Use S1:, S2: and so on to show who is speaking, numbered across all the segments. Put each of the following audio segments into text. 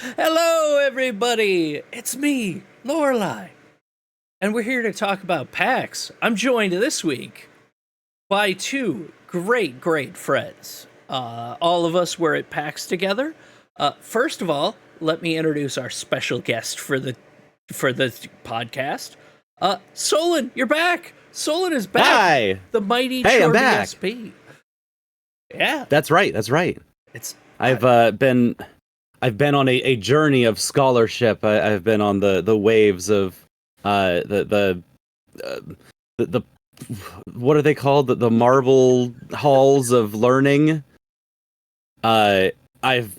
S1: Hello, everybody! It's me, Lorelai, and we're here to talk about PAX. I'm joined this week by two great friends. All of us were at PAX together. First of all, let me introduce our special guest for the podcast. Solon, you're back. Solon is back.
S2: Hi.
S1: The mighty
S2: Hey, I'm
S1: Shorty
S2: back.
S1: SP. Yeah,
S2: That's right. That's right.
S1: it's
S2: I've been on a journey of scholarship. I've been on the waves of the what are they called? The marble halls of learning. I've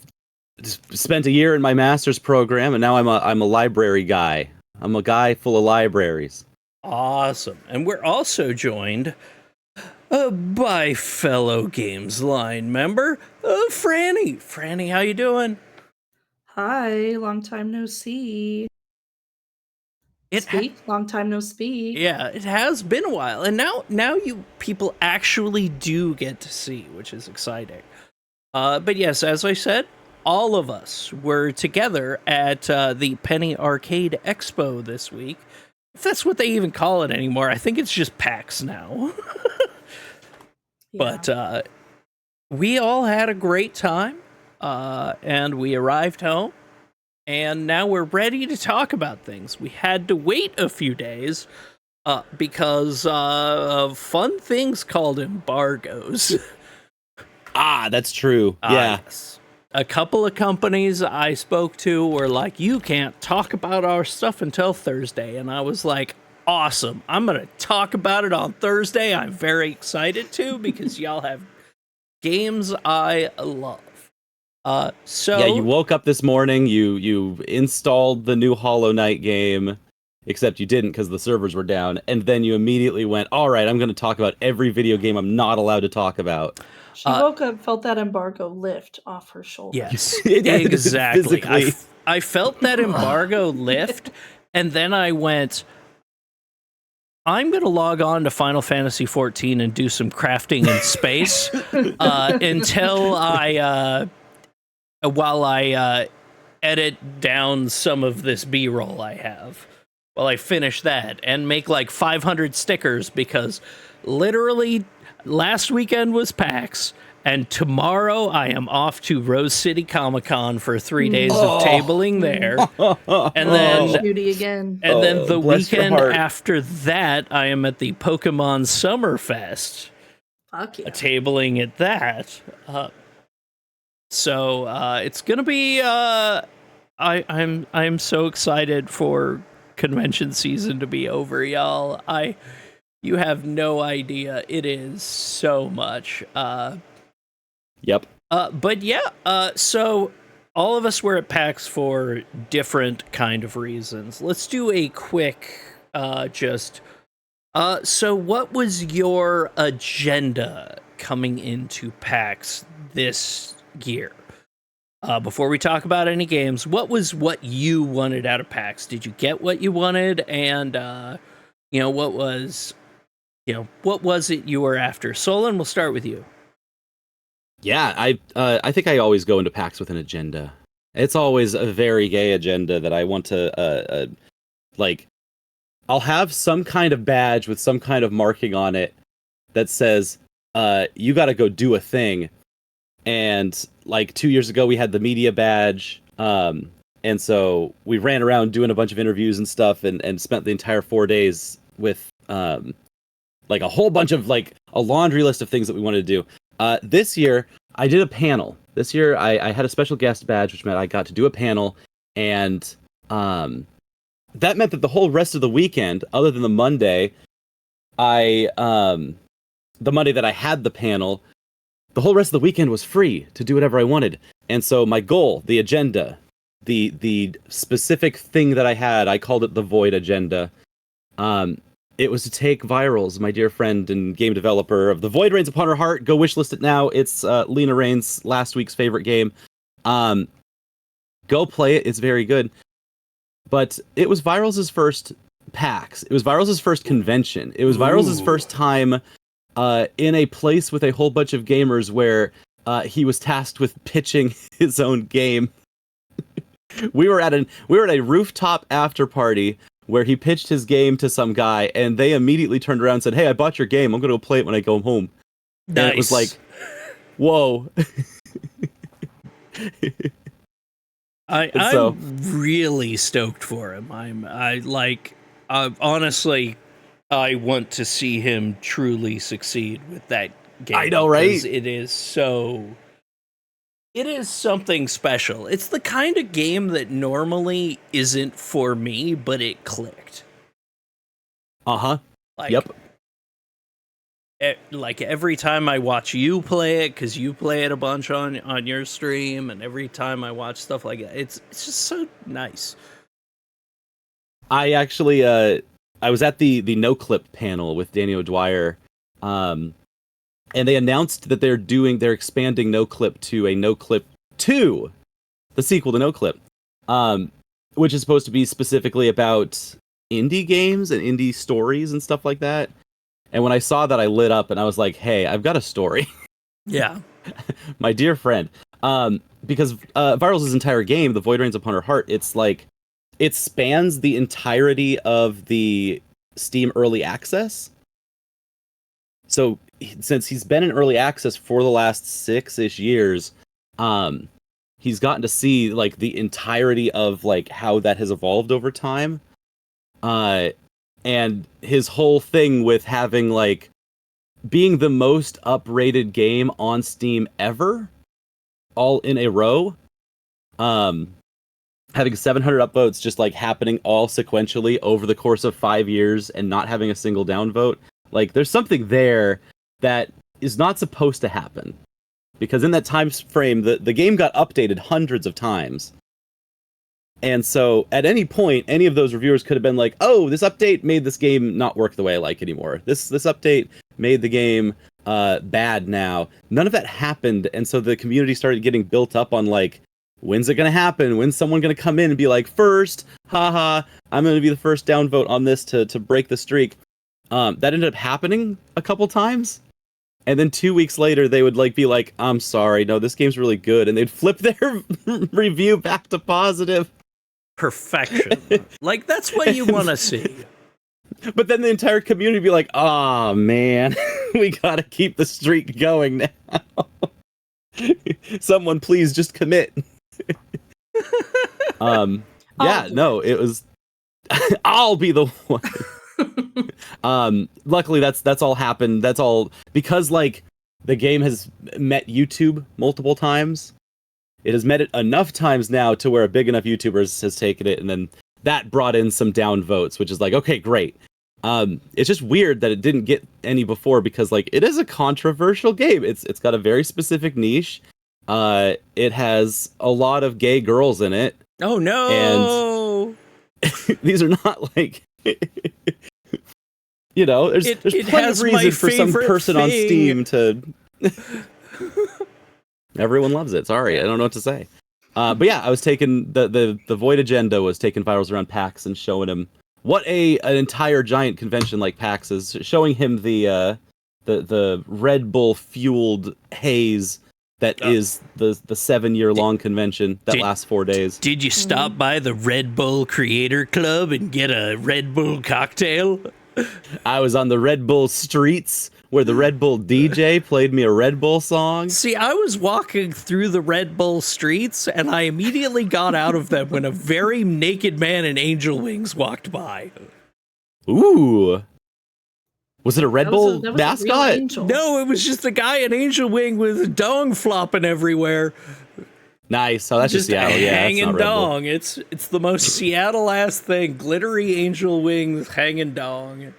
S2: spent a year in my master's program, and now I'm a library guy. I'm a guy full of libraries.
S1: awesome. And we're also joined by fellow Gamesline member, Franny. Franny, how you doing?
S3: Hi, long time no see. Long time no speak.
S1: Yeah, it has been a while, and now you people actually do get to see, which is exciting. But yes, as I said, all of us were together at the Penny Arcade Expo this week. If that's what they even call it anymore, I think it's just PAX now.
S3: Yeah.
S1: But we all had a great time, and we arrived home, and now we're ready to talk about things. We had to wait a few days because of fun things called embargoes.
S2: That's true. Yeah.
S1: Yes. A couple of companies I spoke to were like, you can't talk about our stuff until Thursday. And I was like, awesome. I'm going to talk about it on Thursday. I'm very excited to because y'all have games I love. So
S2: Yeah, you woke up this morning, you installed the new Hollow Knight game, except you didn't because the servers were down, and then you immediately went, all right, I'm going to talk about every video game I'm not allowed to talk about.
S3: She woke up, felt that embargo lift off her shoulder.
S1: yes,
S2: Yeah,
S1: exactly.
S2: physically.
S1: I felt that embargo lift, and then I went, I'm going to log on to Final Fantasy XIV and do some crafting in space until while I edit down some of this B-roll I have. While I finish that and make like 500 stickers because literally last weekend was PAX and tomorrow I am off to Rose City Comic Con for 3 days of tabling there. And then
S3: Beauty again.
S1: and then the
S2: bless your
S1: weekend
S2: heart.
S1: after that I am at the Pokemon Summer Fest.
S3: Fuck yeah.
S1: Tabling at that. So it's gonna be. I'm so excited for convention season to be over, y'all. You have no idea. It is so much.
S2: Yep.
S1: But yeah. So all of us were at PAX for different kind of reasons. Let's do a quick so what was your agenda coming into PAX this year? Before we talk about any games, what was what you wanted out of PAX? Did you get what you wanted? And what was it you were after? Solon, we'll start with you.
S2: Yeah, I think I always go into PAX with an agenda. It's always a very gay agenda that I want to like. I'll have some kind of badge with some kind of marking on it that says, you got to go do a thing. And like 2 years ago, we had the media badge. And so we ran around doing a bunch of interviews and stuff and spent the entire 4 days with like a whole bunch of like a laundry list of things that we wanted to do. This year, I did a panel. This year, I had a special guest badge, which meant I got to do a panel. And that meant that the whole rest of the weekend, other than the Monday, the Monday that I had the panel, the whole rest of the weekend was free to do whatever I wanted. And so my goal, the agenda, the specific thing that I had, I called it the Void Agenda. It was to take Virals, my dear friend and game developer of The Void Reigns Upon Her Heart. Go wishlist it now. It's Lena Rain's last week's favorite game. Go play it. It's very good. But it was Virals' first PAX. It was Virals' first convention. It was Virals' first time in a place with a whole bunch of gamers where he was tasked with pitching his own game. We were at a rooftop after party where he pitched his game to some guy, and they immediately turned around and said, "Hey, I bought your game. I'm gonna go play it when I go home."
S1: Nice.
S2: And it was like, whoa.
S1: I'm really stoked for him. Honestly, I want to see him truly succeed with that game.
S2: I know, right?
S1: Because it is something special. It's the kind of game that normally isn't for me, but it clicked.
S2: Uh-huh.
S1: Like,
S2: yep.
S1: Like every time I watch you play it, because you play it a bunch on your stream, and every time I watch stuff like that, it's just so nice.
S2: I actually I was at the No Clip panel with Danny O'Dwyer, and they announced that they're expanding No Clip to a No Clip 2, the sequel to No Clip, which is supposed to be specifically about indie games and indie stories and stuff like that. And when I saw that, I lit up and I was like, hey, I've got a story.
S1: Yeah.
S2: My dear friend. Because Virals' entire game, The Void Rains Upon Her Heart, it's like, it spans the entirety of the Steam Early Access. So since he's been in Early Access for the last 6-ish years, he's gotten to see like the entirety of like how that has evolved over time. And his whole thing with having like being the most uprated game on Steam ever, all in a row, having 700 upvotes just like happening all sequentially over the course of 5 years and not having a single downvote. Like there's something there that is not supposed to happen, because in that time frame the game got updated hundreds of times. And so at any point, any of those reviewers could have been like, oh, this update made this game not work the way I like anymore. This update made the game bad now. None of that happened. And so the community started getting built up on like, when's it going to happen? When's someone going to come in and be like, first, haha, I'm going to be the first downvote on this to break the streak. That ended up happening a couple times. And then 2 weeks later, they would like be like, I'm sorry, no, this game's really good. And they'd flip their review back to positive.
S1: Perfection. Like, that's what you want to see.
S2: But then the entire community would be like, oh man, we gotta keep the streak going now. Someone please just commit. Yeah, no, it was I'll be the one. Luckily that's all happened. That's all because like the game has met YouTube multiple times. It has met it enough times now to where a big enough YouTuber has taken it, and then that brought in some down votes, which is like, okay, great. It's just weird that it didn't get any before, because like it is a controversial game. It's got a very specific niche. It has a lot of gay girls in it.
S1: Oh no!
S2: And these are not like you know, there's plenty of reason for some person on Steam to everyone loves it. Sorry, I don't know what to say. But yeah, I was taking the Void Agenda was taking Virals around PAX and showing him what an entire giant convention like PAX is, showing him the Red Bull fueled haze that is the 7-year-long convention that lasts 4 days.
S1: Did you stop by the Red Bull Creator Club and get a Red Bull cocktail?
S2: I was on the Red Bull streets where the Red Bull DJ played me a Red Bull song.
S1: See, I was walking through the Red Bull streets, and I immediately got out of them when a very naked man in angel wings walked by.
S2: Ooh. Was it a Red Bull mascot?
S1: No, it was just a guy in angel wing with a dong flopping everywhere.
S2: Nice. Oh, that's just Seattle. Yeah,
S1: hanging dong. It's the most Seattle-ass thing. Glittery angel wings hanging dong.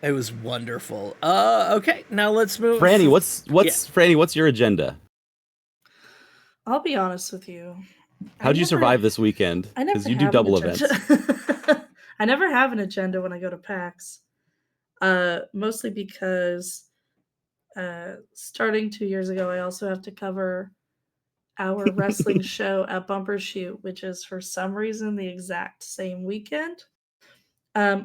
S1: It was wonderful. Okay, now let's move.
S2: Franny, what's your agenda?
S3: I'll be honest with you.
S2: How'd you survive this weekend? Because you do double events.
S3: I never have an agenda when I go to PAX. Mostly because starting 2 years ago, I also have to cover our wrestling show at Bumper Shoot, which is for some reason the exact same weekend.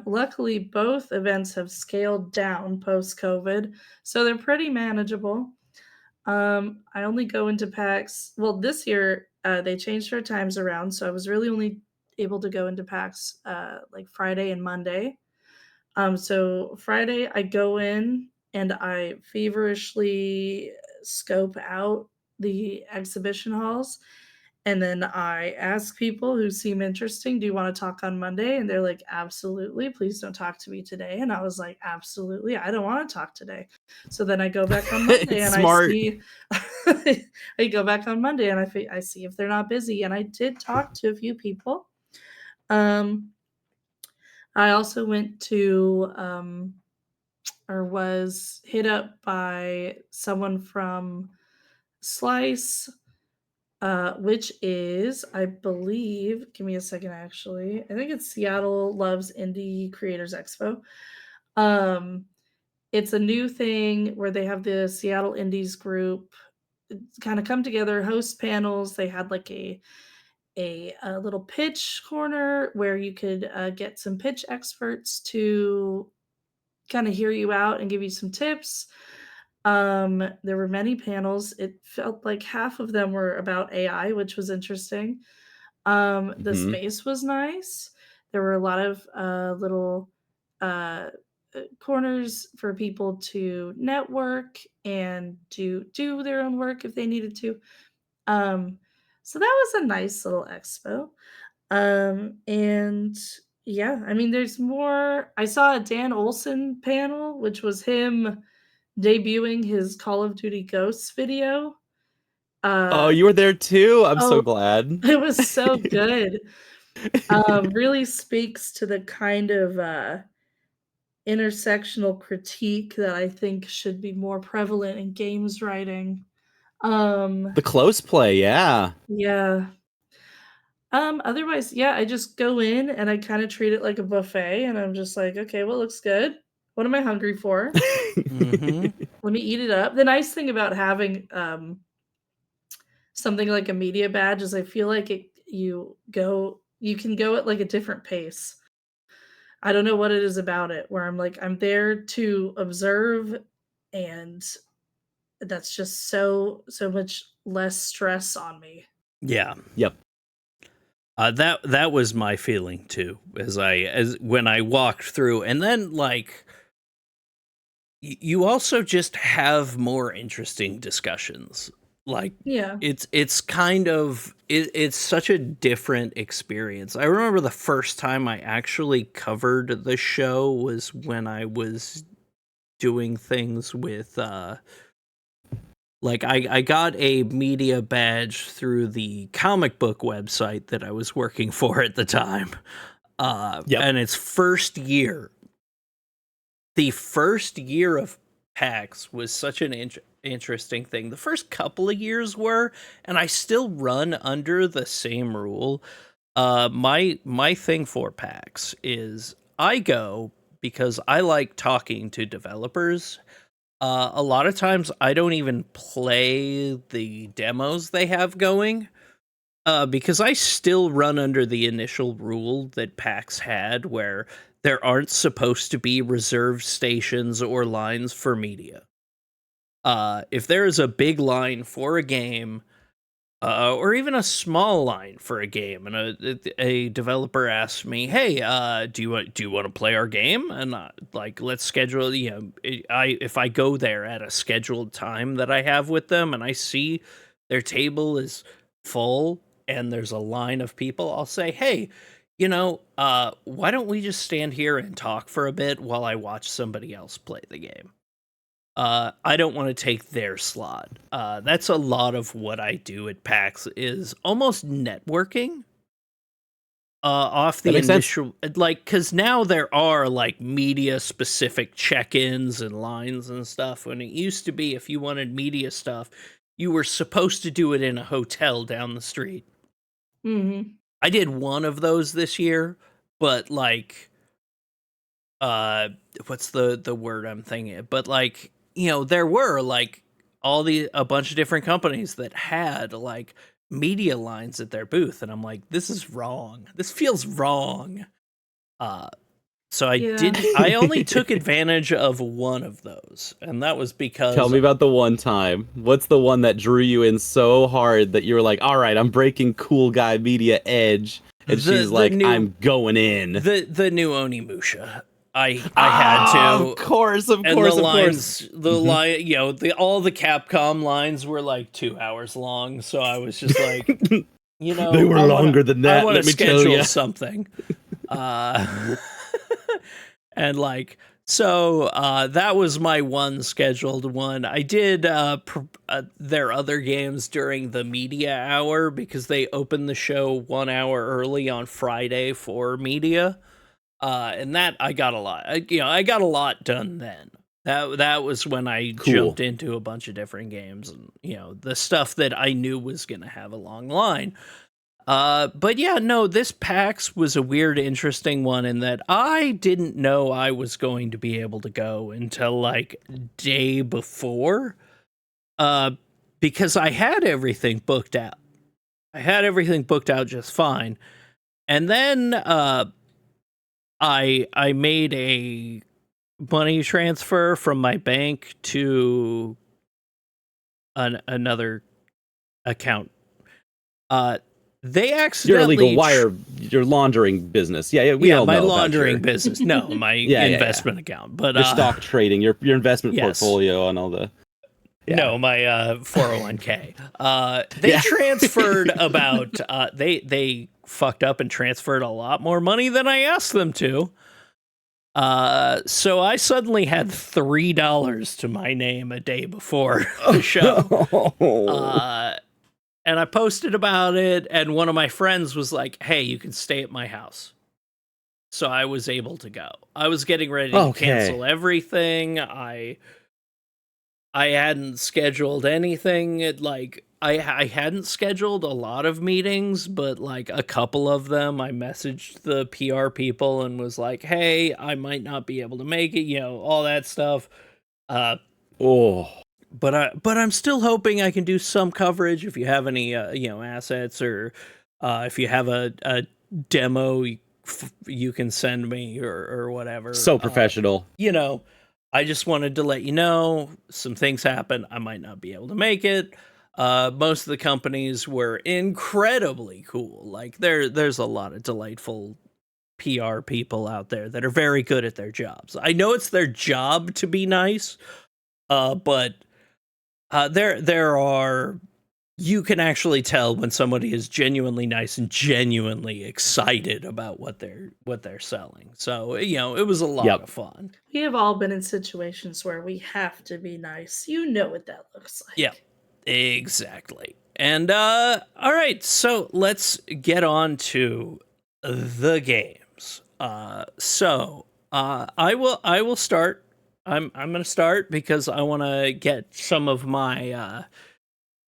S3: Luckily, both events have scaled down post-COVID, so they're pretty manageable. I only go into PAX. Well, this year they changed their times around, so I was really only able to go into PAX like Friday and Monday. So Friday I go in and I feverishly scope out the exhibition halls. And then I ask people who seem interesting, do you want to talk on Monday? And they're like, absolutely. Please don't talk to me today. And I was like, absolutely. I don't want to talk today. So then I go back on Monday
S2: It's
S3: and
S2: smart.
S3: I see, I go back on Monday and I see if they're not busy. And I did talk to a few people. I also went to, or was hit up by someone from Slice, which is, I believe, give me a second actually. I think it's Seattle Loves Indie Creators Expo. It's a new thing where they have the Seattle Indies group kind of come together, host panels. They had like a little pitch corner where you could get some pitch experts to kind of hear you out and give you some tips. There were many panels. It felt like half of them were about AI, which was interesting. The
S2: Mhm.
S3: space was nice. There were a lot of little uh, corners for people to network and do their own work if they needed to. Um, so that was a nice little expo. And yeah, I mean, there's more. I saw a Dan Olson panel, which was him debuting his Call of Duty Ghosts video.
S2: Oh,
S3: Uh,
S2: you were there too? I'm
S3: oh,
S2: so glad.
S3: it was so good. Really speaks to the kind of intersectional critique that I think should be more prevalent in games writing.
S2: The close play, yeah.
S3: Yeah. Otherwise, yeah, I just go in and I kind of treat it like a buffet, and I'm just like, okay, what looks good? What am I hungry for?
S1: Mm-hmm.
S3: Let me eat it up. The nice thing about having something like a media badge is I feel like you can go at like a different pace. I don't know what it is about it where I'm like I'm there to observe, and that's just so much less stress on me.
S1: Yeah.
S2: Yep.
S1: That was my feeling too, as when I walked through, and then like you also just have more interesting discussions. Like
S3: Yeah.
S1: it's kind of it's such a different experience. I remember the first time I actually covered the show was when I was doing things with like I got a media badge through the comic book website that I was working for at the time.
S2: Yep.
S1: And its first year, the first year of PAX was such an interesting thing. The first couple of years were, and I still run under the same rule. My thing for PAX is I go because I like talking to developers. A lot of times I don't even play the demos they have going. Because I still run under the initial rule that PAX had where there aren't supposed to be reserved stations or lines for media. If there is a big line for a game, or even a small line for a game, and a developer asks me, "Hey, do you want to play our game?" And like, let's schedule. You know, if I go there at a scheduled time that I have with them, and I see their table is full and there's a line of people, I'll say, "Hey, why don't we just stand here and talk for a bit while I watch somebody else play the game?" I don't want to take their slot. That's a lot of what I do at PAX is almost networking. Off
S2: That
S1: the
S2: makes sense.
S1: initial, like, because now there are like media specific check-ins and lines and stuff. When it used to be, if you wanted media stuff, you were supposed to do it in a hotel down the street.
S3: Mhm.
S1: I did one of those this year, but like, what's the word I'm thinking? But like, there were like a bunch of different companies that had like media lines at their booth, and I'm like, this is wrong. This feels wrong. Uh So I
S3: Yeah.
S1: didn't. I only took advantage of one of those, and that was because
S2: Tell me about the one time. What's the one that drew you in so hard that you were like, all right, I'm breaking cool guy media edge, and she's like, I'm going in.
S1: The new Onimusha. I had to.
S2: Of course,
S1: The line, you know, all the Capcom lines were like 2 hours long, so I was just like, you know,
S2: they were longer than that.
S1: I want to
S2: let me tell
S1: schedule
S2: you.
S1: something, and like, so that was my one scheduled one. I did their other games during the media hour because they opened the show 1 hour early on Friday for media. And that I got a lot. I got a lot done then. That was when I jumped into a bunch of different games, and the stuff that I knew was gonna have a long line. But yeah, no, this PAX was a weird, interesting one in that I didn't know I was going to be able to go until like day before, because I had everything booked out. I had everything booked out just fine, and then I made a money transfer from my bank to another account. They accidentally
S2: your illegal wire, your laundering business. Yeah, we all know
S1: my
S2: about
S1: laundering business. No, my investment account, but
S2: your stock trading, your investment
S1: yes.
S2: portfolio, and all the. Yeah.
S1: No, my 401k. They transferred about. They fucked up and transferred a lot more money than I asked them to. So I suddenly had $3 to my name a day before the show. And I posted about it, and one of my friends was like, "Hey, you can stay at my house." So I was able to go. I was getting ready to cancel everything. I hadn't scheduled anything. I hadn't scheduled a lot of meetings, but like a couple of them, I messaged the PR people and was like, "Hey, I might not be able to make it," all that stuff. But I'm still hoping I can do some coverage. If you have any, assets, or if you have a demo, you can send me or whatever.
S2: So professional.
S1: I just wanted to let you know some things happen. I might not be able to make it. Most of the companies were incredibly cool. Like there's a lot of delightful PR people out there that are very good at their jobs. I know it's their job to be nice, but there are, you can actually tell when somebody is genuinely nice and genuinely excited about what they're selling. So, it was a lot of fun.
S3: We have all been in situations where we have to be nice. You know what that looks like.
S1: Yeah, exactly. And all right, so let's get on to the games. So I will start. I'm going to start because I want to get some of my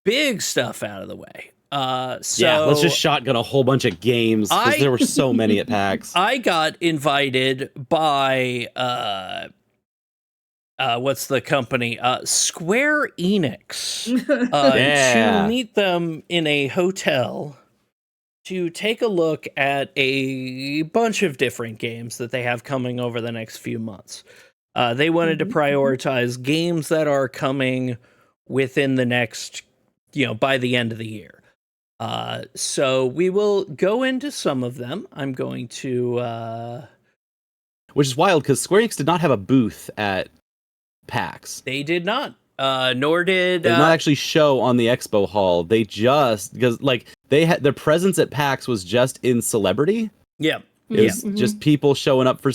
S1: big stuff out of the way.
S2: Let's just shotgun a whole bunch of games because there were so many at PAX.
S1: I got invited by what's the company? Square-Enix to meet them in a hotel to take a look at a bunch of different games that they have coming over the next few months. They wanted to prioritize games that are coming within the next, by the end of the year. So we will go into some of them. I'm going to...
S2: Which is wild, because Square Enix did not have a booth at PAX.
S1: They did not. Nor did...
S2: They did not actually show on the expo hall. They just... Because, they had... Their presence at PAX was just in celebrity.
S1: Yeah.
S2: It was just people showing up for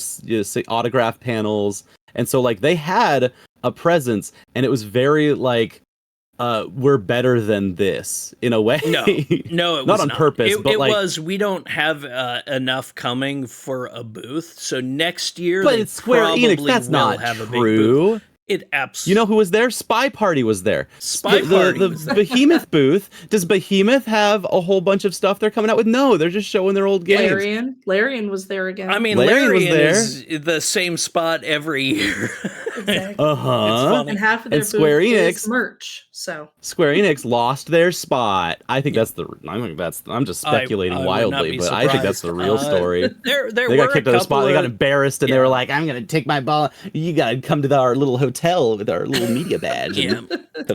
S2: autograph panels. And so, they had a presence, and it was very, we're better than this, in a way.
S1: No, it was
S2: not on purpose, but
S1: it was, we don't have enough coming for a booth, so next year
S2: but it's Square Enix, that's not true.
S1: It absolutely...
S2: You know who was there? Spy Party was there.
S1: The
S2: Behemoth booth. Does Behemoth have a whole bunch of stuff they're coming out with? No, they're just showing their old games.
S3: Larian was there again.
S1: I mean, Larian is the same spot every year.
S3: Exactly.
S2: Uh huh.
S1: funny.
S3: And half of their
S2: And
S3: food
S2: Square
S3: is
S2: Enix,
S3: merch. So
S2: Square Enix lost their spot. I think
S1: Yeah.
S2: I'm just
S1: I
S2: speculating
S1: would not
S2: wildly,
S1: be
S2: but I think that's
S1: surprised.
S2: the real story.
S1: There
S2: They got
S1: were a
S2: kicked out of the spot.
S1: couple
S2: They got
S1: of
S2: embarrassed, and they were like, "I'm gonna take my ball. You gotta come to our little hotel with our little media badge."
S1: yeah.
S2: And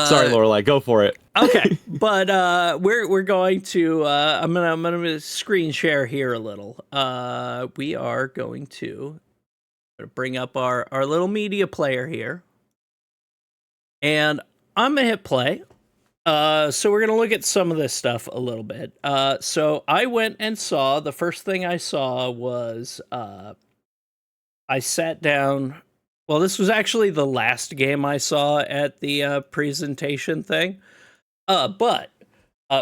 S2: sorry, Lorelai, go for it.
S1: Okay, but we're going to I'm gonna screen share here a little. We are going to bring up our little media player here, and I'm gonna hit play. So we're gonna look at some of this stuff a little bit. So I went and saw, the first thing I saw was I sat down. Well, this was actually the last game I saw at the presentation thing. But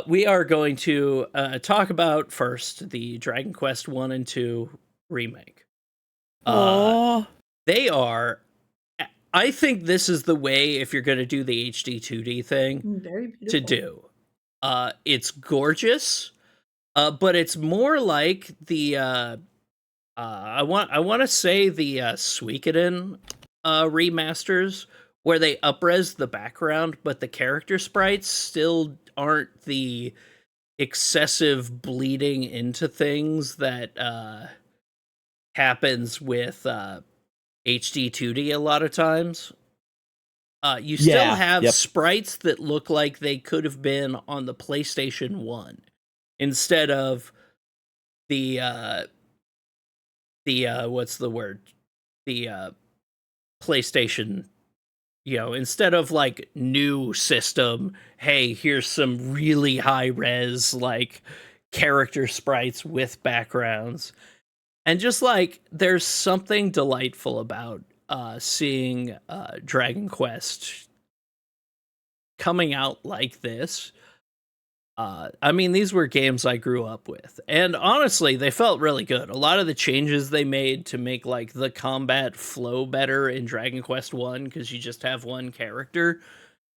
S1: we are going to talk about first the Dragon Quest 1 and 2 remake.
S2: Aww.
S1: They are. I think this is the way, if you're going to do the HD 2D thing,
S3: very beautiful.
S1: to do. It's gorgeous, but it's more like the I want to say the Suikoden remasters, where they upres the background, but the character sprites still aren't the excessive bleeding into things that happens with HD 2D a lot of times. You still have sprites that look like they could have been on the PlayStation 1 instead of the what's the word? The PlayStation, instead of like new system, hey, here's some really high res like character sprites with backgrounds. And just like there's something delightful about seeing Dragon Quest coming out like this. I mean, these were games I grew up with, and honestly, they felt really good. A lot of the changes they made to make like the combat flow better in Dragon Quest 1, because you just have one character,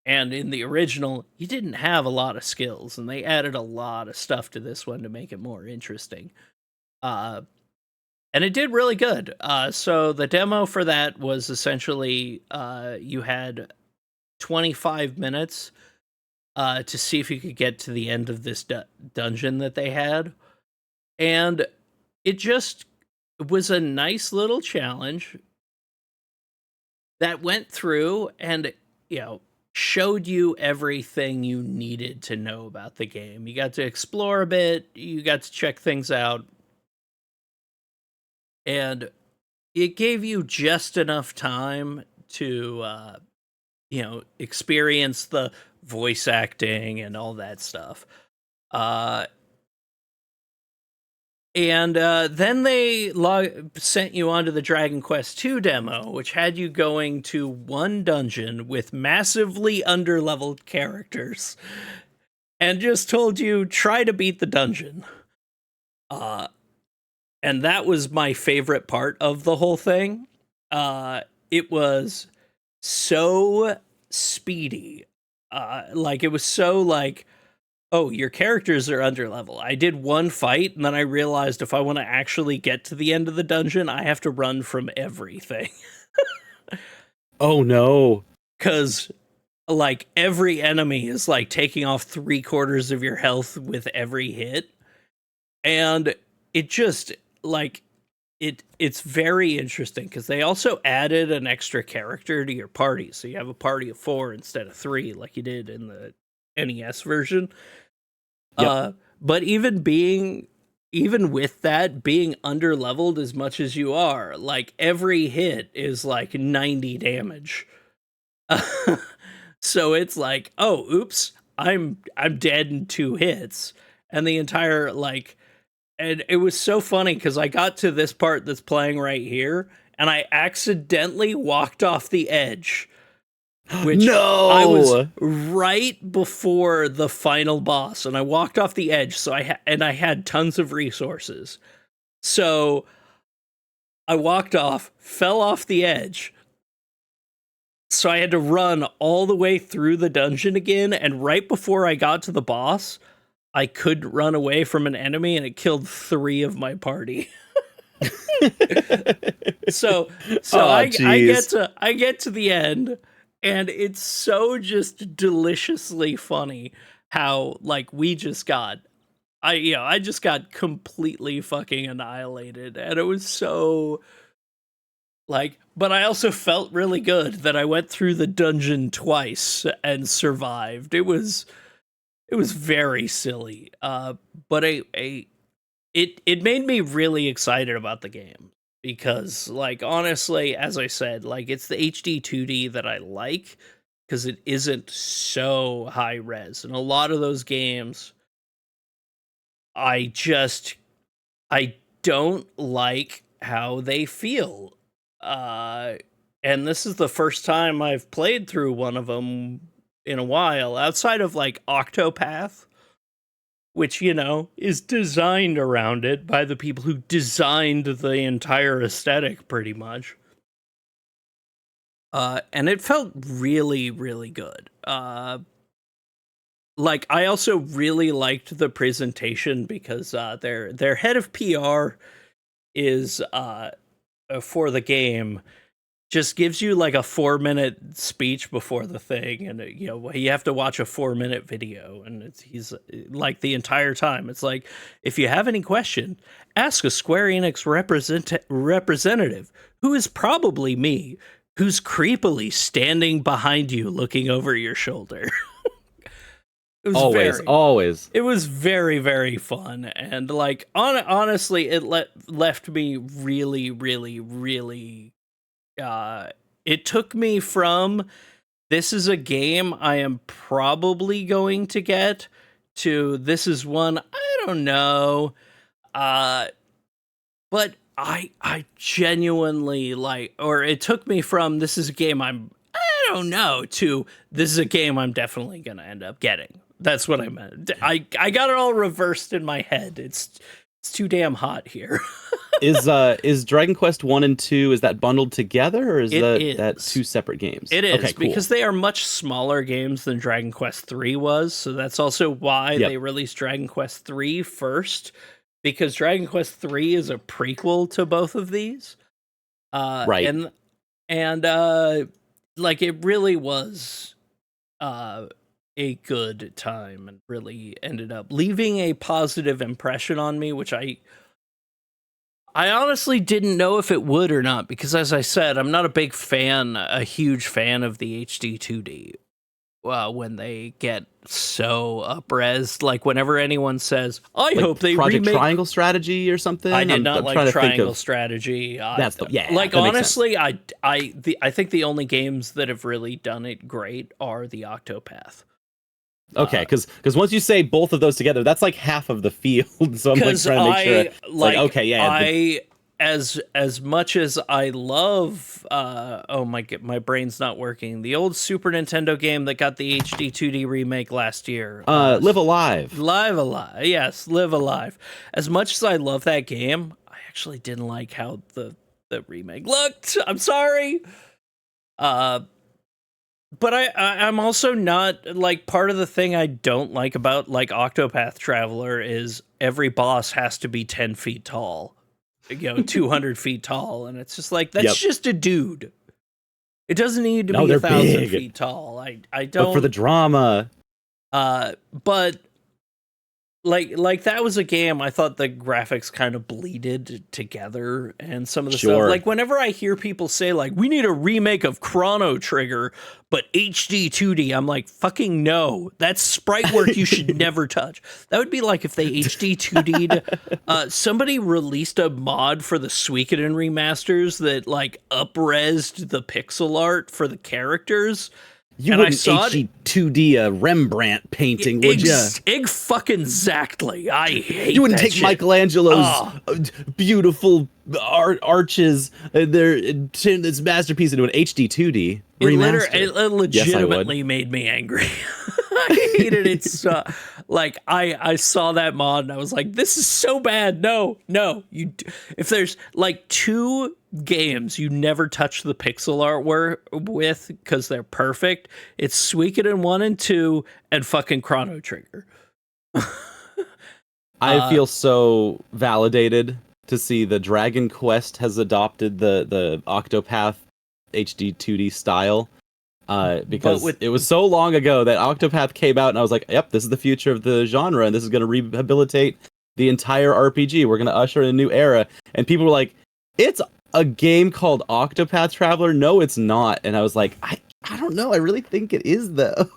S1: and in the original, you didn't have a lot of skills, and they added a lot of stuff to this one to make it more interesting. And it did really good. So the demo for that was essentially you had 25 minutes to see if you could get to the end of this dungeon that they had. And it just was a nice little challenge that went through and, showed you everything you needed to know about the game. You got to explore a bit, you got to check things out, and it gave you just enough time to, experience the voice acting and all that stuff. And then they sent you onto the Dragon Quest 2 demo, which had you going to one dungeon with massively underleveled characters, and just told you, try to beat the dungeon. And that was my favorite part of the whole thing. It was so speedy. It was so like, oh, your characters are underlevel. I did one fight, and then I realized if I want to actually get to the end of the dungeon, I have to run from everything.
S2: Oh no.
S1: Because, like, every enemy is, like, taking off 3/4 of your health with every hit. And it just, like, it's very interesting, because they also added an extra character to your party. So you have a party of 4 instead of 3, like you did in the NES version.
S2: Yep.
S1: But even with that, being underleveled as much as you are, like, every hit is like 90 damage. So it's like, oh, oops, I'm dead in 2 hits. And the entire, like, and it was so funny because I got to this part that's playing right here, and I accidentally walked off the edge. Which
S2: No!
S1: I was right before the final boss, and I walked off the edge, so I had tons of resources. So I walked off, fell off the edge, so I had to run all the way through the dungeon again, and right before I got to the boss, I could run away from an enemy, and it killed 3 of my party. So
S2: Oh,
S1: I
S2: jeez.
S1: I get to the end, and it's so just deliciously funny how like we just got I just got completely fucking annihilated, and it was so like, but I also felt really good that I went through the dungeon twice and survived. It was very silly. But it made me really excited about the game because, like, honestly, as I said, like it's the HD 2D that I like because it isn't so high res, and a lot of those games, I just I don't like how they feel. Uh, and this is the first time I've played through one of them in a while, outside of like Octopath, which, you know, is designed around it by the people who designed the entire aesthetic pretty much. And it felt really, really good. Like I also really liked the presentation because their head of PR is for the game just gives you like a 4-minute speech before the thing, and you know you have to watch a 4-minute video, and he's like the entire time it's like, if you have any question, ask a Square-Enix representative, who is probably me, who's creepily standing behind you looking over your shoulder. It was
S2: Always.
S1: it was very, very fun, and like honestly, it left me really, really, really. It took me from, this is a game I am probably going to get, to this is one I don't know. Uh, but I genuinely like, or it took me from this is a game I don't know to this is a game I'm definitely gonna end up getting. That's what I meant. I got it all reversed in my head. It's too damn hot here.
S2: Is Dragon Quest 1 and 2, is that bundled together, or is
S1: It
S2: that
S1: is.
S2: two separate games?
S1: It is,
S2: Okay, cool.
S1: because they are much smaller games than Dragon Quest 3 was, so that's also why
S2: Yep.
S1: they released Dragon Quest 3 first, because Dragon Quest 3 is a prequel to both of these.
S2: Right.
S1: And like it really was a good time, and really ended up leaving a positive impression on me, which I honestly didn't know if it would or not, because as I said, I'm not a huge fan of the HD 2D. When they get so up-res, like whenever anyone says, I
S2: Like
S1: hope they
S2: Project
S1: remake...
S2: Triangle Strategy or something?
S1: I did not
S2: I'm
S1: like
S2: trying to think
S1: Triangle
S2: of...
S1: Strategy.
S2: That's the... Yeah,
S1: like,
S2: that makes sense.
S1: honestly, I think the only games that have really done it great are the Octopath.
S2: Okay, because once you say both of those together, that's like half of the field. So I'm like trying to make sure. It's like, okay, yeah.
S1: As much as I love, oh my brain's not working. The old Super Nintendo game that got the HD 2D remake last year.
S2: Live Alive.
S1: Live Alive, yes, Live Alive. As much as I love that game, I actually didn't like how the remake looked. I'm sorry. But I'm also not, like, part of the thing I don't like about like Octopath Traveler is every boss has to be 10 feet tall, 200 feet tall, and it's just like, that's just a dude. It doesn't need to be 1,000 feet tall. I don't.
S2: But for the drama.
S1: But like that was a game I thought the graphics kind of bleeded together, and some of the stuff, like whenever I hear people say like, we need a remake of Chrono Trigger but HD 2D, I'm like, fucking no, that's sprite work you should never touch. That would be like if they HD 2D'd somebody released a mod for the Suikoden remasters that like up-resed the pixel art for the characters.
S2: You
S1: and
S2: wouldn't HD 2D a Rembrandt painting, would you?
S1: Fucking exactly. I hate
S2: You wouldn't
S1: that
S2: take
S1: shit.
S2: Michelangelo's beautiful arches, this masterpiece, into an HD 2D remaster.
S1: It legitimately made me angry. I hated it so. Like I saw that mod and I was like, this is so bad. No, if there's like two games you never touch the pixel art with because they're perfect, it's Suikoden 1 and 2 and fucking Chrono Trigger.
S2: I feel so validated to see the Dragon Quest has adopted the Octopath HD 2D style. Because it was so long ago that Octopath came out, and I was like, "Yep, this is the future of the genre, and this is going to rehabilitate the entire RPG. We're going to usher in a new era." And people were like, "It's a game called Octopath Traveler." No, it's not. And I was like, I don't know. I really think it is though.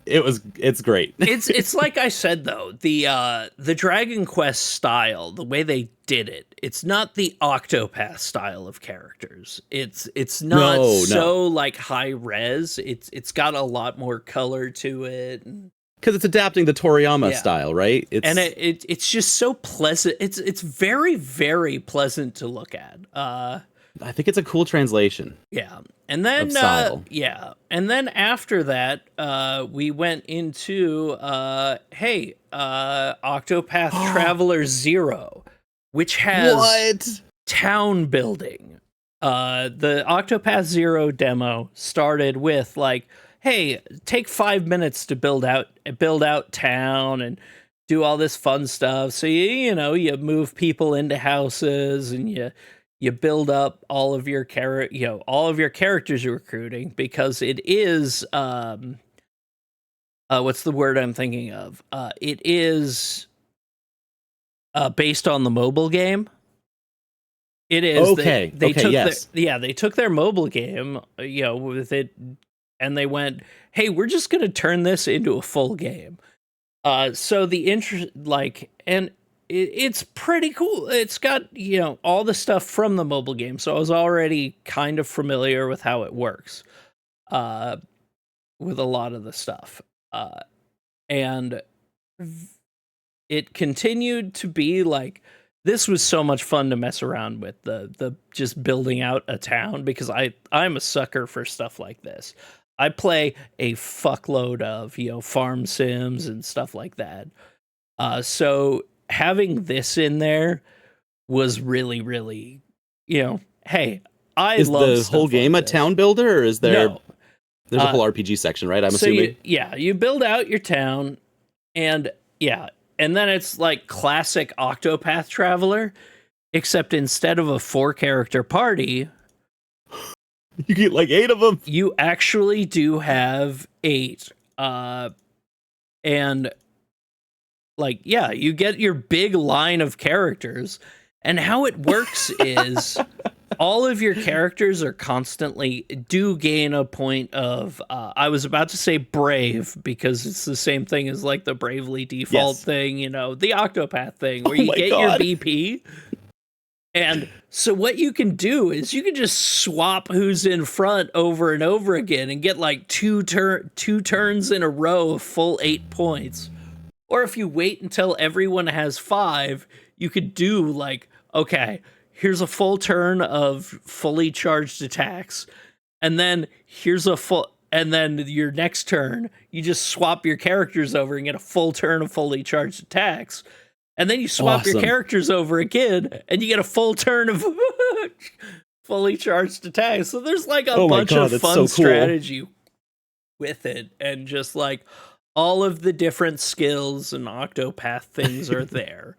S2: It's great.
S1: It's like I said though, the Dragon Quest style, the way they did it, it's not the Octopath style of characters. It's not like high res. It's got a lot more color to it.
S2: Because it's adapting the Toriyama style, right?
S1: It's just so pleasant. It's very, very pleasant to look at.
S2: I think it's a cool translation.
S1: Yeah. And then and then after that, we went into Octopath Traveler 0, which has town building. The Octopath 0 demo started with like, hey, take 5 minutes to build out town and do all this fun stuff. So you move people into houses, and you build up all of your characters you're recruiting, because it is what's the word I'm thinking of? It is based on the mobile game. It is.
S2: Okay.
S1: They took
S2: yes.
S1: they took their mobile game, with it, and they went, hey, we're just going to turn this into a full game. So the interest, and it's pretty cool. It's got, all the stuff from the mobile game. So I was already kind of familiar with how it works, with a lot of the stuff. And it continued to be like, this was so much fun to mess around with, the just building out a town, because I'm a sucker for stuff like this. I play a fuckload of, farm sims and stuff like that. So having this in there was really, really, hey, I love
S2: the whole game
S1: like
S2: a town builder, or is there?
S1: No.
S2: There's a whole RPG section, right? I'm assuming.
S1: You build out your town, and then it's like classic Octopath Traveler, except instead of a 4-character party,
S2: you get like 8 of them.
S1: You actually do have 8. And you get your big line of characters, and how it works is all of your characters are constantly do gain a point of, I was about to say brave, because it's the same thing as like the bravely default thing, the Octopath thing, where you get your BP. And so what you can do is you can just swap who's in front over and over again and get like two turns in a row of full 8 points. Or if you wait until everyone has 5, you could do like, okay, here's a full turn of fully charged attacks, and then and then your next turn, you just swap your characters over and get a full turn of fully charged attacks. And then you swap your characters over again, and you get a full turn of fully charged attacks. So there's like a bunch of fun strategy with it, and just like all of the different skills and Octopath things are there.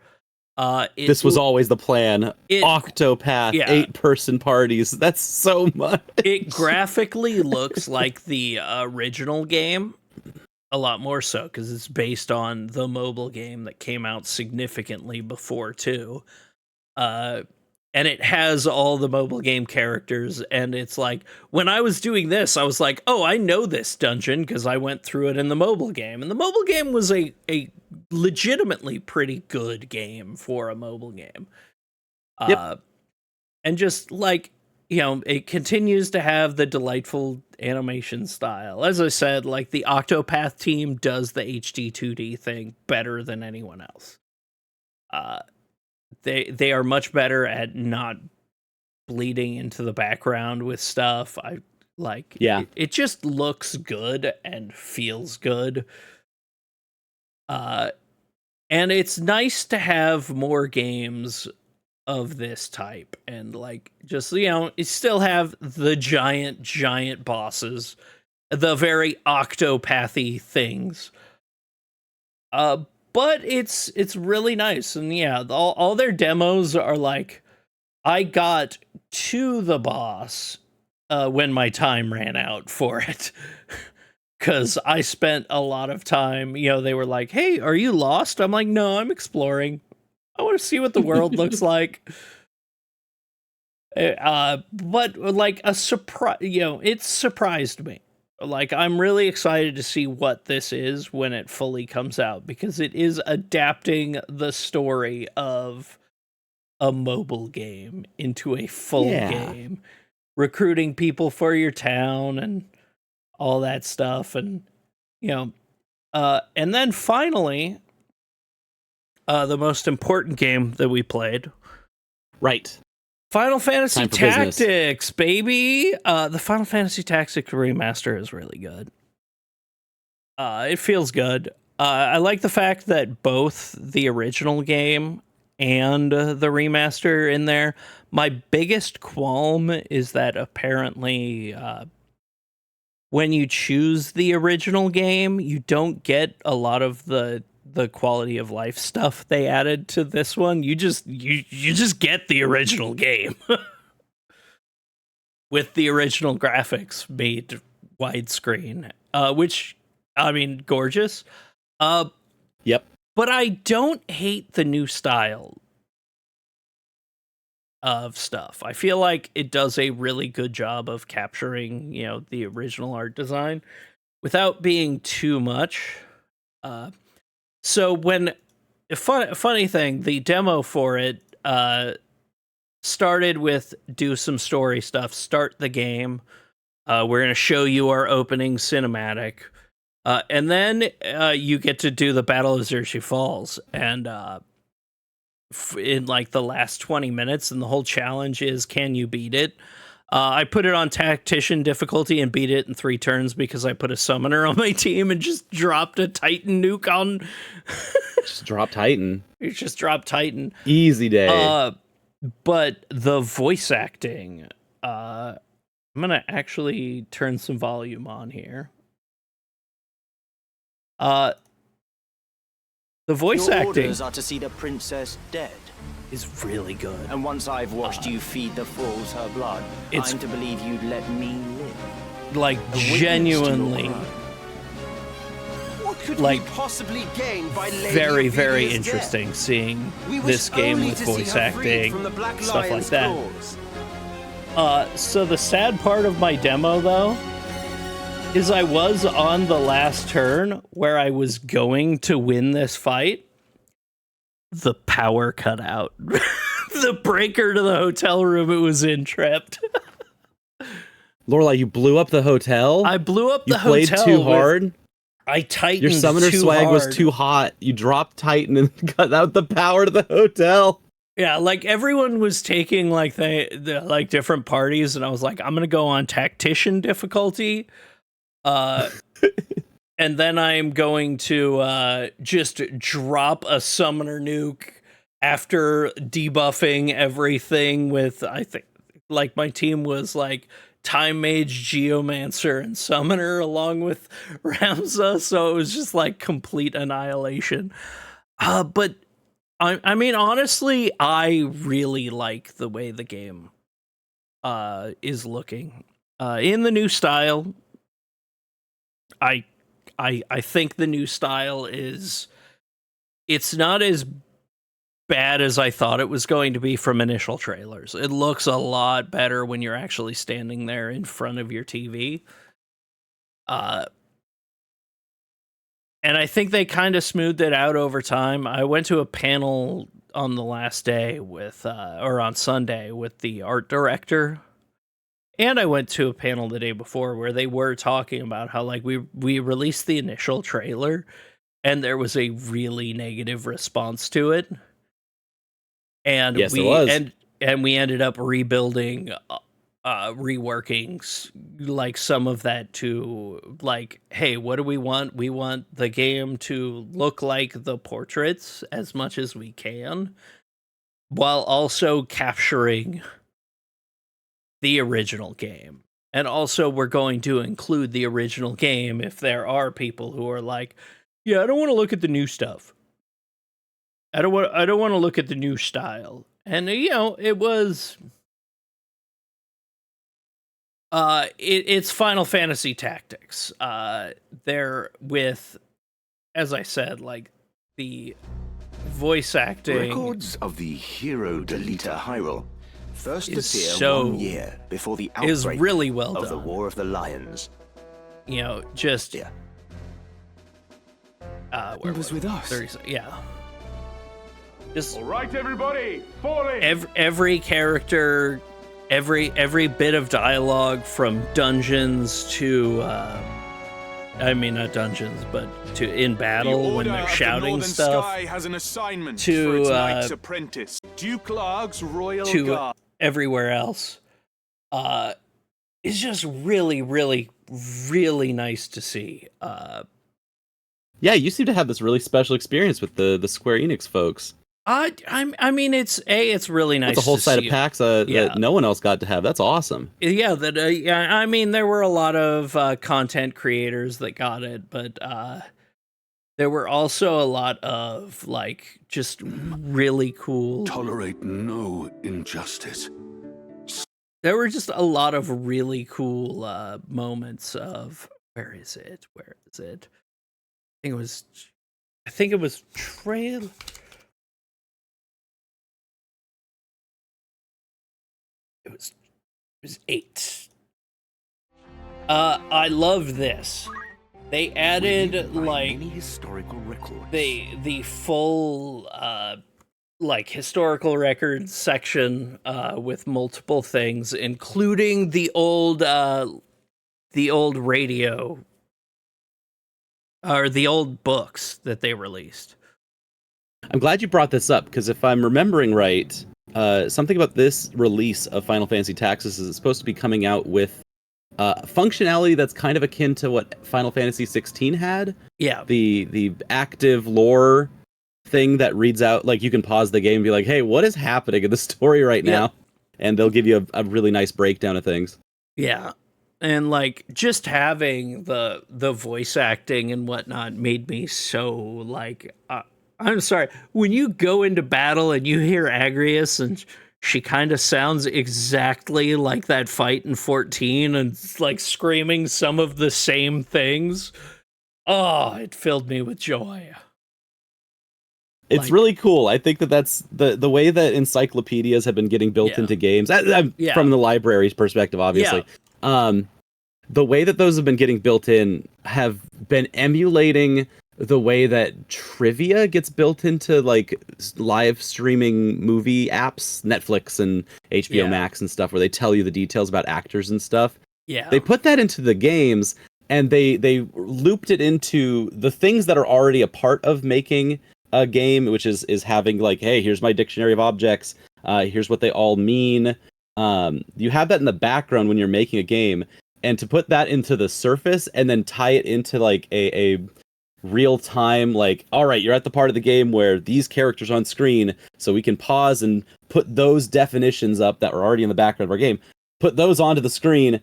S2: This was always the plan. Octopath, 8-person parties. That's so much.
S1: It graphically looks like the original game. A lot more so, because it's based on the mobile game that came out significantly before, too. And it has all the mobile game characters, and it's like, when I was doing this, I was like, oh, I know this dungeon, because I went through it in the mobile game. And the mobile game was a legitimately pretty good game for a mobile game. And just like, it continues to have the delightful animation style. As I said, like the Octopath team does the HD 2D thing better than anyone else. They are much better at not bleeding into the background with stuff. It just looks good and feels good. And it's nice to have more games of this type, and like, just, you still have the giant but but it's really nice. And yeah, all their demos are like, I got to the boss when my time ran out for it. Because I spent a lot of time, they were like, hey, are you lost? I'm like, no, I'm exploring. I want to see what the world looks like. But like a surprise, it surprised me. Like, I'm really excited to see what this is when it fully comes out, because it is adapting the story of a mobile game into a full game, recruiting people for your town and all that stuff. And, and then finally, the most important game that we played.
S2: Right.
S1: Final Fantasy Tactics, baby! The Final Fantasy Tactics remaster is really good. It feels good. I like the fact that both the original game and the remaster are in there. My biggest qualm is that apparently when you choose the original game, you don't get a lot of the quality of life stuff they added to this one. You just get the original game with the original graphics made widescreen, which, I mean, gorgeous.
S2: Yep.
S1: But I don't hate the new style of stuff. I feel like it does a really good job of capturing, the original art design without being too much. So when funny thing, the demo for it started with do some story stuff, start the game. We're going to show you our opening cinematic. And then you get to do the Battle of Xerxes Falls. And in like the last 20 minutes, and the whole challenge is, can you beat it? I put it on Tactician difficulty and beat it in 3 turns because I put a summoner on my team and just dropped a Titan nuke on.
S2: Just drop Titan.
S1: You just drop Titan.
S2: Easy day.
S1: But the voice acting, I'm gonna actually turn some volume on here. The voice
S4: Your
S1: acting
S4: orders are to see the princess dead.
S1: is really good.
S4: And once I've watched you feed the fools her blood, I'm to believe you'd let me live.
S1: Like, genuinely,
S5: What could
S1: like,
S5: we possibly gain by
S1: very, very interesting seeing this game with voice acting, stuff like that. So the sad part of my demo, though, is I was on the last turn where I was going to win this fight. The power cut out. The breaker to the hotel room it was in tripped.
S2: Lorelai, you blew up the hotel?
S1: I blew up the
S2: hotel. You played too hard?
S1: I tightened
S2: Your summoner
S1: too
S2: swag
S1: hard.
S2: was too hot. You dropped Titan and cut out the power to the hotel.
S1: Yeah, like everyone was taking like the like different parties, and I was like, I'm gonna go on Tactician difficulty. And then I'm going to just drop a summoner nuke after debuffing everything with, I think, like my team was like Time Mage, Geomancer, and Summoner along with Ramza, so it was just like complete annihilation. But I mean, honestly, I really like the way the game is looking. In the new style, I think the new style it's not as bad as I thought it was going to be from initial trailers. It looks a lot better when you're actually standing there in front of your TV. And I think they kind of smoothed it out over time. I went to a panel on the last day with, or on Sunday with the art director. And I went to a panel the day before where they were talking about how, like, we released the initial trailer and there was a really negative response to it. And
S2: yes, it was.
S1: And we ended up rebuilding, reworking like some of that to like, hey, what do we want? We want the game to look like the portraits as much as we can, while also capturing the original game. And also we're going to include the original game if there are people who are like, yeah, I don't want to look at the new stuff. I don't want to look at the new style. And it was it's Final Fantasy Tactics. They're with, as I said, like the voice acting.
S5: Records of the hero deleter Hyrule first
S1: is
S5: appear
S1: so-
S5: 1 year before the
S1: is
S5: outbreak
S1: really well
S5: of the
S1: done.
S5: War of the Lions.
S1: Just
S5: Yeah.
S1: where
S5: It was with us.
S1: 30, yeah. Just
S6: All right, everybody, fall in.
S1: every character, every bit of dialogue from dungeons to I mean not dungeons, but to in battle when they're shouting stuff,
S6: Sky has an assignment
S1: to,
S6: for its Knight's Apprentice, Duke Larg's Royal
S1: to
S6: Guard.
S1: everywhere else. It's just really, really, really nice to see.
S2: Yeah, you seem to have this really special experience with the Square-Enix folks.
S1: I mean, it's really nice.
S2: That's a whole
S1: to
S2: side
S1: see
S2: of PAX that no one else got to have. That's awesome.
S1: Yeah, I mean, there were a lot of content creators that got it, but there were also a lot of like just really cool.
S5: Tolerate no injustice.
S1: There were just a lot of really cool moments of where is it? I think it was Trail. It was 8. I love this. They added like
S5: many historical records.
S1: the full like historical records section with multiple things, including the old radio or the old books that they released.
S2: I'm glad you brought this up, because if I'm remembering right, something about this release of Final Fantasy Tactics is it's supposed to be coming out with functionality that's kind of akin to what Final Fantasy 16 had.
S1: Yeah.
S2: The active lore thing that reads out, like you can pause the game and be like, hey, what is happening in the story right now? And they'll give you a really nice breakdown of things.
S1: Yeah. And like just having the voice acting and whatnot made me so like I'm sorry, when you go into battle and you hear Agrias and she kind of sounds exactly like that fight in 14 and like screaming some of the same things. Oh, it filled me with joy.
S2: It's
S1: Like-
S2: really cool. I think that's the way that encyclopedias have been getting built
S1: Yeah.
S2: into games,
S1: Yeah.
S2: from the library's perspective, obviously. The way that those have been getting built in have been emulating the way that trivia gets built into like live streaming movie apps, Netflix and HBO
S1: Yeah.
S2: Max and stuff, where they tell you the details about actors and stuff.
S1: Yeah.
S2: They put that into the games, and they looped it into the things that are already a part of making a game, which is having like, hey, here's my dictionary of objects, here's what they all mean. You have that in the background when you're making a game, and to put that into the surface and then tie it into like a real time, like, all right, you're at the part of the game where these characters are on screen, so we can pause and put those definitions up that were already in the background of our game, put those onto the screen.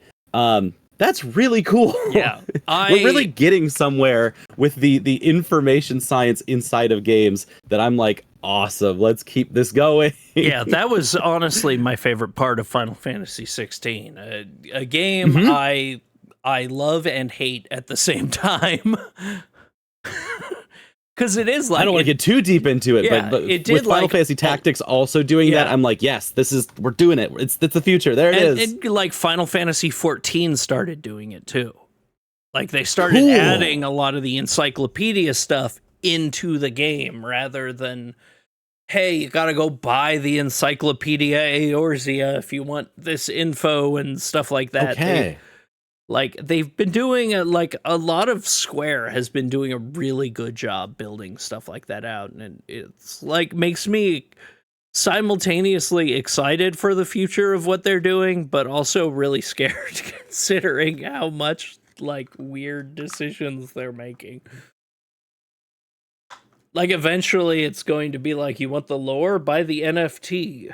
S2: That's really cool.
S1: Yeah.
S2: We're really getting somewhere with the information science inside of games that I'm like, awesome, let's keep this going.
S1: Yeah, that was honestly my favorite part of Final Fantasy 16. A game
S2: Mhm.
S1: I love and hate at the same time. Because it is like
S2: I don't want to get too deep into it,
S1: Yeah,
S2: but
S1: it did
S2: with Final
S1: like-
S2: Fantasy Tactics also doing that,
S1: Yeah.
S2: I'm like, yes, we're doing it. It's the future. There it is.
S1: and like Final Fantasy 14 started doing it too. Like they started
S2: Cool.
S1: adding a lot of the encyclopedia stuff into the game rather than, hey, you gotta go buy the Encyclopedia Eorzea if you want this info and stuff like that.
S2: Okay.
S1: They've been doing a lot of Square has been doing a really good job building stuff like that out, and it's like makes me simultaneously excited for the future of what they're doing, but also really scared considering how much like weird decisions they're making. Like eventually it's going to be like, you want the lore, buy the NFT.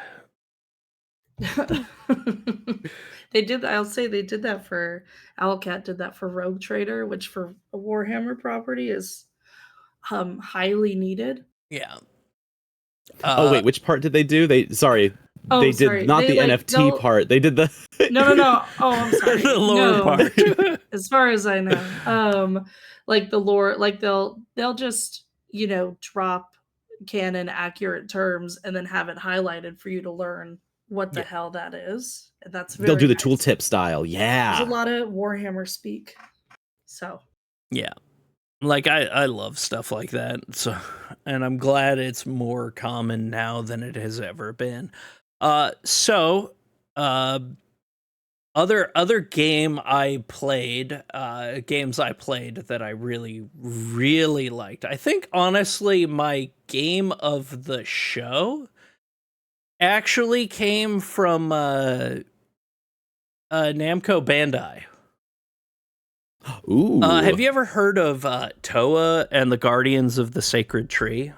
S3: I'll say they did that for Owlcat, did that for Rogue Trader, which for a Warhammer property is highly needed.
S1: Yeah.
S2: Oh wait, which part did they do? They did
S3: sorry.
S2: not
S3: They,
S2: the
S3: like,
S2: NFT part. They did the
S3: No. Oh, I'm sorry.
S1: The lore
S3: No.
S1: part.
S3: As far as I know, like the lore, like they'll just drop canon accurate terms and then have it highlighted for you to learn what the hell that is. And that's
S2: They'll
S3: very
S2: do the
S3: nice.
S2: tooltip style. Yeah.
S3: There's a lot of Warhammer speak. So
S1: Yeah. Like I love stuff like that. So, and I'm glad it's more common now than it has ever been. Other game I played, games I played that I really, really liked. I think honestly my game of the show actually came from Namco Bandai.
S2: Ooh.
S1: Have you ever heard of Toa and the Guardians of the Sacred Tree?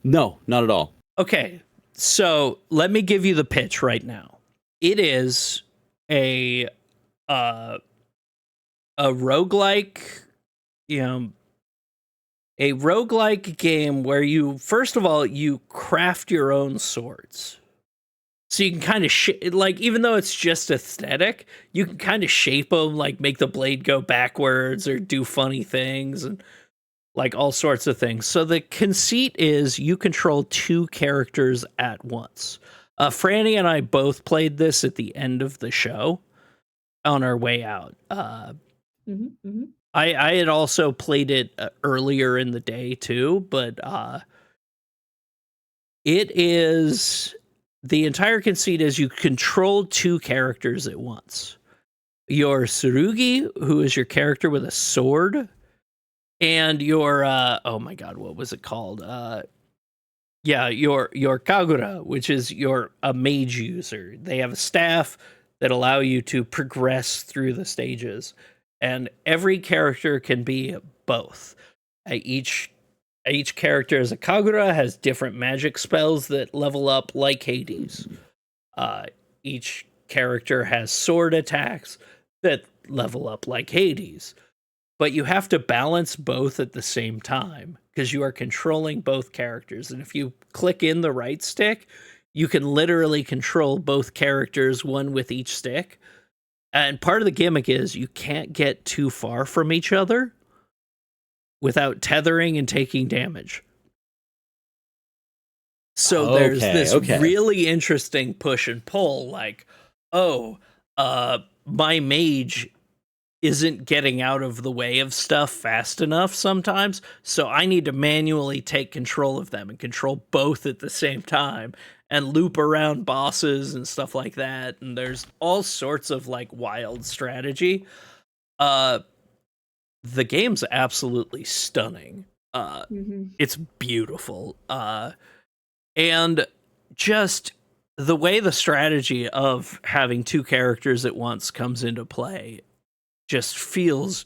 S2: No, not at all.
S1: Okay, so let me give you the pitch right now. It is a roguelike, a roguelike game where you, first of all, you craft your own swords. So you can kind of like, even though it's just aesthetic, you can kind of shape them, like make the blade go backwards or do funny things and like all sorts of things. So the conceit is you control two characters at once. Franny and I both played this at the end of the show on our way out. I had also played it earlier in the day too, but it is, the entire conceit is you control two characters at once. Your Tsurugi, who is your character with a sword, and your oh my god, what was it called? Your Kagura, which is a mage user. They have a staff that allow you to progress through the stages, and every character can be both. Each character as a Kagura has different magic spells that level up like Hades. Each character has sword attacks that level up like Hades. But you have to balance both at the same time because you are controlling both characters. And if you click in the right stick, you can literally control both characters, one with each stick. And part of the gimmick is you can't get too far from each other without tethering and taking damage. So there's this really interesting push and pull, like, my mage isn't getting out of the way of stuff fast enough sometimes, so I need to manually take control of them and control both at the same time and loop around bosses and stuff like that. And there's all sorts of like wild strategy. The game's absolutely stunning. It's beautiful. And just the way the strategy of having two characters at once comes into play just feels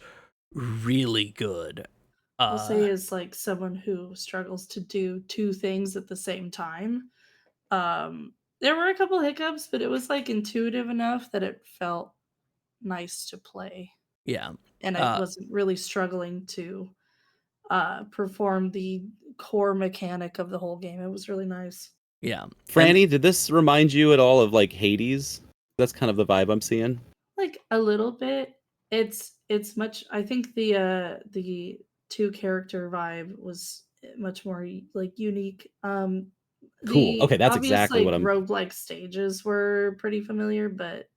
S1: really good.
S3: I'll say as like someone who struggles to do two things at the same time. There were a couple hiccups, but it was like intuitive enough that it felt nice to play.
S1: Yeah.
S3: And I wasn't really struggling to perform the core mechanic of the whole game. It was really nice.
S1: Yeah.
S2: Franny, did this remind you at all of like Hades? That's kind of the vibe I'm seeing.
S3: Like a little bit. It's much, I think the two character vibe was much more like unique.
S2: Cool. Okay, that's exactly what I'm.
S3: Roguelike stages were pretty familiar, but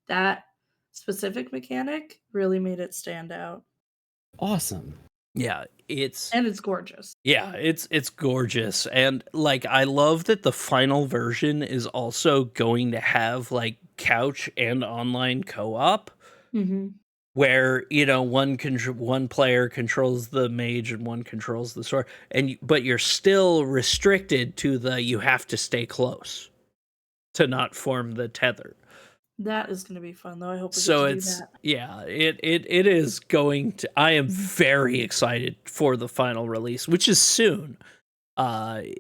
S3: that specific mechanic really made it stand out.
S2: Awesome.
S1: Yeah, it's
S3: gorgeous.
S1: Yeah, it's gorgeous. And like I love that the final version is also going to have like couch and online co-op. Where one player controls the mage and one controls the sword, but you're still restricted to you have to stay close to not form the tether.
S3: That is going to be fun, though. I hope
S1: so.
S3: Do that.
S1: Yeah, it is going to. I am very excited for the final release, which is soon.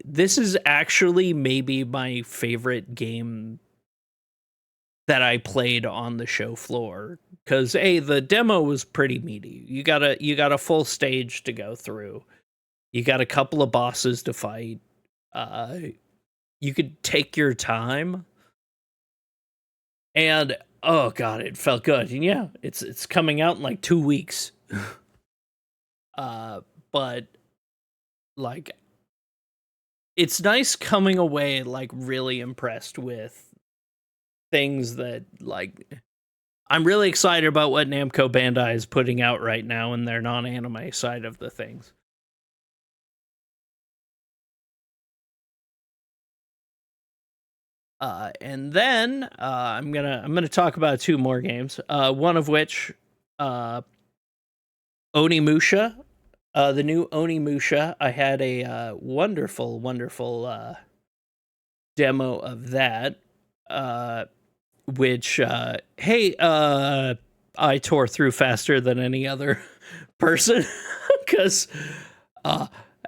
S1: This is actually maybe my favorite game that I played on the show floor, because the demo was pretty meaty. You got a full stage to go through. You got a couple of bosses to fight. You could take your time, and oh god, it felt good. And yeah, it's coming out in like 2 weeks. But like, it's nice coming away like really impressed with things that like. I'm really excited about what Namco Bandai is putting out right now in their non-anime side of the things. And then I'm gonna talk about 2 more games. One of which, Onimusha, the new Onimusha. I had a wonderful demo of that. Which I tore through faster than any other person because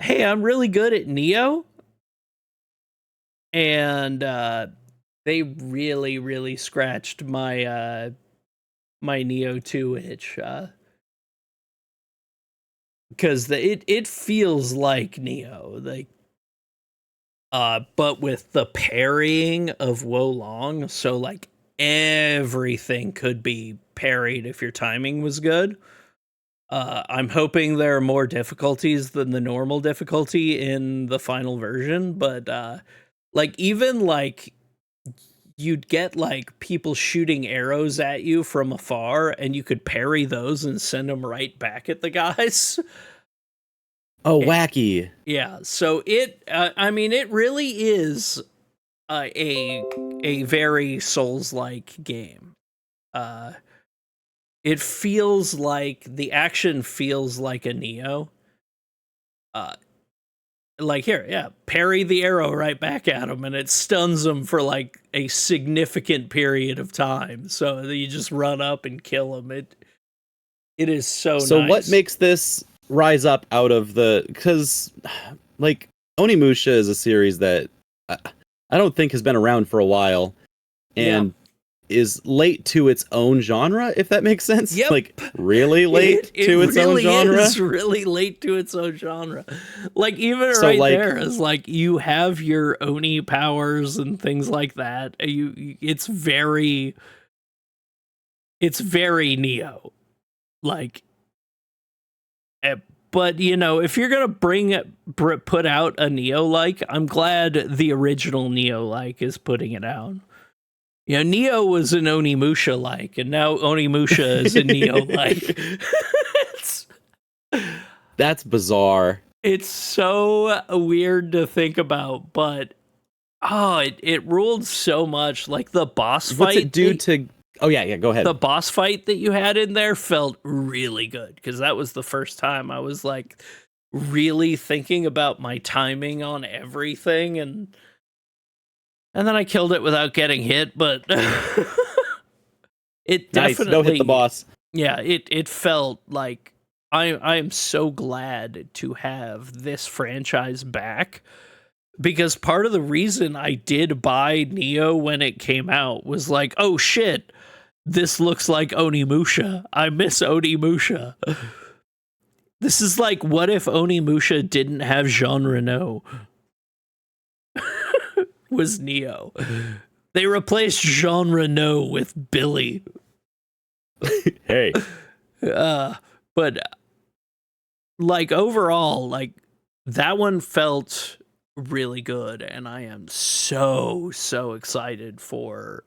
S1: hey, I'm really good at Neo, and they really scratched my my Neo 2 itch, because it feels like Neo, like but with the parrying of Wo Long, so like everything could be parried if your timing was good. I'm hoping there are more difficulties than the normal difficulty in the final version, but like even like you'd get like people shooting arrows at you from afar, and you could parry those and send them right back at the guys.
S2: Oh, wacky.
S1: Yeah, so I mean, it really is a very Souls-like game. It feels like, the action feels like a Neo. Like here, yeah, parry the arrow right back at him, and it stuns them for like a significant period of time. So you just run up and kill them. It is so nice.
S2: So what makes this rise up out of the, because like Onimusha is a series that I don't think has been around for a while, and is late to its own genre, if that makes sense.
S1: Yep.
S2: Like really late to its own genre.
S1: It really is really late to its own genre. Like even
S2: So,
S1: right
S2: like,
S1: there is like you have your Oni powers and things like that. It's very Neo. Like, but you know, if you're gonna put out a Neo-like, I'm glad the original Neo-like is putting it out. You know, Neo was an Onimusha-like, and now Onimusha is a Neo-like.
S2: That's bizarre.
S1: It's so weird to think about, but it ruled so much. Like the boss fight.
S2: What's it do to? Oh yeah, go ahead.
S1: The boss fight that you had in there felt really good, because that was the first time I was like really thinking about my timing on everything, and then I killed it without getting hit, but it
S2: Nice.
S1: definitely
S2: No hit the boss.
S1: Yeah, it felt like I am so glad to have this franchise back, because part of the reason I did buy Neo when it came out was like, oh shit, this looks like Onimusha. I miss Onimusha. This is like, what if Onimusha didn't have Jean Reno? Was Neo. They replaced Jean Reno with Billy.
S2: Hey.
S1: But like overall, like that one felt really good, and I am so excited for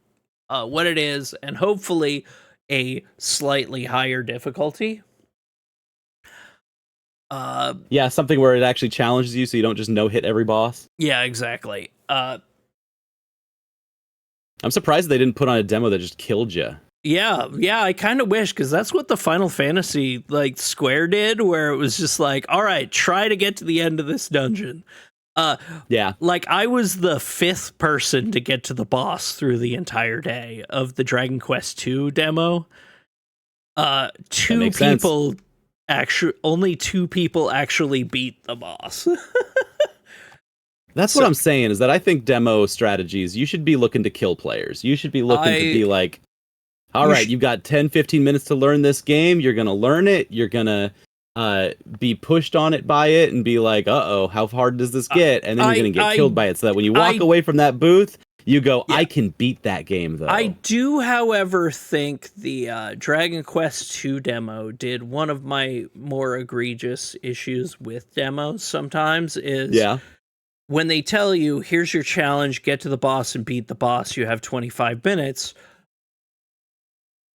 S1: what it is, and hopefully a slightly higher difficulty.
S2: Yeah, something where it actually challenges you, so you don't just no-hit every boss.
S1: Yeah, exactly.
S2: I'm surprised they didn't put on a demo that just killed you.
S1: Yeah, I kind of wish, because that's what the Final Fantasy like Square did, where it was just like, all right, try to get to the end of this dungeon.
S2: Yeah.
S1: Like I was the 5th person to get to the boss through the entire day of the Dragon Quest II demo. Only 2 people actually beat the boss.
S2: That's what I'm saying, is that I think demo strategies, you should be looking to kill players. You should be looking to be like, all right, you've got 10, 15 minutes to learn this game. You're going to learn it. You're going to be pushed on it by it and be like, uh-oh, how hard does this get? And then you're going to get killed by it. So that when you walk away from that booth, you go, I can beat that game, though.
S1: I do, however, think the Dragon Quest II demo did one of my more egregious issues with demos sometimes is when they tell you, here's your challenge, get to the boss and beat the boss, you have 25 minutes.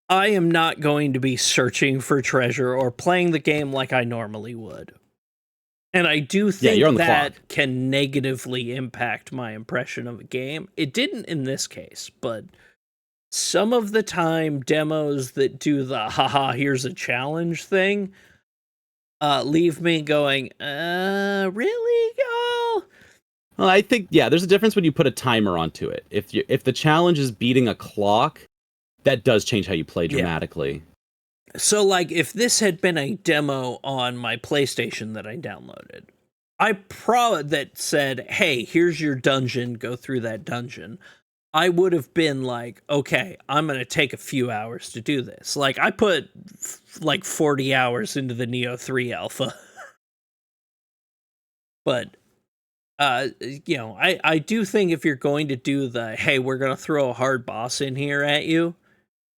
S1: I am not going to be searching for treasure or playing the game like I normally would. And I do think that can negatively impact my impression of a game. It didn't in this case, but some of the time demos that do the haha, here's a challenge thing, leave me going, really, y'all?
S2: Well, I think, there's a difference when you put a timer onto it. If the challenge is beating a clock, that does change how you play dramatically.
S1: So, like, if this had been a demo on my PlayStation that I downloaded, that said, hey, here's your dungeon, go through that dungeon, I would have been like, okay, I'm going to take a few hours to do this. Like, I put, 40 hours into the Neo 3 alpha. But, I do think if you're going to do the, hey, we're going to throw a hard boss in here at you,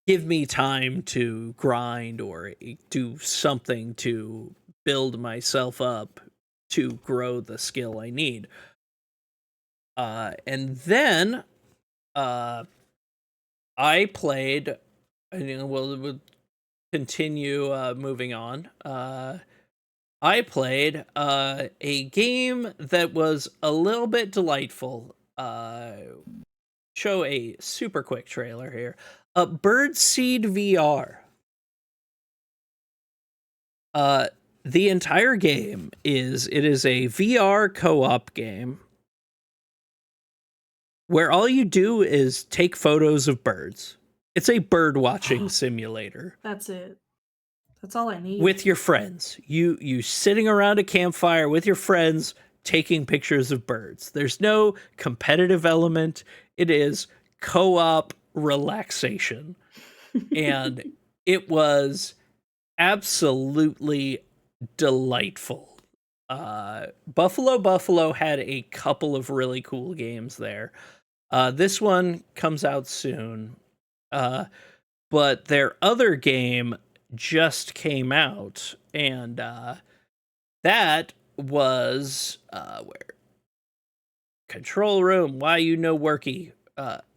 S1: give me time to grind or do something to build myself up to grow the skill I need. And then I played, and we'll continue moving on. I played a game that was a little bit delightful. Show a super quick trailer here. Birdseed VR. The entire game is a VR co-op game where all you do is take photos of birds. It's a bird watching simulator.
S3: That's it. That's all I need.
S1: With your friends. You sitting around a campfire with your friends taking pictures of birds. There's no competitive element. It is co-op relaxation. And it was absolutely delightful. Buffalo had a couple of really cool games there. This one comes out soon. But their other game just came out, and that was where control room, why you no worky.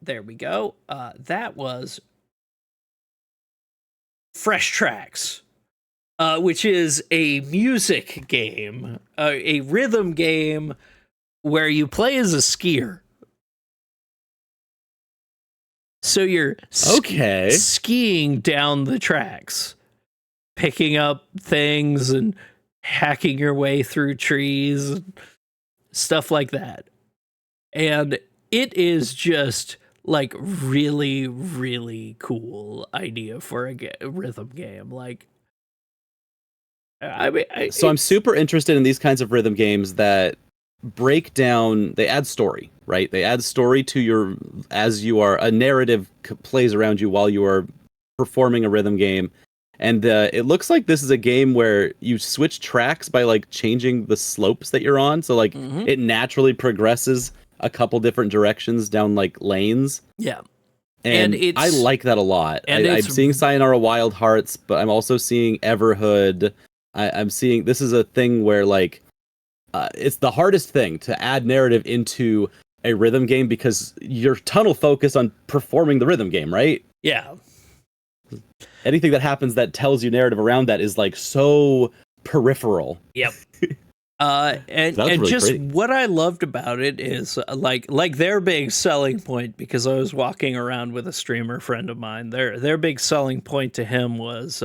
S1: There we go. That was Fresh Tracks, which is a music game, a rhythm game where you play as a skier. So you're skiing down the tracks, picking up things and hacking your way through trees and stuff like that. And it is just like really, really cool idea for a rhythm game. Like, I mean,
S2: I'm super interested in these kinds of rhythm games that break down, they add story, right? They add story to a narrative plays around you while you are performing a rhythm game. And it looks like this is a game where you switch tracks by like changing the slopes that you're on. So like it naturally progresses a couple different directions down like lanes.
S1: Yeah.
S2: And I like that a lot. I'm seeing Sayonara Wild Hearts, but I'm also seeing Everhood. I'm seeing, this is a thing where like, it's the hardest thing to add narrative into a rhythm game because you're tunnel focused on performing the rhythm game, right?
S1: Yeah.
S2: Anything that happens that tells you narrative around that is like so peripheral.
S1: Yep. And really just pretty. What I loved about it is like their big selling point, because I was walking around with a streamer friend of mine, their big selling point to him was,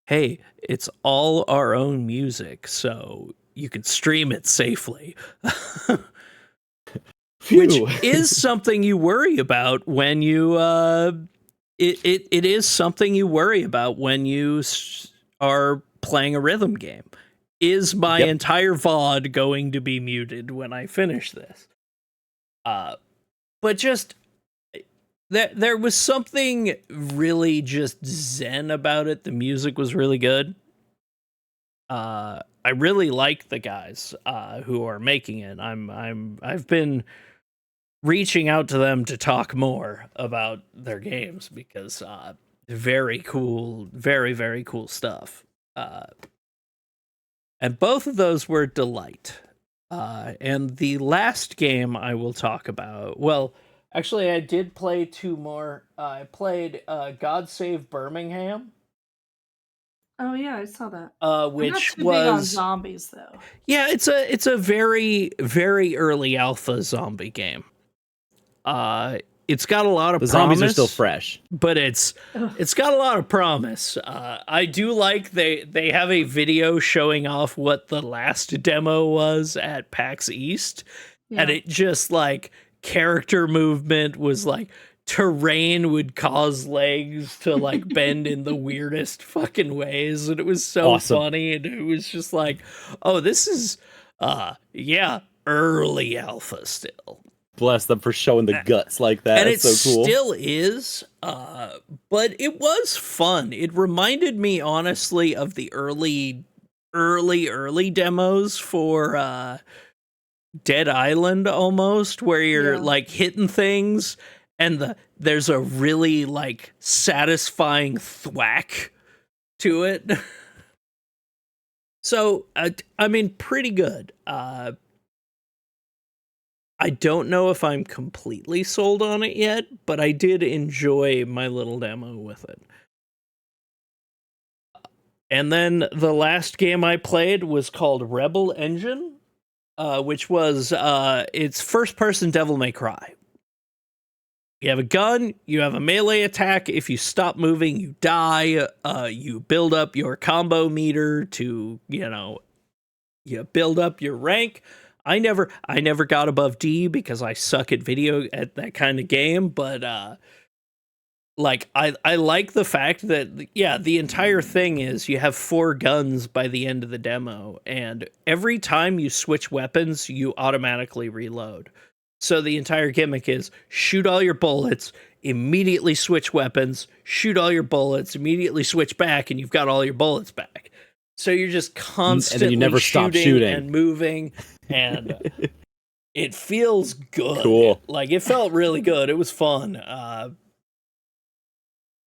S1: hey, it's all our own music, so you can stream it safely. Which is something you worry about when you it is something you worry about when you are playing a rhythm game. Is my entire VOD going to be muted when I finish this? But just there was something really just zen about it. The music was really good. I really like the guys who are making it. I've been reaching out to them to talk more about their games because very cool, very cool stuff. And both of those were delight. And the last game I will talk about, well, actually I did play two more. I played God Save Birmingham.
S3: Oh yeah, I saw that.
S1: Which
S3: I'm not too
S1: was
S3: big on zombies though.
S1: Yeah, it's a very early alpha zombie game. It's got a lot of
S2: The
S1: promise,
S2: zombies are still fresh,
S1: but it's got a lot of promise. I do like they have a video showing off what the last demo was at PAX East, and it just like character movement was like terrain would cause legs to like bend in the weirdest fucking ways, and it was so
S2: Awesome.
S1: funny, and it was just like, oh, this is early alpha still.
S2: Bless them for showing the guts like that.
S1: And
S2: It's
S1: it
S2: so cool.
S1: still is, but it was fun. It reminded me, honestly, of the early demos for Dead Island, almost, where you're like hitting things, and there's a really like satisfying thwack to it. So, I mean, pretty good. I don't know if I'm completely sold on it yet, but I did enjoy my little demo with it. And then the last game I played was called Rebel Engine, which was it's first-person Devil May Cry. You have a gun, you have a melee attack. If you stop moving, you die. You build up your combo meter to, you build up your rank. I never got above D because I suck at that kind of game, but like I like the fact that the entire thing is you have 4 guns by the end of the demo, and every time you switch weapons, you automatically reload. So the entire gimmick is shoot all your bullets, immediately switch weapons, shoot all your bullets, immediately switch back, and you've got all your bullets back. So you're just constantly
S2: and then you never stop shooting
S1: and moving, and it feels good.
S2: Cool.
S1: Like, it felt really good. It was fun.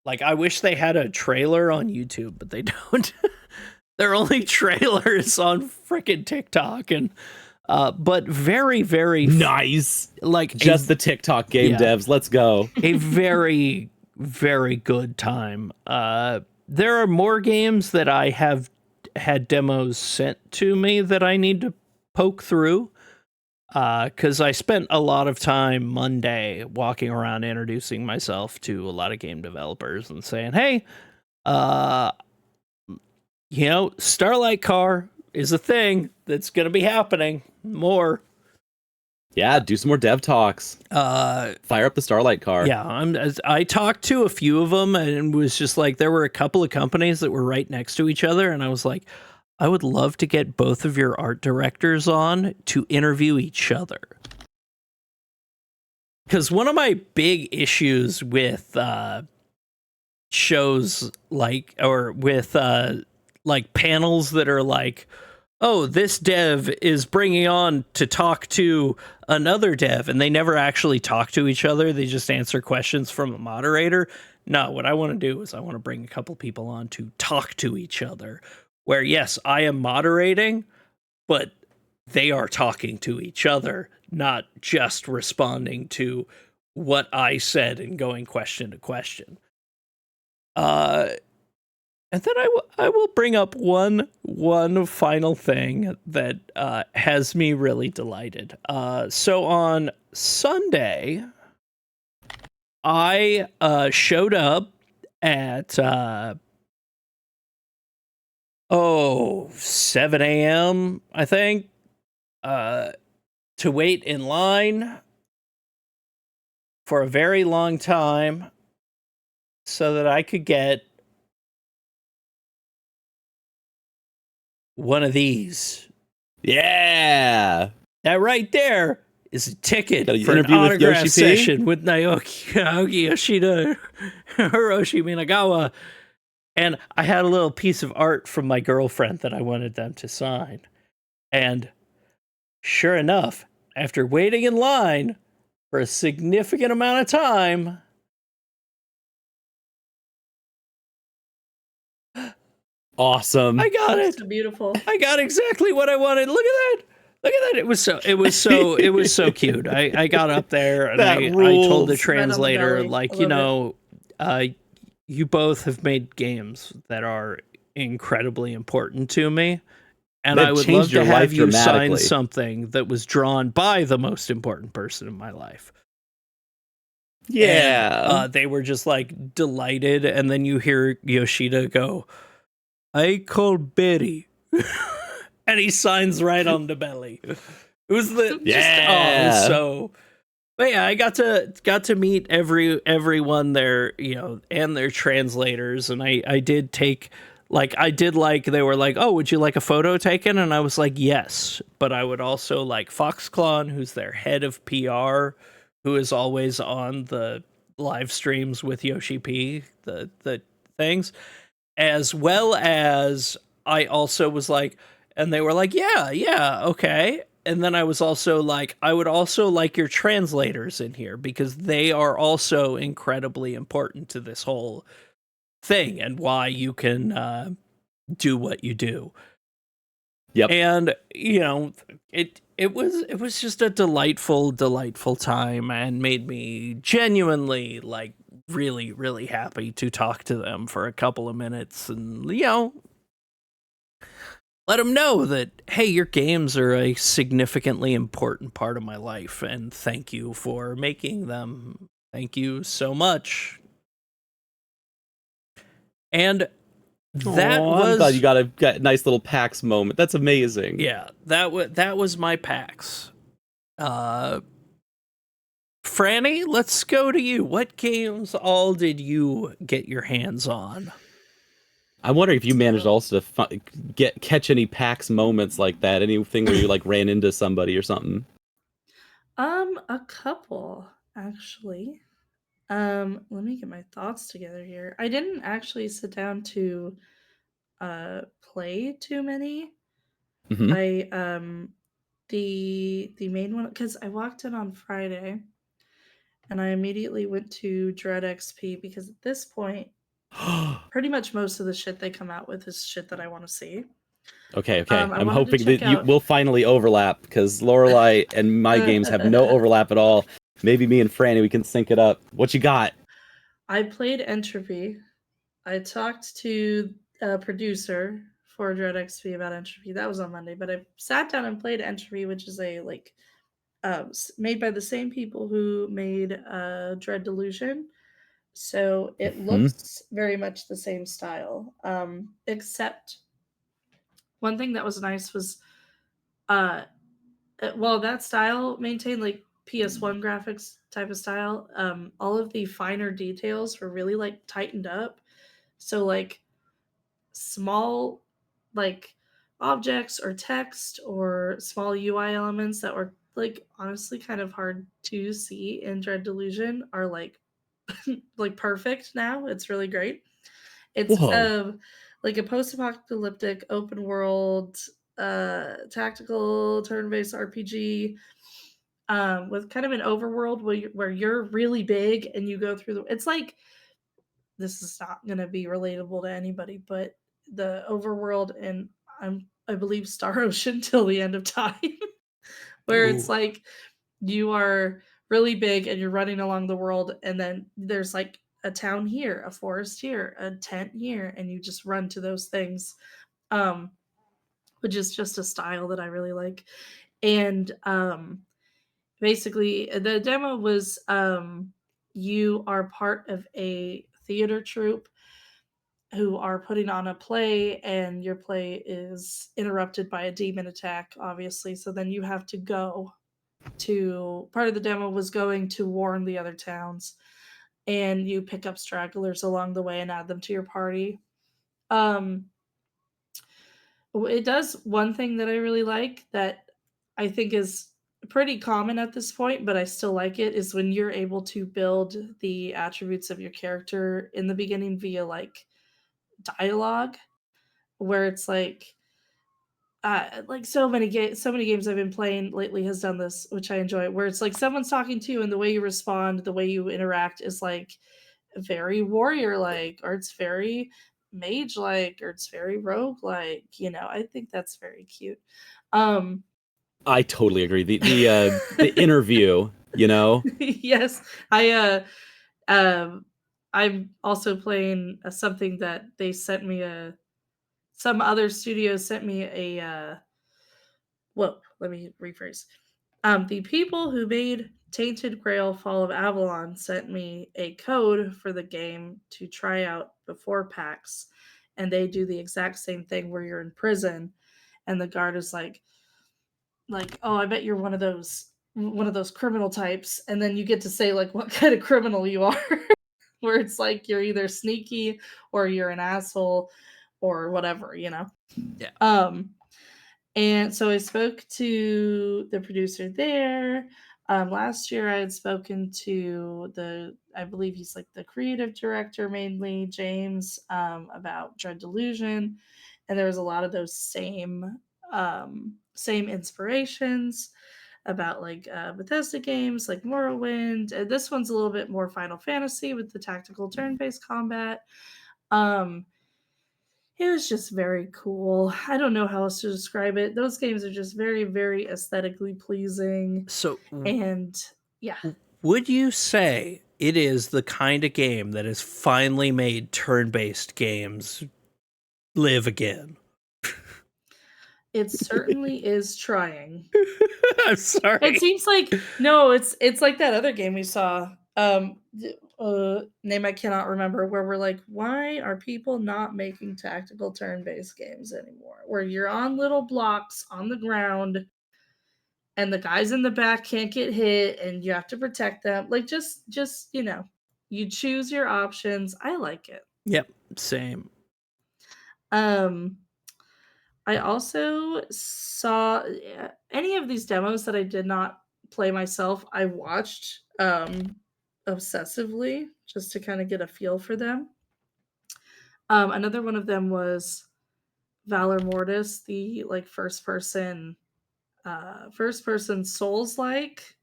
S1: Like, I wish they had a trailer on YouTube, but they don't. Their only trailers on frickin' TikTok, and but very
S2: nice.
S1: Like
S2: just the TikTok game devs. Let's go.
S1: A very good time. There are more games that I have had demos sent to me that I need to poke through, because I spent a lot of time Monday walking around introducing myself to a lot of game developers and saying, hey, Starlight Car is a thing that's going to be happening more.
S2: Yeah, do some more dev talks. Fire up the Starlight Car.
S1: Yeah, I talked to a few of them, and was just like, there were a couple of companies that were right next to each other, and I was like, I would love to get both of your art directors on to interview each other. Because one of my big issues with shows with panels that are like, oh, this dev is bringing on to talk to another dev, and they never actually talk to each other. They just answer questions from a moderator. No, what I want to do is I want to bring a couple people on to talk to each other, where, yes, I am moderating, but they are talking to each other, not just responding to what I said and going question to question. And then I will bring up one final thing that has me really delighted. So on Sunday, I showed up at 7 a.m. I think, to wait in line for a very long time so that I could get one of these.
S2: Yeah.
S1: That right there is a ticket
S2: Got an
S1: for an
S2: interview with
S1: autograph
S2: Yoshi P?
S1: session with Naoki Yoshida, Hiroshi Minagawa, And I had a little piece of art from my girlfriend that I wanted them to sign. And sure enough, after waiting in line for a significant amount of time,
S2: Awesome.
S1: I got it.
S3: So beautiful.
S1: I got exactly what I wanted. Look at that. Look at that. It was so cute. I got up there and
S2: That
S1: I told
S2: rules.
S1: the
S3: Right on the
S1: translator,
S3: belly.
S1: like,
S3: I
S1: you
S3: love
S1: know, you both have made games that are incredibly important to me. And
S2: They've
S1: I would
S2: changed
S1: love
S2: your
S1: to
S2: life
S1: have you sign
S2: dramatically.
S1: something that was drawn by the most important person in my life.
S2: Yeah.
S1: And, they were just like delighted. And then you hear Yoshida go, I call Betty. And he signs right on the belly. It was the
S2: Yeah.
S1: it was so. But yeah, I got to meet everyone there, you know, and their translators, and I did take they were like, oh, would you like a photo taken? And I was like, yes, but I would also like Foxclon, who's their head of PR, who is always on the live streams with Yoshi P, the things, as well as I also was like, and they were like, yeah, okay. And then I was also like, I would also like your translators in here because they are also incredibly important to this whole thing and why you can do what you do.
S2: Yep.
S1: And you know, it was just a delightful time and made me genuinely like really happy to talk to them for a couple of minutes and, you know, let them know that, hey, your games are a significantly important part of my life, and thank you for making them. Thank you so much. And that
S2: Aw,
S1: was...
S2: I'm glad you got a nice little PAX moment. That's amazing.
S1: Yeah, that was my PAX. Franny, let's go to you. What games all did you get your hands on?
S2: I wonder if you managed also to catch any PAX moments like that. Anything where you like ran into somebody or something.
S3: A couple actually. Let me get my thoughts together here. I didn't actually sit down to play too many.
S2: Mm-hmm.
S3: The main one, because I walked in on Friday and I immediately went to Dread XP because at this point, pretty much most of the shit they come out with is shit that I want to see.
S2: Okay.
S3: I
S2: I'm
S3: wanted to
S2: hoping that
S3: check
S2: you
S3: out-
S2: will finally overlap because Lorelai and my games have no overlap at all. Maybe me and Franny, we can sync it up. What you got?
S3: I played Entropy. I talked to a producer for Dread XP about Entropy. That was on Monday, but I sat down and played Entropy, which is a made by the same people who made Dread Delusion. So it looks very much the same style, except one thing that was nice was, well, that style maintained like PS1 graphics type of style. All of the finer details were really like tightened up. So like small like objects or text or small UI elements that were like honestly kind of hard to see in Dread Delusion are like like perfect now. It's really great. It's
S2: Whoa.
S3: like a post-apocalyptic open world tactical turn-based RPG with kind of an overworld where you're really big and you go through the it's like this is not going to be relatable to anybody, but the overworld in I believe Star Ocean till the end of time, where it's
S1: Ooh.
S3: like you are really big and you're running along the world, and then there's like a town here, a forest here, a tent here, and you just run to those things, which is just a style that I really like. And basically, the demo was you are part of a theater troupe who are putting on a play, and your play is interrupted by a demon attack, obviously. So then you have to go to part of the demo was going to warn the other towns, and you pick up stragglers along the way and add them to your party. It does one thing that I really like that I think is pretty common at this point, but I still like it, is when you're able to build the attributes of your character in the beginning via like dialogue where it's like so many games I've been playing lately has done this, which I enjoy, where it's like someone's talking to you and the way you respond, the way you interact is like very warrior like, or it's very mage like, or it's very rogue like, I think that's very cute.
S2: I totally agree. The interview,
S3: Yes, I'm also playing something that they sent me some other studio sent me whoa, let me rephrase. The people who made Tainted Grail Fall of Avalon sent me a code for the game to try out before PAX, and they do the exact same thing where you're in prison, and the guard is like, oh, I bet you're one of those criminal types, and then you get to say like what kind of criminal you are, where it's like you're either sneaky or you're an asshole or whatever,
S1: Yeah.
S3: And so I spoke to the producer there. Last year I had spoken to I believe he's like the creative director mainly, James, about Dread Delusion. And there was a lot of those same inspirations about like Bethesda games like Morrowind. This one's a little bit more Final Fantasy with the tactical turn-based combat. It was just very cool. I don't know how else to describe it. Those games are just very, very aesthetically pleasing.
S1: So,
S3: And yeah.
S1: would you say it is the kind of game that has finally made turn-based games live again?
S3: It certainly is trying.
S1: I'm sorry.
S3: It seems like no, it's like that other game we saw. Name I cannot remember, where we're like, why are people not making tactical turn-based games anymore? Where you're on little blocks on the ground and the guys in the back can't get hit and you have to protect them. Like just you choose your options. I like it.
S1: Yep, same.
S3: I also saw any of these demos that I did not play myself, I watched obsessively just to kind of get a feel for them. Another one of them was Valor Mortis, the like first person Souls-like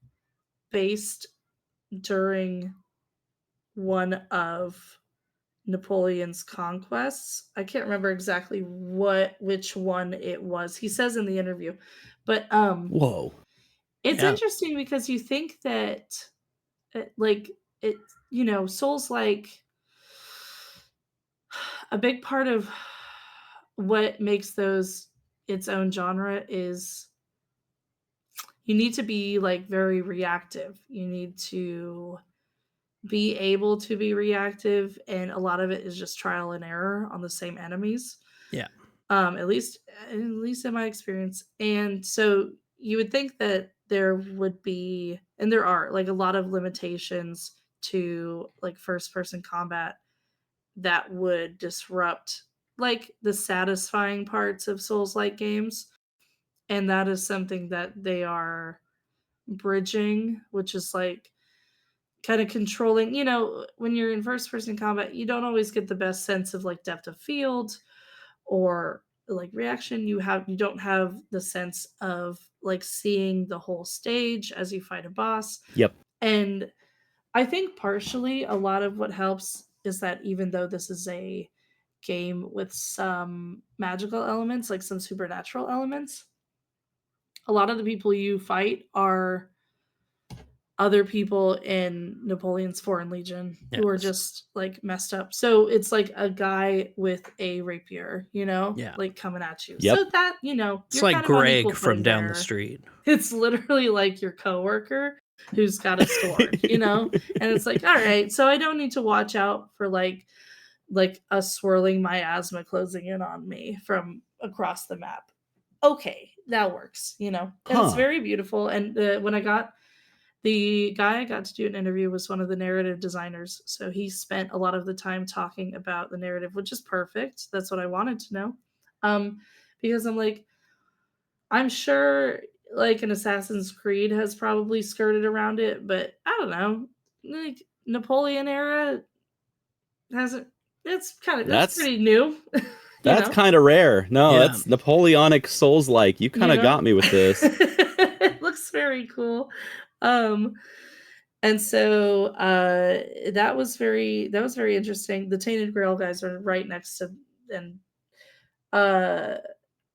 S3: based during one of Napoleon's conquests. I can't remember exactly which one it was. He says in the interview. But
S1: Whoa.
S3: it's
S1: Yeah.
S3: interesting because you think that Souls like a big part of what makes those its own genre is you need to be like very reactive. You need to be able to be reactive, and a lot of it is just trial and error on the same enemies.
S1: Yeah.
S3: At least in my experience. And so you would think that there would be, and there are, like a lot of limitations to like first person combat that would disrupt like the satisfying parts of Souls-like games. And that is something that they are bridging, which is like kind of controlling, when you're in first person combat, you don't always get the best sense of like depth of field or like reaction. You don't have the sense of like seeing the whole stage as you fight a boss.
S2: Yep.
S3: And I think partially a lot of what helps is that even though this is a game with some magical elements, like some supernatural elements, a lot of the people you fight are other people in Napoleon's Foreign Legion who are just like messed up. So it's like a guy with a rapier, like coming at you.
S2: Yep.
S3: So that,
S1: It's
S3: you're
S1: like
S3: kind of on equal
S1: Greg from
S3: footing
S1: down the
S3: there.
S1: street.
S3: It's literally like your coworker who's got a sword, and it's like, all right, so I don't need to watch out for like a swirling miasma closing in on me from across the map. Okay, that works, and it's very beautiful. And when the guy I got to do an interview was one of the narrative designers. So he spent a lot of the time talking about the narrative, which is perfect. That's what I wanted to know. Because I'm like, I'm sure like an Assassin's Creed has probably skirted around it, but I don't know. Like Napoleon era hasn't It's that's
S2: That's
S3: pretty new.
S2: that's kind of rare. No,
S1: Yeah.
S2: that's Napoleonic Souls-like. You kind of got me with this.
S3: It looks very cool. And so that was very interesting. The Tainted Grail guys are right next to, and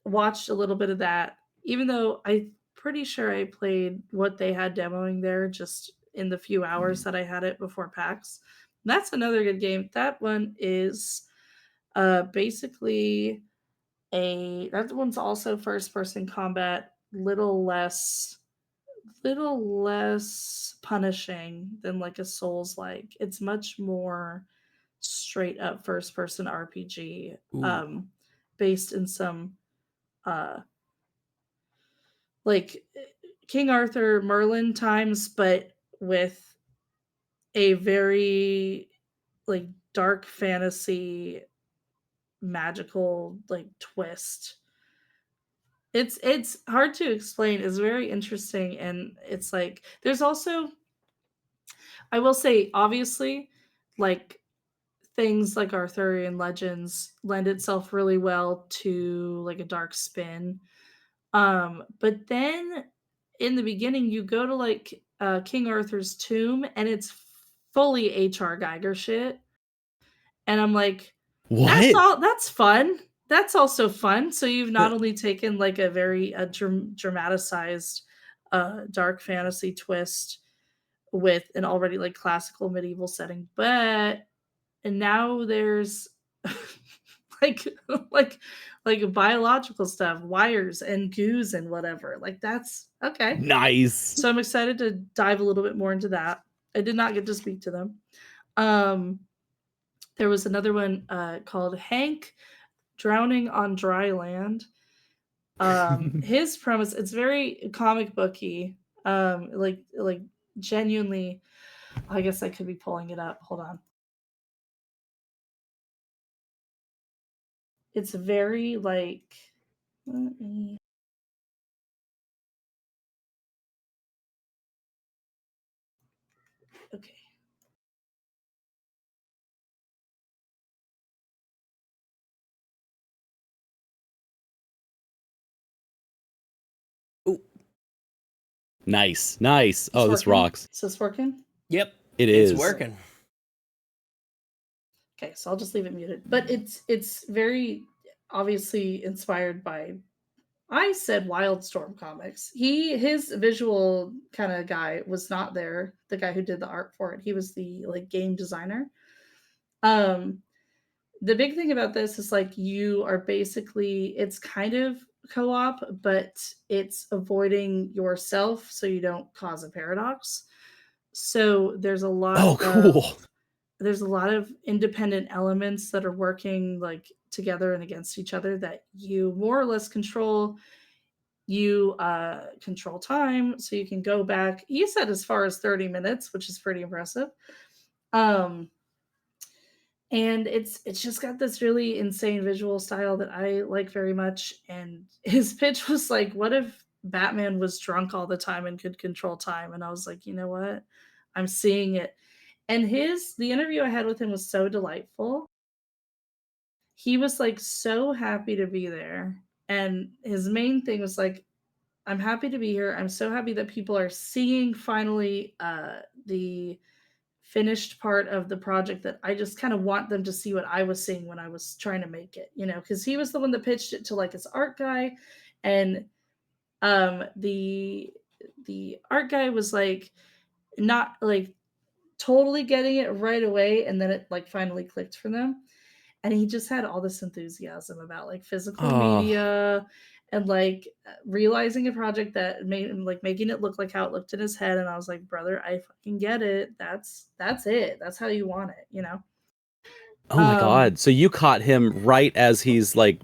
S3: watched a little bit of that. Even though I'm pretty sure I played what they had demoing there just in the few hours that I had it before PAX. That's another good game. That one is basically that one's also first person combat, little less punishing than like a Souls like. It's much more straight up first person RPG, based in some like King Arthur Merlin times, but with a very like dark fantasy magical like twist. It's hard to explain. It's very interesting, and it's like there's also, I will say, obviously, like things like Arthurian legends lend itself really well to like a dark spin. But then in the beginning, you go to like King Arthur's tomb, and it's fully H.R. Geiger shit, and I'm like,
S2: What?
S3: that's fun. That's also fun. So you've not only taken like a very dramatized dark fantasy twist with an already like classical medieval setting, but and now there's like like biological stuff, wires and goos and whatever. Like that's okay.
S2: Nice.
S3: So I'm excited to dive a little bit more into that. I did not get to speak to them. There was another one called Hank Drowning on Dry Land. His premise, it's very comic booky. Like genuinely, I guess I could be pulling it up. Hold on. It's very like, let me, okay.
S2: Nice. Oh, this
S3: Working?
S2: rocks.
S3: Is this working?
S1: Yep.
S2: It's
S1: working.
S3: Okay, so I'll just leave it muted. But it's very obviously inspired by, I said, Wildstorm comics. His visual kind of guy was not there. The guy who did the art for it, he was the like game designer. The big thing about this is like you are basically, it's kind of co-op, but it's avoiding yourself so you don't cause a paradox. So there's a lot there's a lot of independent elements that are working like together and against each other that you more or less control. You control time, so you can go back. He said as far as 30 minutes, which is pretty impressive. And it's just got this really insane visual style that I like very much. And his pitch was like, what if Batman was drunk all the time and could control time? And I was like, you know what? I'm seeing it. And the interview I had with him was so delightful. He was like so happy to be there. And his main thing was like, I'm happy to be here. I'm so happy that people are seeing finally the finished part of the project that I just kind of want them to see what I was seeing when I was trying to make it, because he was the one that pitched it to like his art guy, and the art guy was like not like totally getting it right away, and then it like finally clicked for them. And he just had all this enthusiasm about like physical media and like realizing a project that made him like making it look like how it looked in his head. And I was like, brother, I fucking get it. That's it. That's how you want it,
S2: Oh my god. So you caught him right as he's like,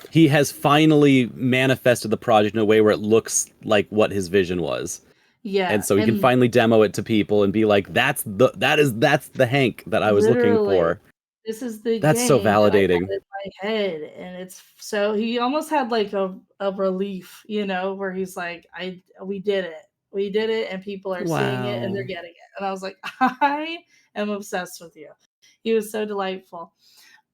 S2: he has finally manifested the project in a way where it looks like what his vision was.
S3: Yeah.
S2: And so he can finally demo it to people and be like, that's the Hank that I was looking for.
S3: This is the
S2: That's
S3: game
S2: so validating.
S3: that I had in my head. And it's so he almost had like a relief, where he's like, we did it, and people are seeing it and they're getting it. And I was like, I am obsessed with you. He was so delightful.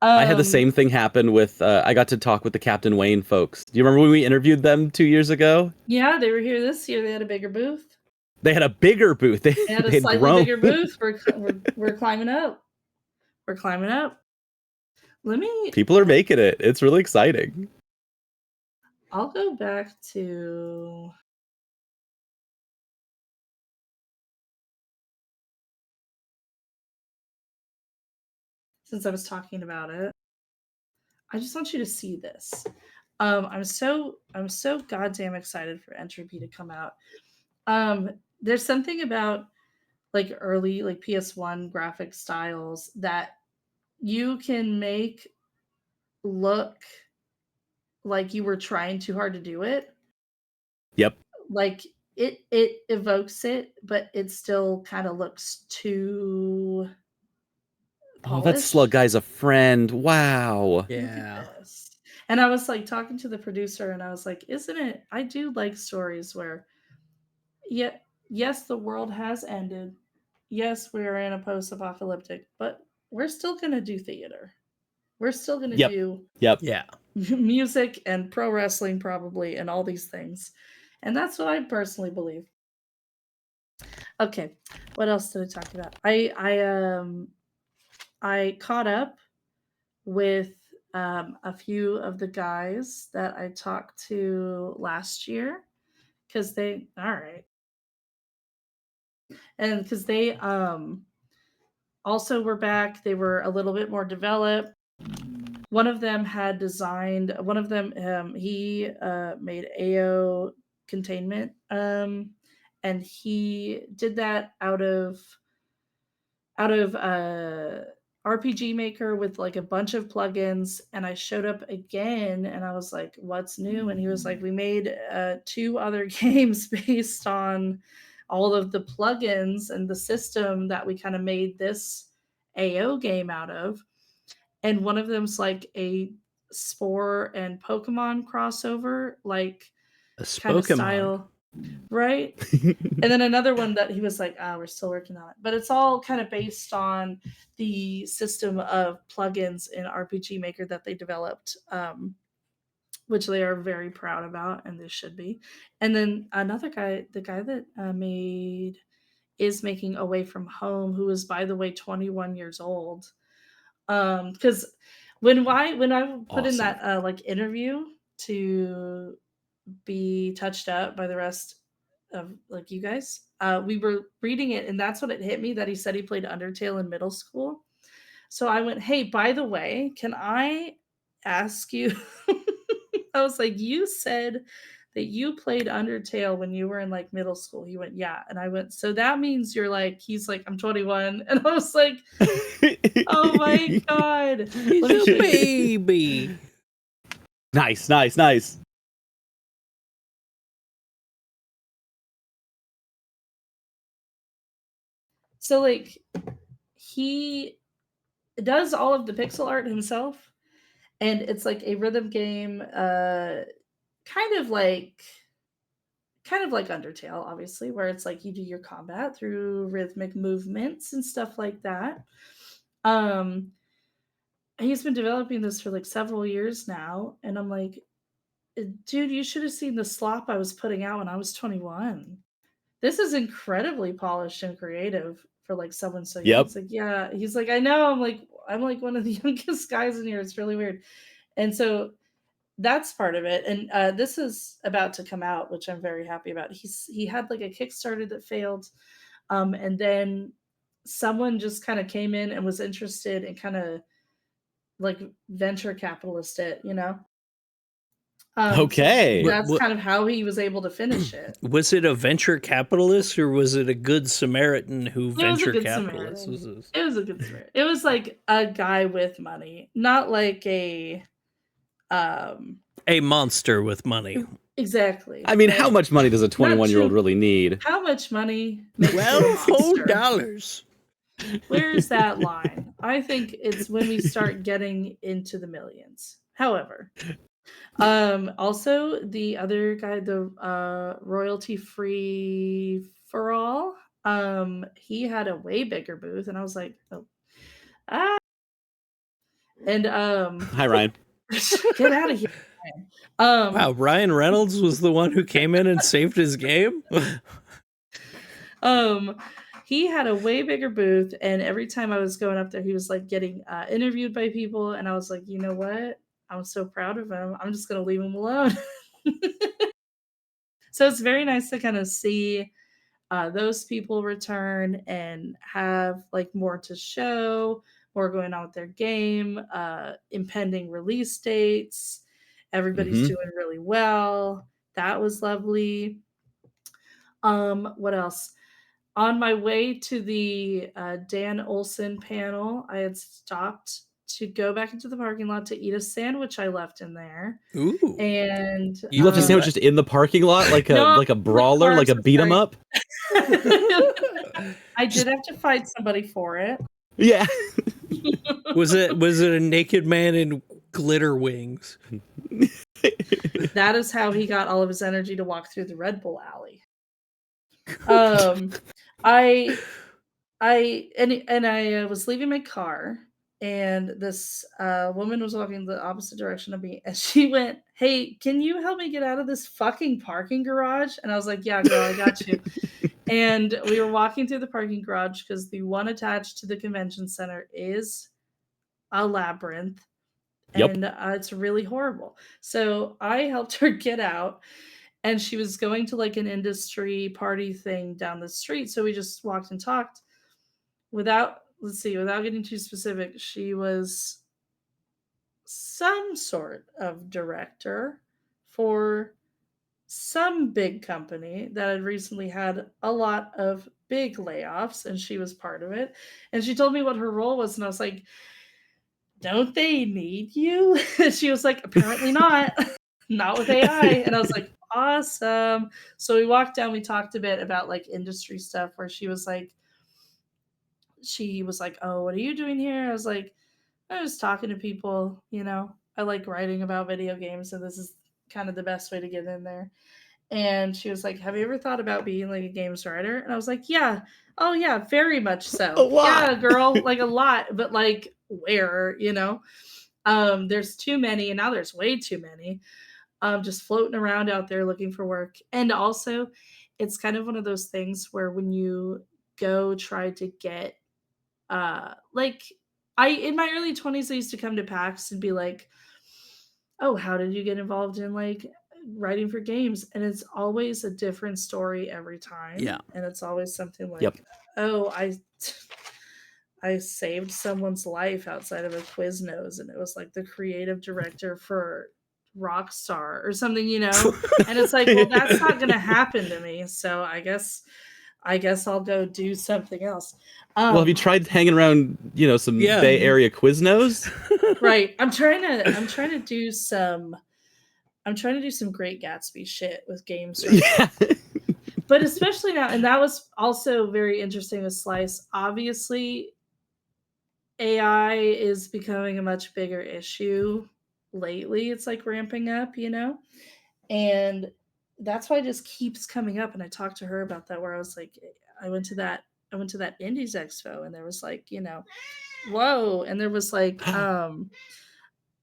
S2: I had the same thing happen with. I got to talk with the Captain Wayne folks. Do you remember when we interviewed them 2 years ago?
S3: Yeah, they were here this year. They had a bigger booth.
S2: They had a bigger booth. They
S3: They had a
S2: had
S3: slightly
S2: grown.
S3: bigger booth. We're climbing up. We're climbing up. Let me.
S2: People are making it. It's really exciting.
S3: I'll go back to. Since I was talking about it, I just want you to see this. I'm so goddamn excited for Entropy to come out. There's something about like early like PS1 graphic styles that you can make look like you were trying too hard to do it.
S2: Yep.
S3: Like it evokes it, but it still kind of looks too
S2: Oh, that
S3: polished.
S2: slug guy's a friend. Wow.
S3: Look
S1: Yeah.
S3: at this. And I was like talking to the producer and I was like, isn't it? I do like stories where, yes, the world has ended. Yes, we're in a post-apocalyptic, but we're still going to do theater. We're still going to
S2: Yep.
S3: do
S2: Yep.
S1: Yeah.
S3: music and pro wrestling probably and all these things. And that's what I personally believe. Okay. What else did I talk about? I caught up with a few of the guys that I talked to last year because they also were back. They were a little bit more developed. One of them had designed. One of them he made AO containment, and he did that out of RPG Maker with like a bunch of plugins. And I showed up again and I was like, what's new? And he was like, we made 2 other games based on all of the plugins and the system that we kind of made this AO game out of. And one of them's like a Spore and Pokemon crossover, like
S1: A
S3: kind of
S1: Spokemon.
S3: style. Right? And then another one that he was like, we're still working on it. But it's all kind of based on the system of plugins in RPG Maker that they developed, which they are very proud about, and they should be. And then another guy, the guy that is making Away From Home, who is, by the way, 21 years old. Because when I put in that like interview to be touched up by the rest of like you guys, we were reading it and that's what it hit me, that he said he played Undertale in middle school. So I went, hey, by the way, can I ask you I was like, you said that you played Undertale when you were in like middle school. He went, yeah. And I went, so that means you're like, he's like, I'm 21. And I was like, oh my God.
S1: He's
S3: Let me
S1: a
S3: show you.
S1: baby.
S2: Nice.
S3: So like he does all of the pixel art himself, and it's like a rhythm game, kind of like Undertale, obviously, where it's like you do your combat through rhythmic movements and stuff like that. He's been developing this for like several years now, and I'm like, dude, you should have seen the slop I was putting out when I was 21. This is incredibly polished and creative for like someone so young.
S2: Yep.
S3: It's like, yeah, he's like, I know, I'm like one of the youngest guys in here. It's really weird. And so that's part of it. And this is about to come out, which I'm very happy about. He had like a Kickstarter that failed. And then someone just kind of came in and was interested and kind of like venture capitalist it, you know?
S2: Okay.
S3: So that's
S1: What-
S3: kind of how he was able to finish it.
S1: Was it a venture capitalist or was it a good Samaritan who
S3: It was a
S1: venture
S3: good
S1: capitalist?
S3: Samaritan.
S1: Was this?
S3: It was a good Samaritan. It was like a guy with money, not like a
S1: monster with money.
S3: exactly.
S2: I mean,
S3: Right?
S2: how much money does a 21-year-old
S3: too-
S2: really need?
S3: How much money makes you a
S1: $12.
S3: monster? Where is that line? I think it's when we start getting into the millions. However, also the other guy, the royalty free for all, he had a way bigger booth, and I was like, oh, And
S2: Hi, Ryan.
S3: get out of here.
S1: Wow, Ryan Reynolds was the one who came in and saved his game?
S3: He had a way bigger booth, and every time I was going up there, he was like getting interviewed by people, and I was like, you know what? I'm so proud of him. I'm just gonna leave him alone. So it's very nice to kind of see those people return and have like more to show, more going on with their game, impending release dates. Everybody's doing really well. That was lovely. What else? On my way to the Dan Olson panel, I had stopped to go back into the parking lot to eat a sandwich I left in there.
S1: Ooh.
S3: And
S2: You left a sandwich just in the parking lot, like a
S3: No,
S2: like a brawler, like a
S3: so
S2: beat 'em
S3: sorry.
S2: up.
S3: I did have to fight somebody for it.
S2: Yeah.
S1: Was it a naked man in glitter wings?
S3: That is how he got all of his energy to walk through the Red Bull alley. I was leaving my car, and this woman was walking the opposite direction of me, and she went, "Hey, can you help me get out of this fucking parking garage?" And I was like, "Yeah, girl, I got you." And we were walking through the parking garage because the one attached to the convention center is a labyrinth.
S2: Yep.
S3: And it's really horrible. So I helped her get out, and she was going to like an industry party thing down the street. So we just walked and talked without getting too specific. She was some sort of director for some big company that had recently had a lot of big layoffs, and she was part of it. And she told me what her role was, and I was like, don't they need you? She was like, apparently not. Not with AI. And I was like, awesome. So we walked down, we talked a bit about like industry stuff where she was like, oh, what are you doing here? I was like, I was talking to people, I like writing about video games, and this is kind of the best way to get in there. And she was like, have you ever thought about being like a games writer? And I was like, yeah. Oh yeah, very much so.
S2: A lot.
S3: Yeah, girl, like a lot, but like where, there's too many, and now there's way too many just floating around out there looking for work. And also it's kind of one of those things where when you go try to get like in my early 20s, I used to come to PAX and be like, oh, how did you get involved in like writing for games? And it's always a different story every time.
S1: Yeah.
S3: And it's always something like,
S2: Yep.
S3: oh, I saved someone's life outside of a Quiznos, and it was like the creative director for Rockstar or something, and it's like, well, that's not going to happen to me. So I guess I'll go do something else.
S2: Well, have you tried hanging around, some Bay Area Quiznos?
S3: Right. I'm trying to do some Great Gatsby shit with games. Right
S2: Yeah.
S3: But especially now, and that was also very interesting with Slice. Obviously, AI is becoming a much bigger issue lately. It's like ramping up, and that's why it just keeps coming up. And I talked to her about that, where I was like, I went to that Indies Expo, and there was like, whoa, and there was like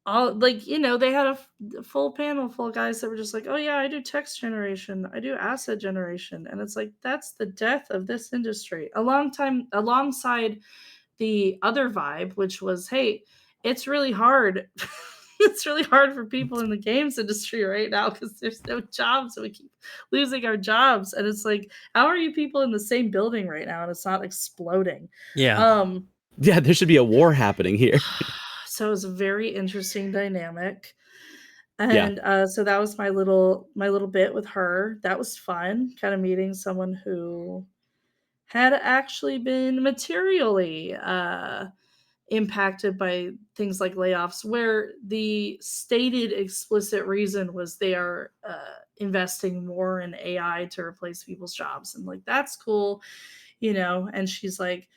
S3: all like, they had a full panel full of guys that were just like, oh yeah, I do text generation, I do asset generation, and it's like, that's the death of this industry. Alongside the other vibe, which was, hey, it's really hard. It's really hard for people in the games industry right now because there's no jobs and we keep losing our jobs. And it's like, how are you people in the same building right now and it's not exploding?
S1: Yeah.
S2: Yeah, there should be a war happening here.
S3: So it was a very interesting dynamic. And so that was my little bit with her. That was fun, kind of meeting someone who had actually been materially impacted by things like layoffs, where the stated explicit reason was they are investing more in AI to replace people's jobs. And like, that's cool, and she's like,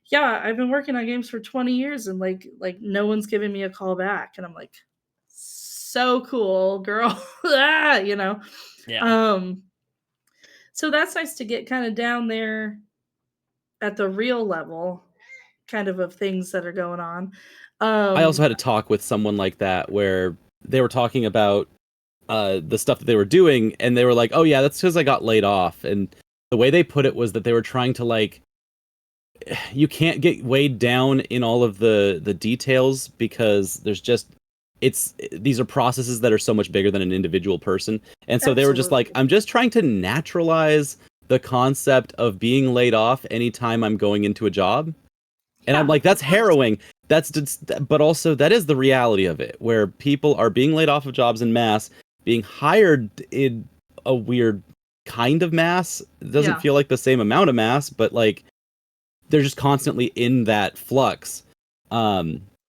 S3: yeah, I've been working on games for 20 years and like no one's giving me a call back. And I'm like, so cool, girl.
S1: Yeah.
S3: So that's nice to get kind of down there at the real level, kind of things that are going on.
S2: I also had a talk with someone like that where they were talking about the stuff that they were doing, and they were like, "Oh yeah, that's because I got laid off." And the way they put it was that they were trying to like, you can't get weighed down in all of the details because there's just these are processes that are so much bigger than an individual person. And so they were just like,
S3: Absolutely.
S2: I'm just trying to naturalize the concept of being laid off anytime I'm going into a job. And I'm
S3: Yeah,
S2: like, that's
S3: of course.
S2: harrowing. But also that is the reality of it, where people are being laid off of jobs in mass, being hired in a weird kind of mass. It doesn't
S3: Yeah.
S2: feel like the same amount of mass, but like they're just constantly in that flux.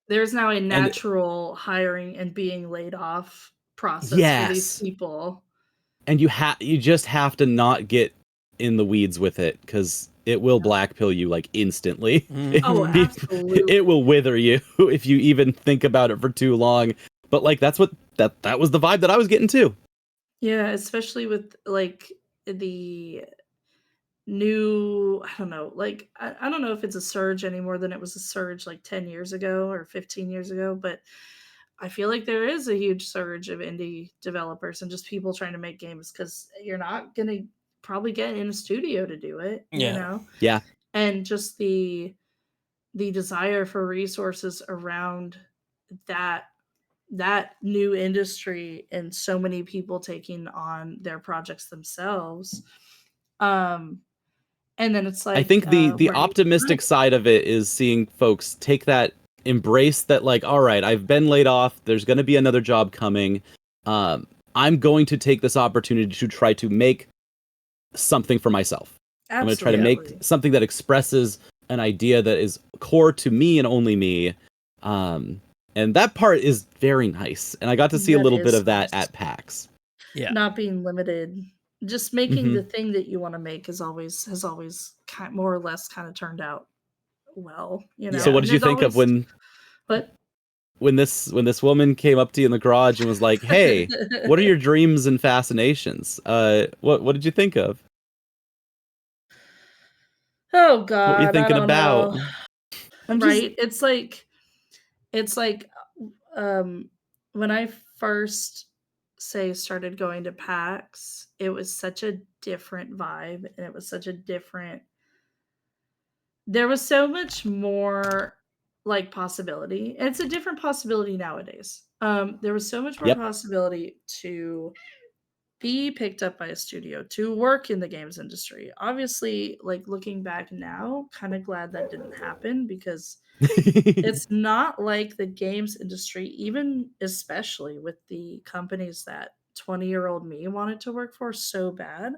S3: There's now a natural hiring and being laid off process for these
S2: Yes.
S3: people.
S2: And you just have to not get in the weeds with it, because it will blackpill you like instantly.
S3: Oh, absolutely.
S2: It will wither you if you even think about it for too long. But like that was the vibe that I was getting too.
S3: Yeah, especially with like the new, I don't know, like I don't know if it's a surge any more than it was a surge like 10 years ago or 15 years ago, but I feel like there is a huge surge of indie developers and just people trying to make games because you're not going to probably get in a studio to do it, you
S1: Yeah.
S3: know?
S2: Yeah.
S3: And just the desire for resources around that new industry and so many people taking on their projects themselves. And then it's like
S2: I think the
S3: where do you
S2: optimistic
S3: find-
S2: side of it is seeing folks take that, embrace that, like, all right, I've been laid off, there's going to be another job coming. I'm going to take this opportunity to try to make something for myself. I'm going to try to make
S3: Absolutely.
S2: something that expresses an idea that is core to me and only me. And that part is very nice. And I got to see a
S3: That
S2: little bit
S3: is
S2: of that
S3: nice.
S2: at PAX.
S1: Yeah.
S3: Not being limited, just making
S2: Mhm.
S3: the thing that you want to make has always more or less kind of turned out well, you know.
S2: So what
S3: And
S2: did you
S3: there's
S2: think of
S3: always, but
S2: when this woman came up to you in the garage and was like, "Hey, what are your dreams and fascinations?" What did you think of?
S3: oh
S2: What were you
S3: God, I
S2: thinking
S3: don't
S2: about?
S3: know.
S2: I'm just
S3: Right? It's like um when I first started going to PAX, it was such a different vibe and it was such a different there was so much more like possibility. And it's a different possibility nowadays. There was so much more
S2: Yep.
S3: possibility to be picked up by a studio, to work in the games industry. Obviously, like looking back now, kind of glad that didn't happen because it's not like the games industry, even especially with the companies that 20-year-old me wanted to work for so bad.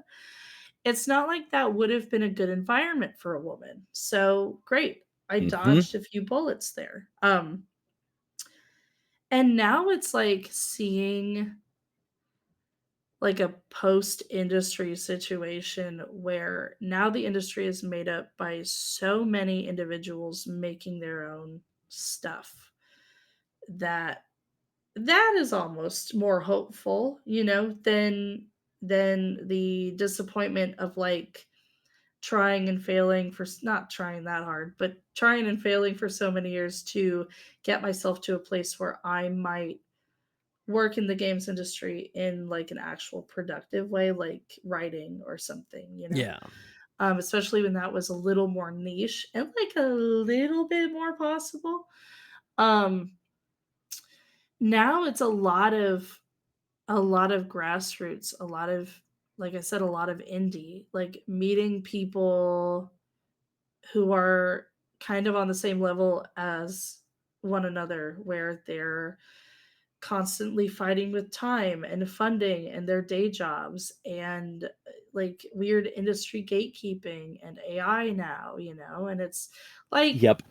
S3: It's not like that would have been a good environment for a woman. So great. I
S2: Mhm.
S3: dodged a few bullets there. And now it's like seeing like a post industry situation where now the industry is made up by so many individuals making their own stuff that is almost more hopeful, you know, than the disappointment of like trying and failing for not trying that hard, but trying and failing for so many years to get myself to a place where I might work in the games industry in like an actual productive way, like writing or something, you know.
S1: Yeah.
S3: Especially when that was a little more niche and like a little bit more possible. Um, Now it's a lot of grassroots, a lot of, like I said, a lot of indie, like meeting people who are kind of on the same level as one another, where they're constantly fighting with time and funding and their day jobs and like weird industry gatekeeping and AI now, you know, and it's like
S2: Yep.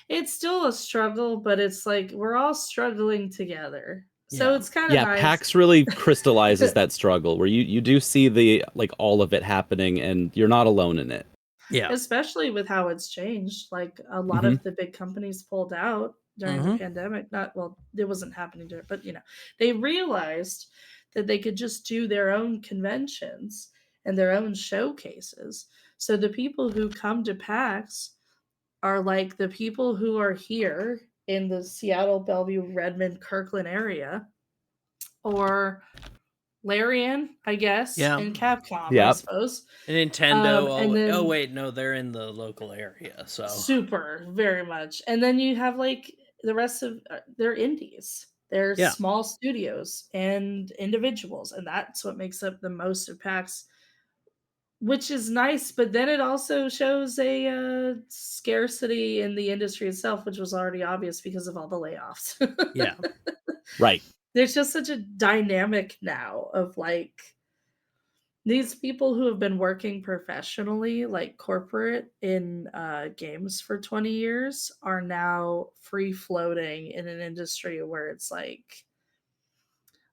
S3: it's still a struggle, but it's like we're all struggling together. So
S1: Yeah.
S3: it's kind of
S2: Yeah,
S3: nice.
S2: PAX really crystallizes that struggle where you do see the like all of it happening and you're not alone in it.
S1: Yeah.
S3: Especially with how it's changed. Like a lot
S2: Mhm.
S3: of the big companies pulled out during the
S1: Mhm.
S3: pandemic. Not well, it wasn't happening to it, but you know, they realized that they could just do their own conventions and their own showcases. So the people who come to PAX are like the people who are here in the Seattle, Bellevue, Redmond, Kirkland area, or Larian, I guess,
S1: Yeah.
S3: and Capcom, I
S2: Yep.
S3: suppose.
S1: Nintendo.
S3: And then
S1: oh wait, no, they're in the local area. So
S3: super, very much. And then you have like the rest of they're indies. They're
S1: Yeah.
S3: small studios and individuals, and that's what makes up the most of PAX, which is nice. But then it also shows a scarcity in the industry itself, which was already obvious because of all the layoffs.
S1: yeah,
S2: Right.
S3: There's just such a dynamic now of like these people who have been working professionally, like corporate in games for 20 years, are now free floating in an industry where it's like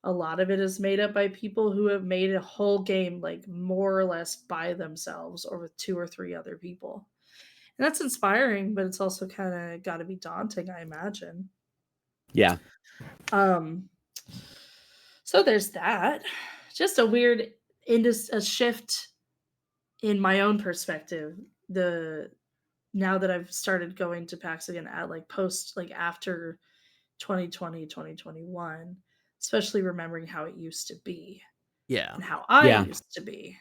S3: a lot of it is made up by people who have made a whole game like more or less by themselves or with 2 or 3 other people. And that's inspiring, but it's also kind of got to be daunting, I imagine.
S2: Yeah.
S3: So there's that. Just a weird a shift in my own perspective. Now that I've started going to PAX again at like post like after 2020, 2021, especially remembering how it used to be
S1: yeah.
S3: and how I
S2: Yeah.
S3: used to be,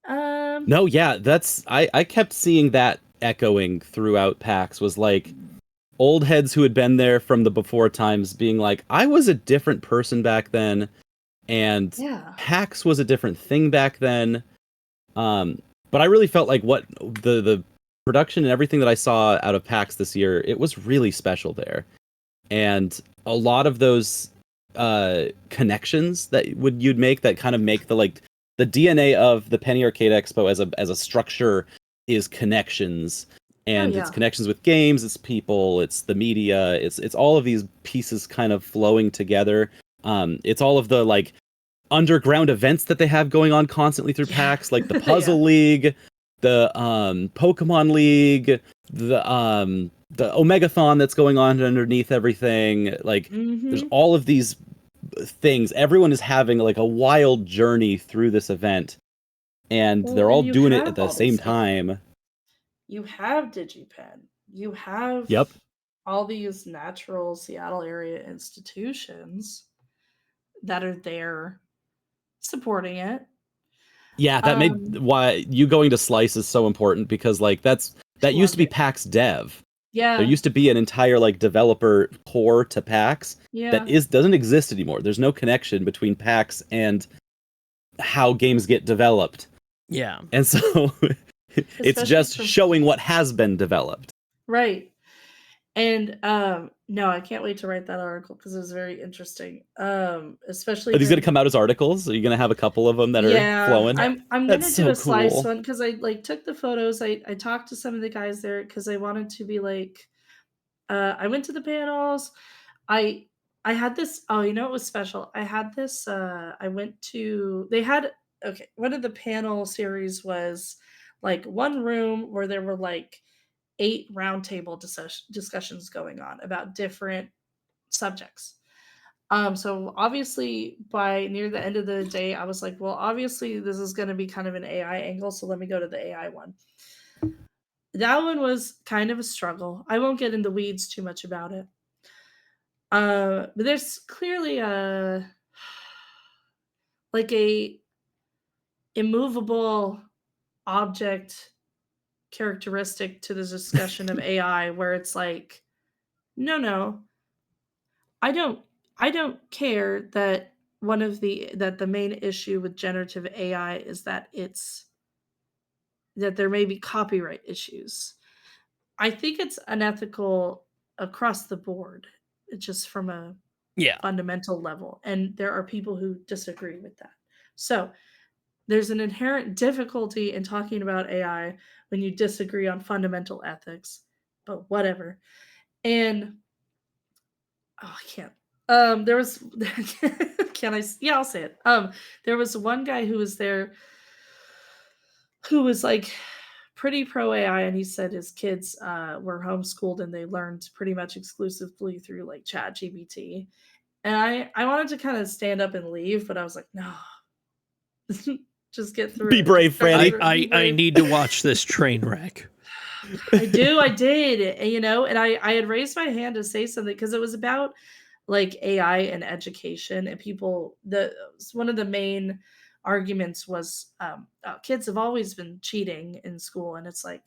S2: No, yeah, that's I kept seeing that echoing throughout PAX, was like old heads who had been there from the before times being like, I was a different person back then, and
S3: Yeah.
S2: PAX was a different thing back then. But I really felt like what the production and everything that I saw out of PAX this year, it was really special there. And a lot of those connections that you'd make that kind of make the DNA of the Penny Arcade Expo as a structure is connections. And
S3: yeah.
S2: it's connections with games, it's people, it's the media, it's all of these pieces kind of flowing together. It's all of the like underground events that they have going on constantly through PAX, like the Puzzle League, the Pokemon League, the Omegathon that's going on underneath everything. Like there's all of these things. Everyone is having like a wild journey through this event, and they're all doing it at the same time.
S3: You have DigiPen. You have
S2: Yep.
S3: all these natural Seattle area institutions that are there supporting it.
S2: Yeah, that made why you going to Slice is so important, because like that used to be PAX Dev.
S3: Yeah.
S2: There used to be an entire like developer core to PAX that doesn't exist anymore. There's no connection between PAX and how games get developed.
S1: Yeah.
S2: And so it's just showing what has been developed.
S3: Right. And no, I can't wait to write that article because it was very interesting. Especially
S2: Are these going to come out as articles? Are you going to have a couple of them that are flowing?
S3: I'm going to do a Slice one because I like took the photos. I talked to some of the guys there because I wanted to be like, I went to the panels. I had this. Oh, you know, it was special. I had this. I went to. They had one of the panel series was like one room where there were like 8 roundtable discussions going on about different subjects. So obviously by near the end of the day, I was like, well, obviously this is going to be kind of an AI angle, so let me go to the AI one. That one was kind of a struggle. I won't get into weeds too much about it. But there's clearly a immovable object characteristic to the discussion of AI where it's like, no, I don't care that the main issue with generative AI is that there may be copyright issues. I think it's unethical across the board, just from a fundamental level, and there are people who disagree with that. So there's an inherent difficulty in talking about AI when you disagree on fundamental ethics, but whatever. And I can't. There was can I? Yeah, I'll say it. There was one guy who was there who was like pretty pro AI, and he said his kids were homeschooled and they learned pretty much exclusively through like Chat GPT. And I wanted to kind of stand up and leave, but I was like, no, just get through.
S2: Be
S3: it.
S2: brave, Franny.
S3: Be
S1: I
S3: brave.
S1: need to watch this train wreck.
S3: I did, you know, and I had raised my hand to say something because it was about like AI and education, and people. One of the main arguments was kids have always been cheating in school, and it's like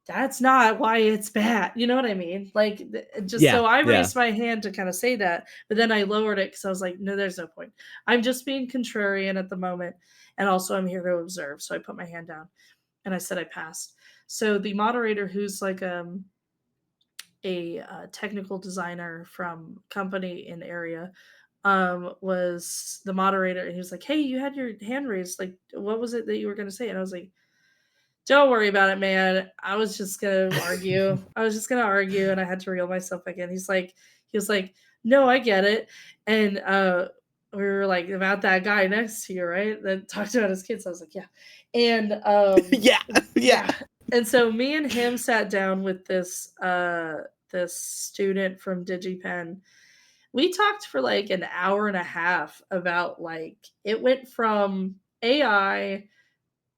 S3: that's not why it's bad. You know what I mean? Like just
S2: Yeah,
S3: so I
S2: yeah.
S3: raised my hand to kind of say that, but then I lowered it because I was like, no, there's no point. I'm just being contrarian at the moment, and also I'm here to observe. So I put my hand down, and I said I passed. So the moderator, who's like a technical designer from company in area, was the moderator, and he was like, "Hey, you had your hand raised. Like, what was it that you were going to say?" And I was like, "Don't worry about it, man. I was just gonna argue. I was just gonna argue, and I had to reel myself back in." He was like, "No, I get it." And we were like, about that guy next to you, right? That talked about his kids. I was like, "Yeah," and
S2: yeah.
S3: And so me and him sat down with this this student from DigiPen. We talked for like an hour and a half about like it went from AI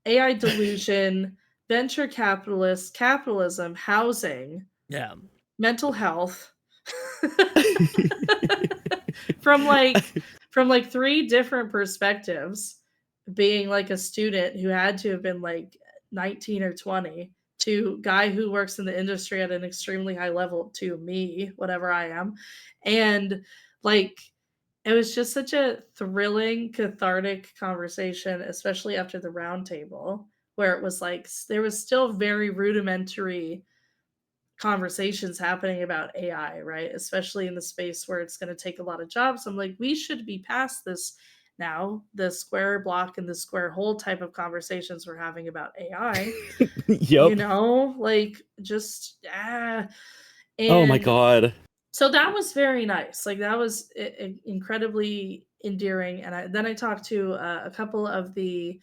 S3: delusion, venture capitalists, capitalism, housing,
S1: Yeah.
S3: mental health. from like three different perspectives, being like a student who had to have been like 19 or 20, to guy who works in the industry at an extremely high level, to me, whatever I am. And like it was just such a thrilling, cathartic conversation, especially after the roundtable, where it was like there was still very rudimentary conversations happening about AI, right? Especially in the space where it's going to take a lot of jobs. I'm like, we should be past this now, the square block and the square hole type of conversations we're having about AI.
S2: Yep.
S3: You know, like just
S2: Oh my
S3: and
S2: god.
S3: so that was very nice. Like that was incredibly endearing. And then I talked to a couple of the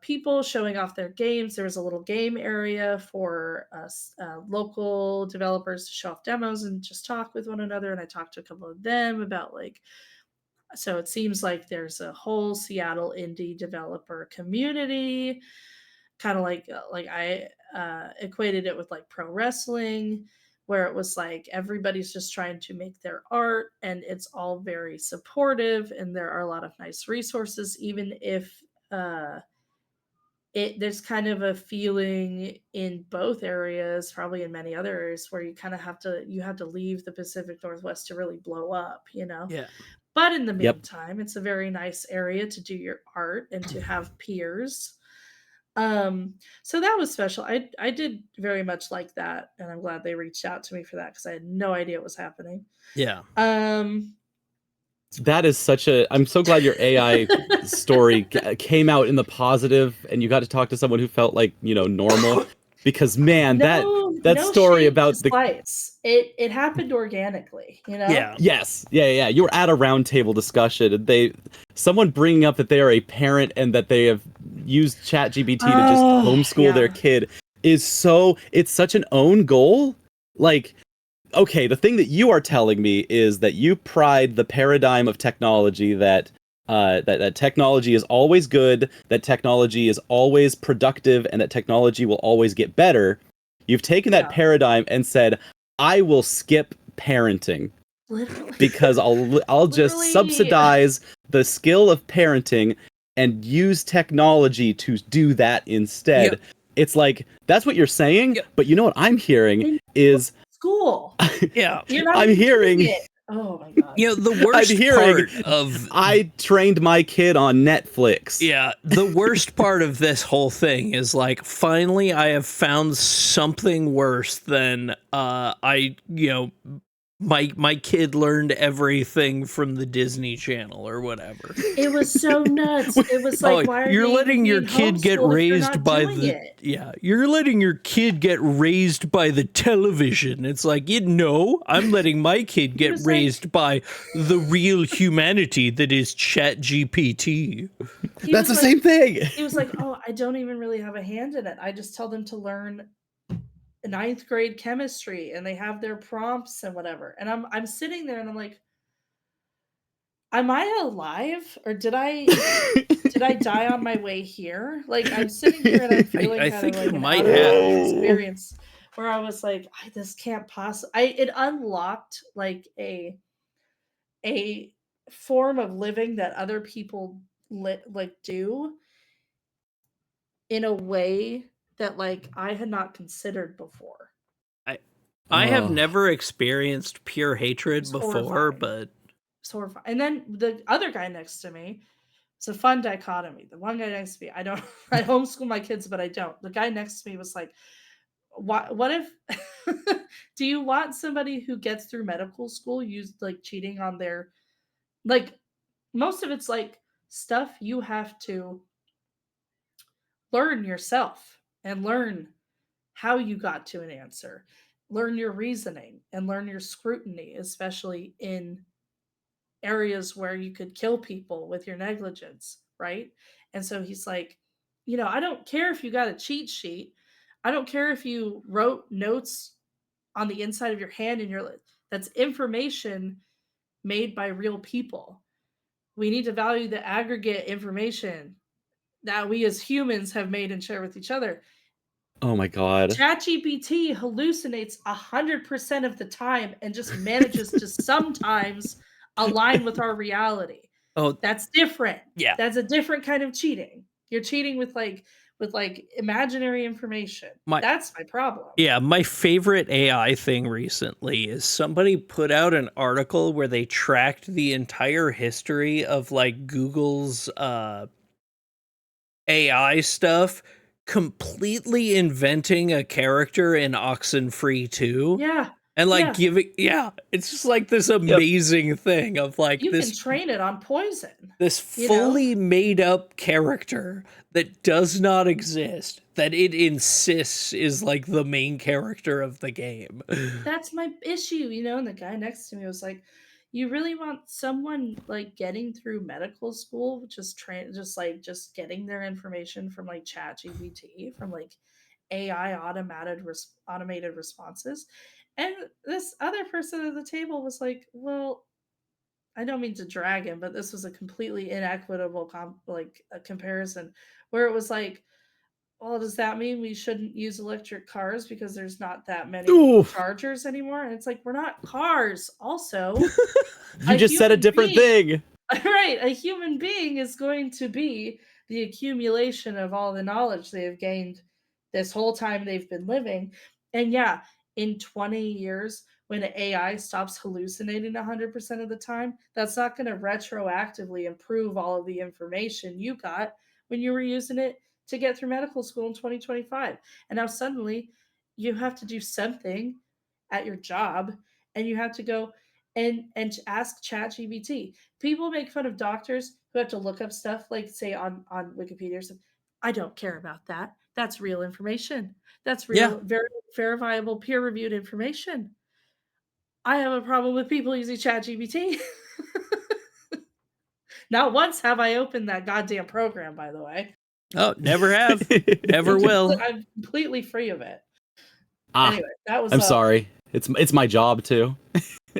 S3: people showing off their games. There was a little game area for local developers to show off demos and just talk with one another. And I talked to a couple of them about like, so it seems like there's a whole Seattle indie developer community, kind of like I equated it with like pro wrestling, where it was like everybody's just trying to make their art, and it's all very supportive, and there are a lot of nice resources, even if there's kind of a feeling in both areas, probably in many other areas, where you kind of have to leave the Pacific Northwest to really blow up, you know.
S1: Yeah.
S3: But in the
S2: Yep.
S3: meantime, it's a very nice area to do your art and to have peers. So that was special. I did very much like that, and I'm glad they reached out to me for that because I had no idea what was happening.
S1: Yeah.
S2: That is such a. I'm so glad your AI story came out in the positive, and you got to talk to someone who felt like, you know, normal. Because man, that story about the
S3: slice. It happened organically, you know.
S1: Yeah.
S2: yes, yeah. You were at a roundtable discussion, and someone bringing up that they are a parent and that they have used ChatGPT to just homeschool their kid it's such an own goal. Like, okay, the thing that you are telling me is that you pride the paradigm of technology that that technology is always good, that technology is always productive, and that technology will always get better. You've taken that paradigm and said, I will skip parenting.
S3: Literally.
S2: Because I'll just subsidize the skill of parenting and use technology to do that instead. Yep. It's like, that's what you're saying, but you know what I'm hearing is
S3: school.
S1: Yeah.
S2: I'm hearing
S3: it. Oh my god.
S1: You know, the worst part of
S2: I trained my kid on Netflix.
S1: Yeah, the worst part of this whole thing is like, finally I have found something worse than my kid learned everything from the Disney Channel or whatever.
S3: It was so nuts. It was like, why are
S1: you're
S3: they
S1: letting your kid get raised by you're letting your kid get raised by the television. It's like, I'm letting my kid get raised by the real humanity that is ChatGPT.
S2: That's the same thing.
S3: He was like, oh, I don't even really have a hand in it. I just tell them to learn 9th grade chemistry, and they have their prompts and whatever. And I'm sitting there and I'm like, am I alive, or did I did I die on my way here? Like, I'm sitting here and I'm feeling
S1: I
S3: kind
S1: think
S3: of like
S1: you
S3: an
S1: might
S3: out-of-body
S1: have.
S3: experience where I was like, this can't possibly. It unlocked like a form of living that other people do in a way that like I had not considered before.
S1: I have
S2: Oh.
S1: never experienced pure hatred
S3: It's
S1: before,
S3: horrifying.
S1: but
S3: It's horrifying. And then the other guy next to me, it's a fun dichotomy. The one guy next to me, I homeschool my kids, but I don't. The guy next to me was like, what if do you want somebody who gets through medical school used like cheating on their, like, most of it's like stuff you have to learn yourself and learn how you got to an answer, learn your reasoning and learn your scrutiny, especially in areas where you could kill people with your negligence, right? And so he's like, I don't care if you got a cheat sheet. I don't care if you wrote notes on the inside of your hand and that's information made by real people. We need to value the aggregate information that we as humans have made and share with each other.
S2: Oh my god.
S3: ChatGPT hallucinates 100% of the time and just manages to sometimes align with our reality.
S1: oh
S3: That's different.
S1: yeah.
S3: That's a different kind of cheating. You're cheating with imaginary information. That's my problem.
S1: Yeah, my favorite AI thing recently is somebody put out an article where they tracked the entire history of like Google's AI stuff, completely inventing a character in Oxenfree 2.
S3: Yeah.
S1: And like
S3: yeah.
S1: it's just like this amazing thing of like
S3: You
S1: this
S3: can train it on poison.
S1: this fully made up character that does not exist, that it insists is like the main character of the game.
S3: That's my issue, and the guy next to me was like, you really want someone like getting through medical school, just getting their information from like ChatGPT, from like AI automated responses. And this other person at the table was like, well, I don't mean to drag him, but this was a completely inequitable a comparison where it was like, well, does that mean we shouldn't use electric cars because there's not that many
S2: Oof.
S3: chargers anymore? And it's like, we're not cars. Also,
S2: You just said a different thing.
S3: Right. A human being is going to be the accumulation of all the knowledge they have gained this whole time they've been living. And yeah, in 20 years, when AI stops hallucinating 100% of the time, that's not going to retroactively improve all of the information you got when you were using it to get through medical school in 2025. And now suddenly you have to do something at your job and you have to go and ask ChatGPT. People make fun of doctors who have to look up stuff like say on Wikipedia or something. I don't care about that. That's real information. That's real, very verifiable, peer-reviewed information. I have a problem with people using ChatGPT. Not once have I opened that goddamn program, by the way.
S1: Oh, never have. Never will.
S3: I'm completely free of it.
S2: Ah,
S3: anyway, that was.
S2: I'm sorry. It's my job too.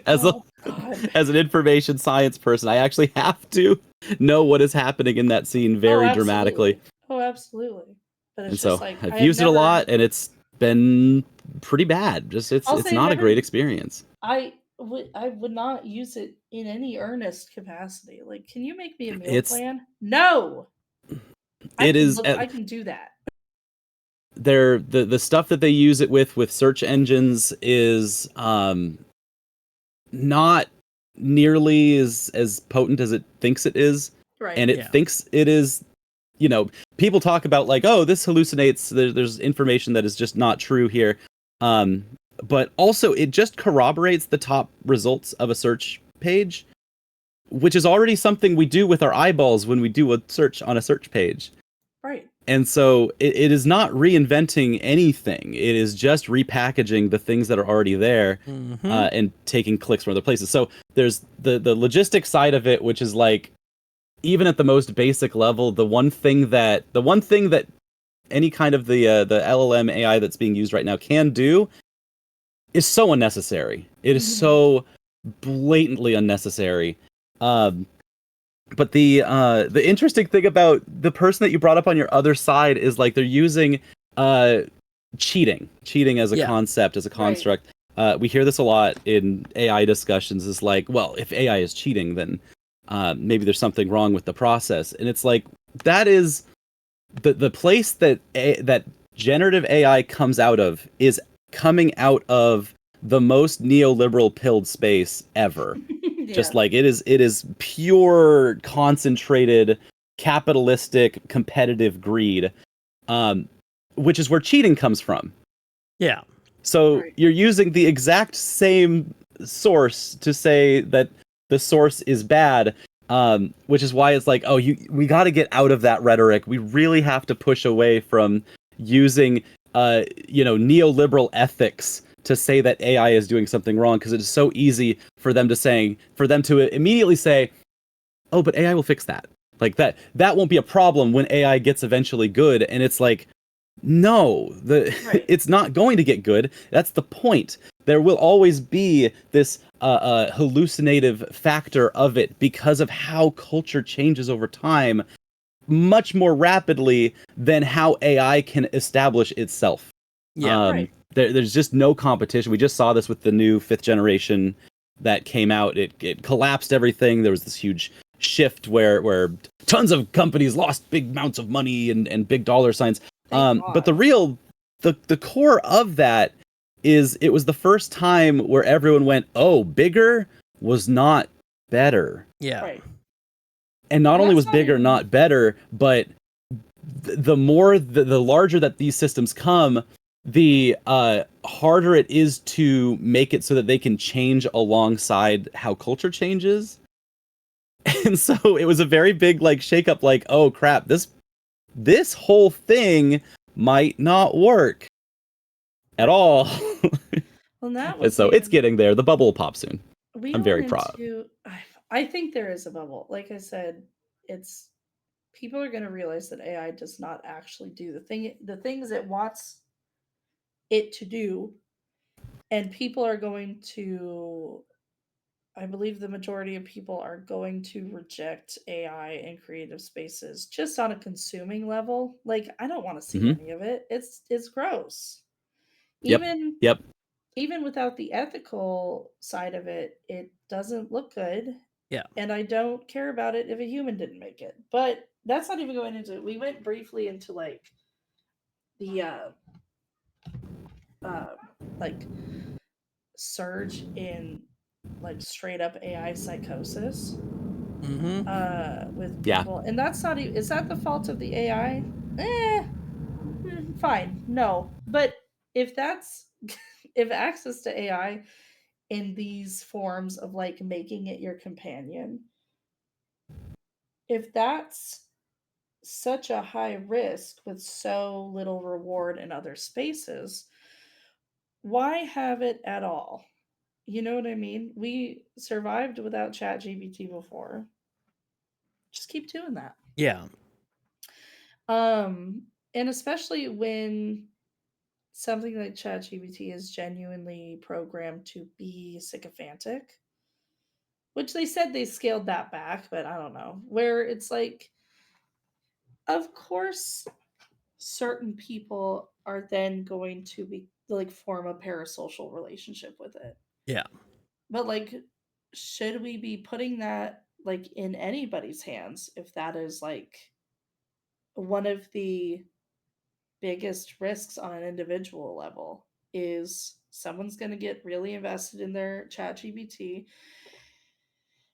S2: As an information science person, I actually have to know what is happening in that scene very dramatically.
S3: Oh, absolutely. But it's
S2: And
S3: just
S2: so
S3: like
S2: I've used it a lot, and it's been pretty bad. Just it's not a great experience.
S3: I would not use it in any earnest capacity. Like, can you make me a meal plan? No. I can do that.
S2: The stuff that they use it with search engines is not nearly as potent as it thinks it is.
S3: Right.
S2: And it thinks it is, people talk about like, oh, this hallucinates, there's information that is just not true here. But also it just corroborates the top results of a search page, which is already something we do with our eyeballs when we do a search on a search page.
S3: Right.
S2: And so it is not reinventing anything. It is just repackaging the things that are already there and taking clicks from other places. So there's the logistic side of it, which is like, even at the most basic level, the one thing that any kind of the LLM AI that's being used right now can do is so unnecessary. It is so blatantly unnecessary. But the interesting thing about the person that you brought up on your other side is like they're using cheating as a concept, as a construct. Right. We hear this a lot in AI discussions. Is like, well, if AI is cheating, then maybe there's something wrong with the process. And it's like that is the place that that generative AI comes out of is coming out of the most neoliberal pilled space ever. Just like it is pure concentrated capitalistic competitive greed, which is where cheating comes from.
S1: Yeah.
S2: So you're using the exact same source to say that the source is bad, which is why it's like, oh, we got to get out of that rhetoric. We really have to push away from using, neoliberal ethics to say that AI is doing something wrong, because it is so easy for them to immediately say, oh, but AI will fix that. Like that won't be a problem when AI gets eventually good. And it's like, no, it's not going to get good. That's the point. There will always be this hallucinative factor of it because of how culture changes over time much more rapidly than how AI can establish itself. Yeah, there's just no competition. We just saw this with the new 5th generation that came out. It collapsed everything. There was this huge shift where tons of companies lost big amounts of money and big dollar signs. But the core of that is it was the first time where everyone went, oh, bigger was not better. Yeah. Right. And not only was bigger not better, but the larger that these systems come, the harder it is to make it so that they can change alongside how culture changes. And so it was a very big like shakeup, like, oh crap, this whole thing might not work at all.
S3: Well, that
S2: was so it's getting there. The bubble will pop soon. I'm very proud.
S3: I think there is a bubble. Like I said, it's people are going to realize that AI does not actually do the things it wants it to do, and people are going to, I believe the majority of people are going to reject AI in creative spaces just on a consuming level. Like, I don't want to see any of it. It's gross. Even without the ethical side of it, it doesn't look good. Yeah. And I don't care about it if a human didn't make it. But that's not even going into it. We went briefly into like the like surge in like straight up AI psychosis with people, and that's not even, is that the fault of the AI? Fine, no, but if that's if access to AI in these forms of like making it your companion, if that's such a high risk with so little reward in other spaces, why have it at all? You know what I mean? We survived without ChatGPT before. Just keep doing that.
S1: Yeah.
S3: And especially when something like ChatGPT is genuinely programmed to be sycophantic, which they said they scaled that back, but I don't know. Where it's like, of course, certain people are then going to be like form a parasocial relationship with it.
S1: Yeah.
S3: But like, should we be putting that like in anybody's hands if that is like one of the biggest risks on an individual level is someone's going to get really invested in their ChatGPT.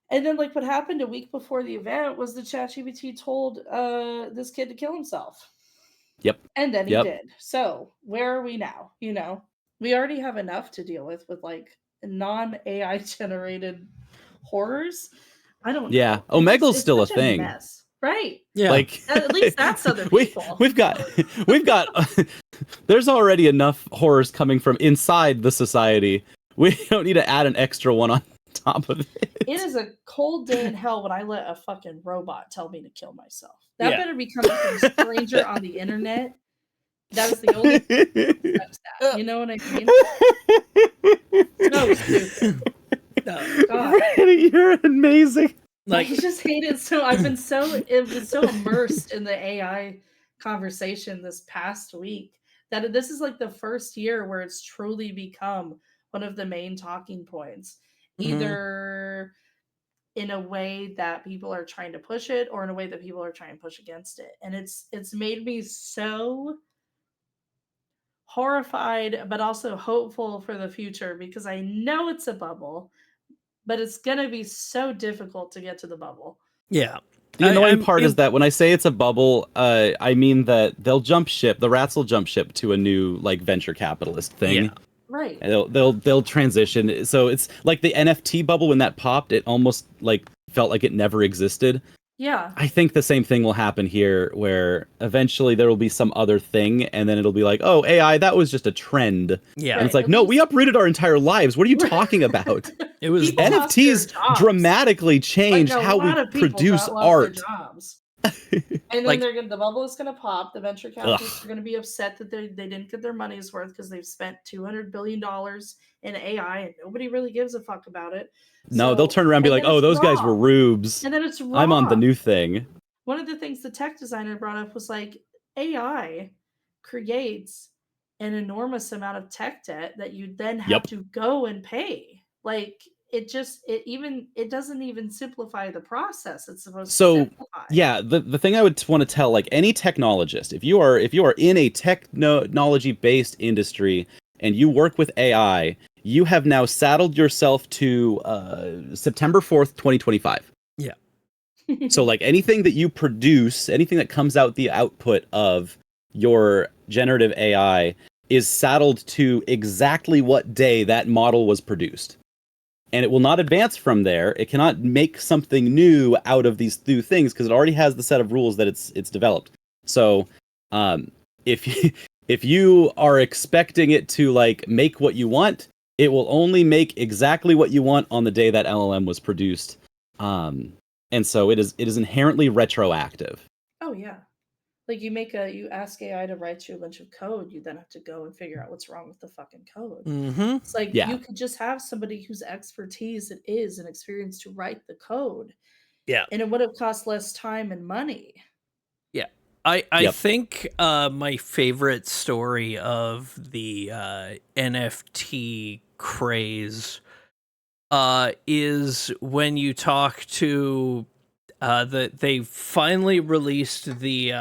S3: And then like what happened a week before the event was the ChatGPT told this kid to kill himself.
S2: Yep.
S3: And then he did. So where are we now? You know, we already have enough to deal with like non-AI generated horrors. I don't know.
S2: Yeah. Omegle's still a thing.
S3: Mess. Right.
S1: Yeah.
S2: Like
S3: at least that's other people.
S2: We've got there's already enough horrors coming from inside the society. We don't need to add an extra one on top of it.
S3: It is a cold day in hell when I let a fucking robot tell me to kill myself. That better be coming from a stranger on the internet. That's the only that. You know what I mean? No, stupid.
S2: No, God. Franny, you're amazing.
S3: I
S1: Like,
S3: just hate it so. I've been so immersed in the AI conversation this past week that this is like the first year where it's truly become one of the main talking points.
S1: mhm.
S3: Either in a way that people are trying to push it or in a way that people are trying to push against it. And it's made me so horrified but also hopeful for the future because I know it's a bubble, but it's going to be so difficult to get to the bubble.
S1: Yeah.
S2: The annoying
S1: I'm
S2: part is that when I say it's a bubble, I mean that they'll jump ship. The rats will jump ship to a new like venture capitalist thing.
S1: Yeah.
S3: Right.
S2: And they'll transition. So it's like the NFT bubble when that popped. It almost like felt like it never existed.
S3: Yeah.
S2: I think the same thing will happen here, where eventually there will be some other thing, and then it'll be like, oh, AI, that was just a trend.
S1: Yeah.
S2: And it's
S3: Right,
S2: like,
S3: at
S2: no, we
S3: least-
S2: uprooted our entire lives. What are you talking about?
S1: It was
S3: People lost their
S2: NFTs
S3: jobs.
S2: dramatically changed
S3: Like, a
S2: how we
S3: lot of people
S2: produce
S3: lost
S2: art.
S3: their jobs. And then
S1: Like-
S3: the bubble is going to pop. The venture capitalists are going to be upset that they didn't get their money's worth because they've spent $200 billion in AI and nobody really gives a fuck about it.
S2: No,
S3: So-
S2: they'll turn around and be
S3: and
S2: like,
S3: then
S2: oh,
S3: it's
S2: those guys were
S3: wrong.
S2: rubes.
S3: And then it's wrong.
S2: I'm on the new thing.
S3: One of the things the tech designer brought up was like AI creates an enormous amount of tech debt that you then have
S2: Yep.
S3: to go and pay. Like it doesn't even simplify the process. It's supposed
S2: So,
S3: to simplify.
S2: Yeah, the thing I would want to tell like any technologist, if you are in a technology based industry and you work with AI, you have now saddled yourself to September 4th, 2025.
S1: Yeah.
S2: So like anything that you produce, anything that comes out the output of your generative AI is saddled to exactly what day that model was produced. And it will not advance from there. It cannot make something new out of these new things because it already has the set of rules that it's developed. So if you are expecting it to like make what you want, it will only make exactly what you want on the day that LLM was produced. And so it is inherently retroactive.
S3: Oh yeah. Like you ask AI to write you a bunch of code, you then have to go and figure out what's wrong with the fucking code.
S1: Mm-hmm.
S3: It's like
S2: Yeah.
S3: you could just have somebody whose expertise it is and experience to write the code.
S1: Yeah.
S3: And it would have cost less time and money.
S1: I
S2: Yep.
S1: think my favorite story of the NFT craze is when you talk to they finally released the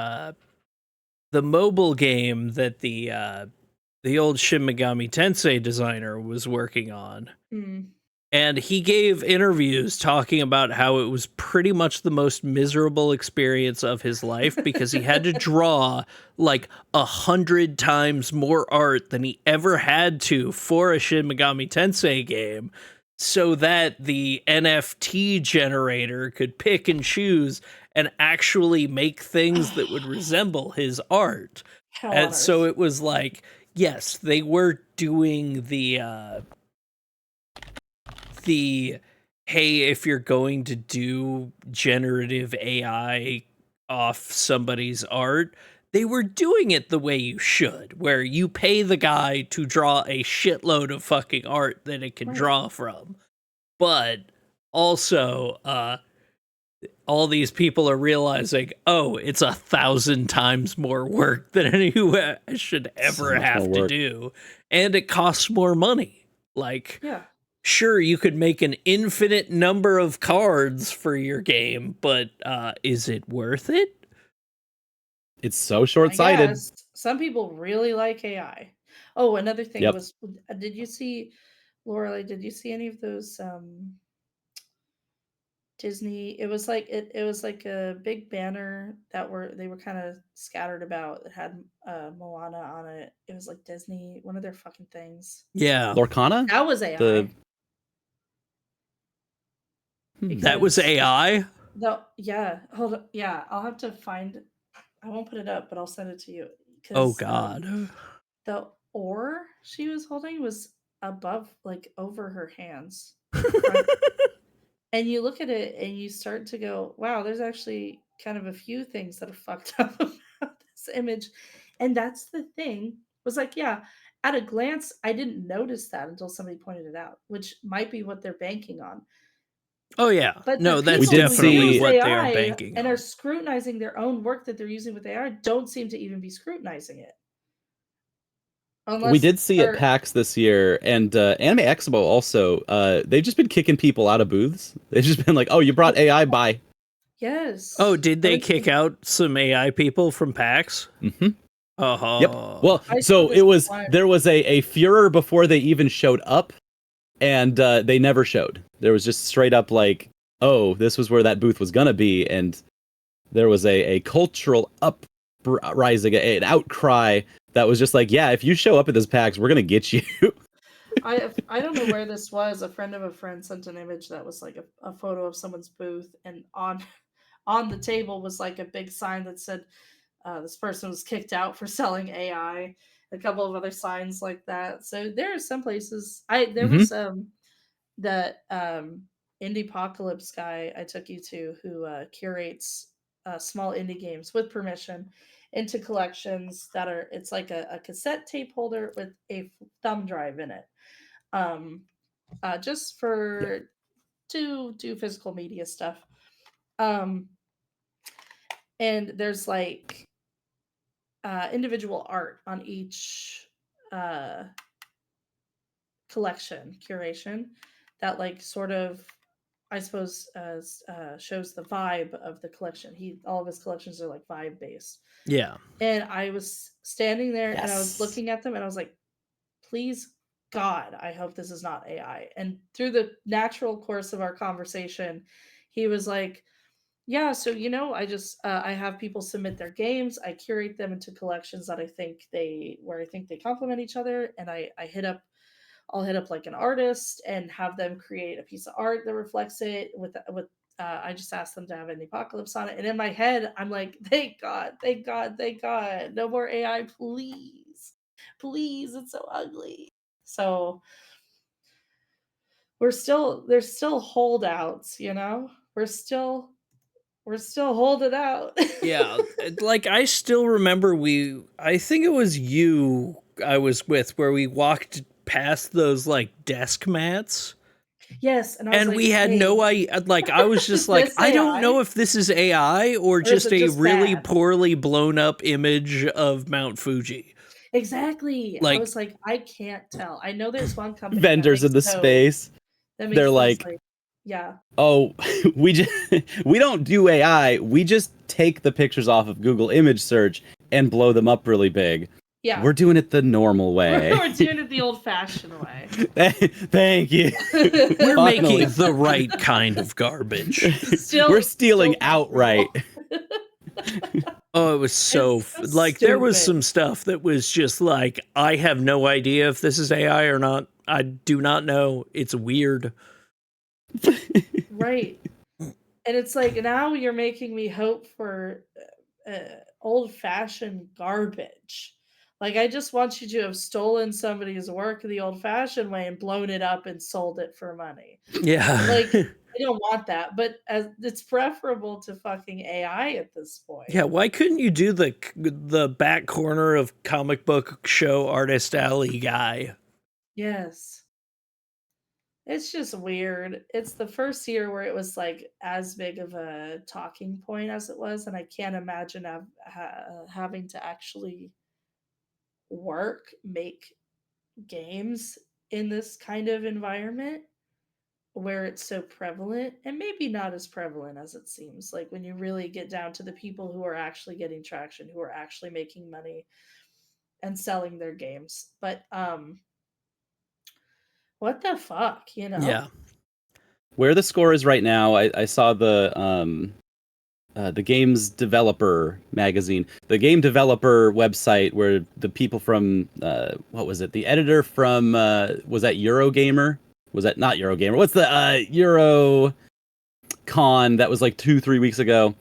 S1: mobile game that the old Shin Megami Tensei designer was working on.
S3: Mm.
S1: And he gave interviews talking about how it was pretty much the most miserable experience of his life because he had to draw like 100 times more art than he ever had to for a Shin Megami Tensei game so that the NFT generator could pick and choose and actually make things that would resemble his art.
S3: Hell on
S1: And so
S3: earth.
S1: it was like, yes, they were doing the hey, if you're going to do generative AI off somebody's art, they were doing it the way you should, where you pay the guy to draw a shitload of fucking art that it can
S3: Right.
S1: draw from. But also, all these people are realizing, oh, it's 1,000 times more work than anyone should ever
S2: much
S1: have
S2: more
S1: to
S2: work.
S1: do. And it costs more money. Like,
S3: Yeah.
S1: sure, you could make an infinite number of cards for your game, but is it worth it?
S2: It's so
S3: I
S2: short-sighted.
S3: guess. Some people really like AI. Oh, another thing
S2: Yep.
S3: was did you see Lorelai, did you see any of those Disney? It was like it was like a big banner that they were kind of scattered about. It had Moana on it. It was like Disney, one of their fucking things.
S1: Yeah,
S2: Lorcana?
S3: That was AI.
S2: The-
S1: that was
S3: because-
S1: AI.
S3: No, yeah, hold on. Yeah, I'll have to find. I won't put it up, but I'll send it to you. 'Cause,
S1: Oh God.
S3: the oar she was holding was above, like over her hands. And you look at it and you start to go, wow, there's actually kind of a few things that are fucked up about this image. And that's the thing. Was like, yeah, at a glance, I didn't notice that until somebody pointed it out, which might be what they're banking on.
S1: Oh yeah,
S3: But
S1: no,
S3: the
S1: that's
S2: We did
S3: people who
S2: see-
S3: use
S1: definitely what they
S3: AI
S1: are banking
S3: and
S1: on.
S3: are scrutinizing their own work that they're using with AI don't seem to even be scrutinizing it.
S2: We
S3: Unless
S2: did see at
S3: or
S2: PAX this year, and Anime Expo also. They've just been kicking people out of booths. They've just been like, "Oh, you brought AI by."
S3: yes.
S1: Oh, did they
S3: I've been
S1: kick
S3: seeing-
S1: out some AI people from PAX?
S2: Mm-hmm.
S1: Oh,
S2: Yep. Well,
S3: I
S2: so
S3: saw this
S2: it was
S3: one.
S2: there was a furor before they even showed up, and they never showed. There was just straight up like, "Oh, this was where that booth was gonna be," and there was a cultural uprising, an outcry that was just like, "Yeah, if you show up at this PAX, we're gonna get you."
S3: I don't know where this was. A friend of a friend sent an image that was like a photo of someone's booth, and on the table was like a big sign that said this person was kicked out for selling AI. A couple of other signs like that. So there are some places. There
S2: Mhm.
S3: was that indie apocalypse guy I took you to who curates small indie games with permission into collections that are it's like a cassette tape holder with a thumb drive in it just for do physical media stuff. Um, and there's like individual art on each uh, collection curation that like sort of I suppose shows the vibe of the collection. All of his collections are like vibe based.
S1: yeah.
S3: And I was standing there and I was
S2: Yes.
S3: looking at them and I was like, please God, I hope this is not AI. And through the natural course of our conversation, he was like, yeah, so I just I have people submit their games, I curate them into collections that I think they complement each other, and I'll hit up like an artist and have them create a piece of art that reflects it with I just asked them to have an apocalypse on it. And in my head, I'm like, thank God, thank God, thank God. No more AI, please. Please, it's so ugly. So there's still holdouts, we're still holding out.
S1: Yeah, like I still remember I think it was you I was with where we walked past those like desk mats
S3: Yes, and I was
S1: and
S3: like,
S1: we had no
S3: hey,
S1: idea, like I was just
S3: is
S1: like
S3: this
S1: I don't know
S3: AI?
S1: if this is AI or
S3: Or is
S1: just
S3: it
S1: a
S3: just
S1: really
S3: bad?
S1: poorly blown up image of Mount Fuji.
S3: Exactly. I
S1: Like
S3: was like, I can't tell. I know there's one company that
S2: Vendors
S3: makes
S2: in the
S3: those
S2: space.
S3: that
S2: They're
S3: makes those
S2: like,
S3: like yeah.
S2: "Oh, we don't do AI. We just take the pictures off of Google image search and blow them up really big.
S3: Yeah.
S2: We're doing it the normal way."
S3: We're doing it the old fashioned way.
S2: Thank you.
S1: we're
S2: Finally.
S1: making the right kind of garbage.
S2: We're stealing
S3: still
S2: outright.
S1: Oh, it was so
S3: It's so
S1: like there was
S3: stupid.
S1: some stuff that was just like I have no idea if this is AI or not. I do not know. It's weird.
S3: Right. And it's like now you're making me hope for old fashioned garbage. Like I just want you to have stolen somebody's work the old fashioned way and blown it up and sold it for money.
S1: Yeah.
S3: Like I don't want that, but it's preferable to fucking AI at this point.
S1: Yeah, why couldn't you do the back corner of comic book show artist alley guy?
S3: Yes. It's just weird. It's the first year where it was like as big of a talking point as it was, and I can't imagine having to actually make games in this kind of environment where it's so prevalent, and maybe not as prevalent as it seems. Like when you really get down to the people who are actually getting traction, who are actually making money and selling their games. But what the fuck?
S1: Yeah.
S2: Where the score is right now, I saw the games developer magazine, the game developer website, where the people from what was it? The editor from was that Eurogamer? Was that not Eurogamer? What's the Euro Con that was like 2-3 weeks ago?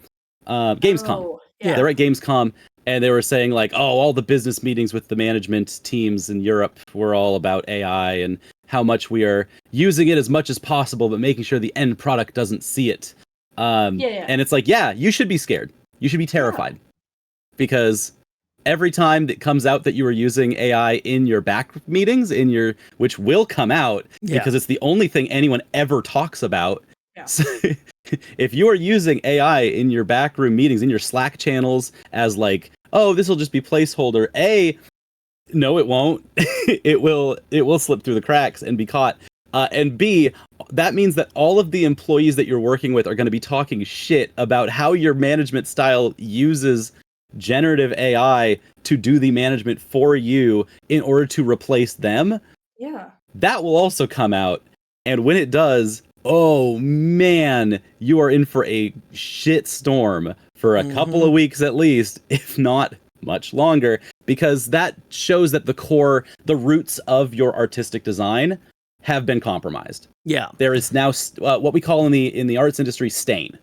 S2: Gamescom.
S3: Oh,
S1: Yeah.
S2: They're at Gamescom, and they were saying like, oh, all the business meetings with the management teams in Europe were all about AI and how much we are using it as much as possible, but making sure the end product doesn't see it.
S3: Yeah.
S2: And it's like, yeah, you should be scared. You should be terrified. Because every time that comes out that you are using AI in your back meetings, which will come out
S1: Yeah.
S2: because it's the only thing anyone ever talks about,
S3: Yeah.
S2: So, if you are using AI in your backroom meetings, in your Slack channels, as like, oh, this will just be placeholder. No, it won't. It will slip through the cracks and be caught. And B, that means that all of the employees that you're working with are going to be talking shit about how your management style uses generative AI to do the management for you in order to replace them.
S3: Yeah.
S2: That will also come out. And when it does, oh man, you are in for a shit storm for a couple of weeks at least, if not much longer, because that shows that the roots of your artistic design have been compromised.
S1: Yeah.
S2: There is now what we call in the arts industry stain.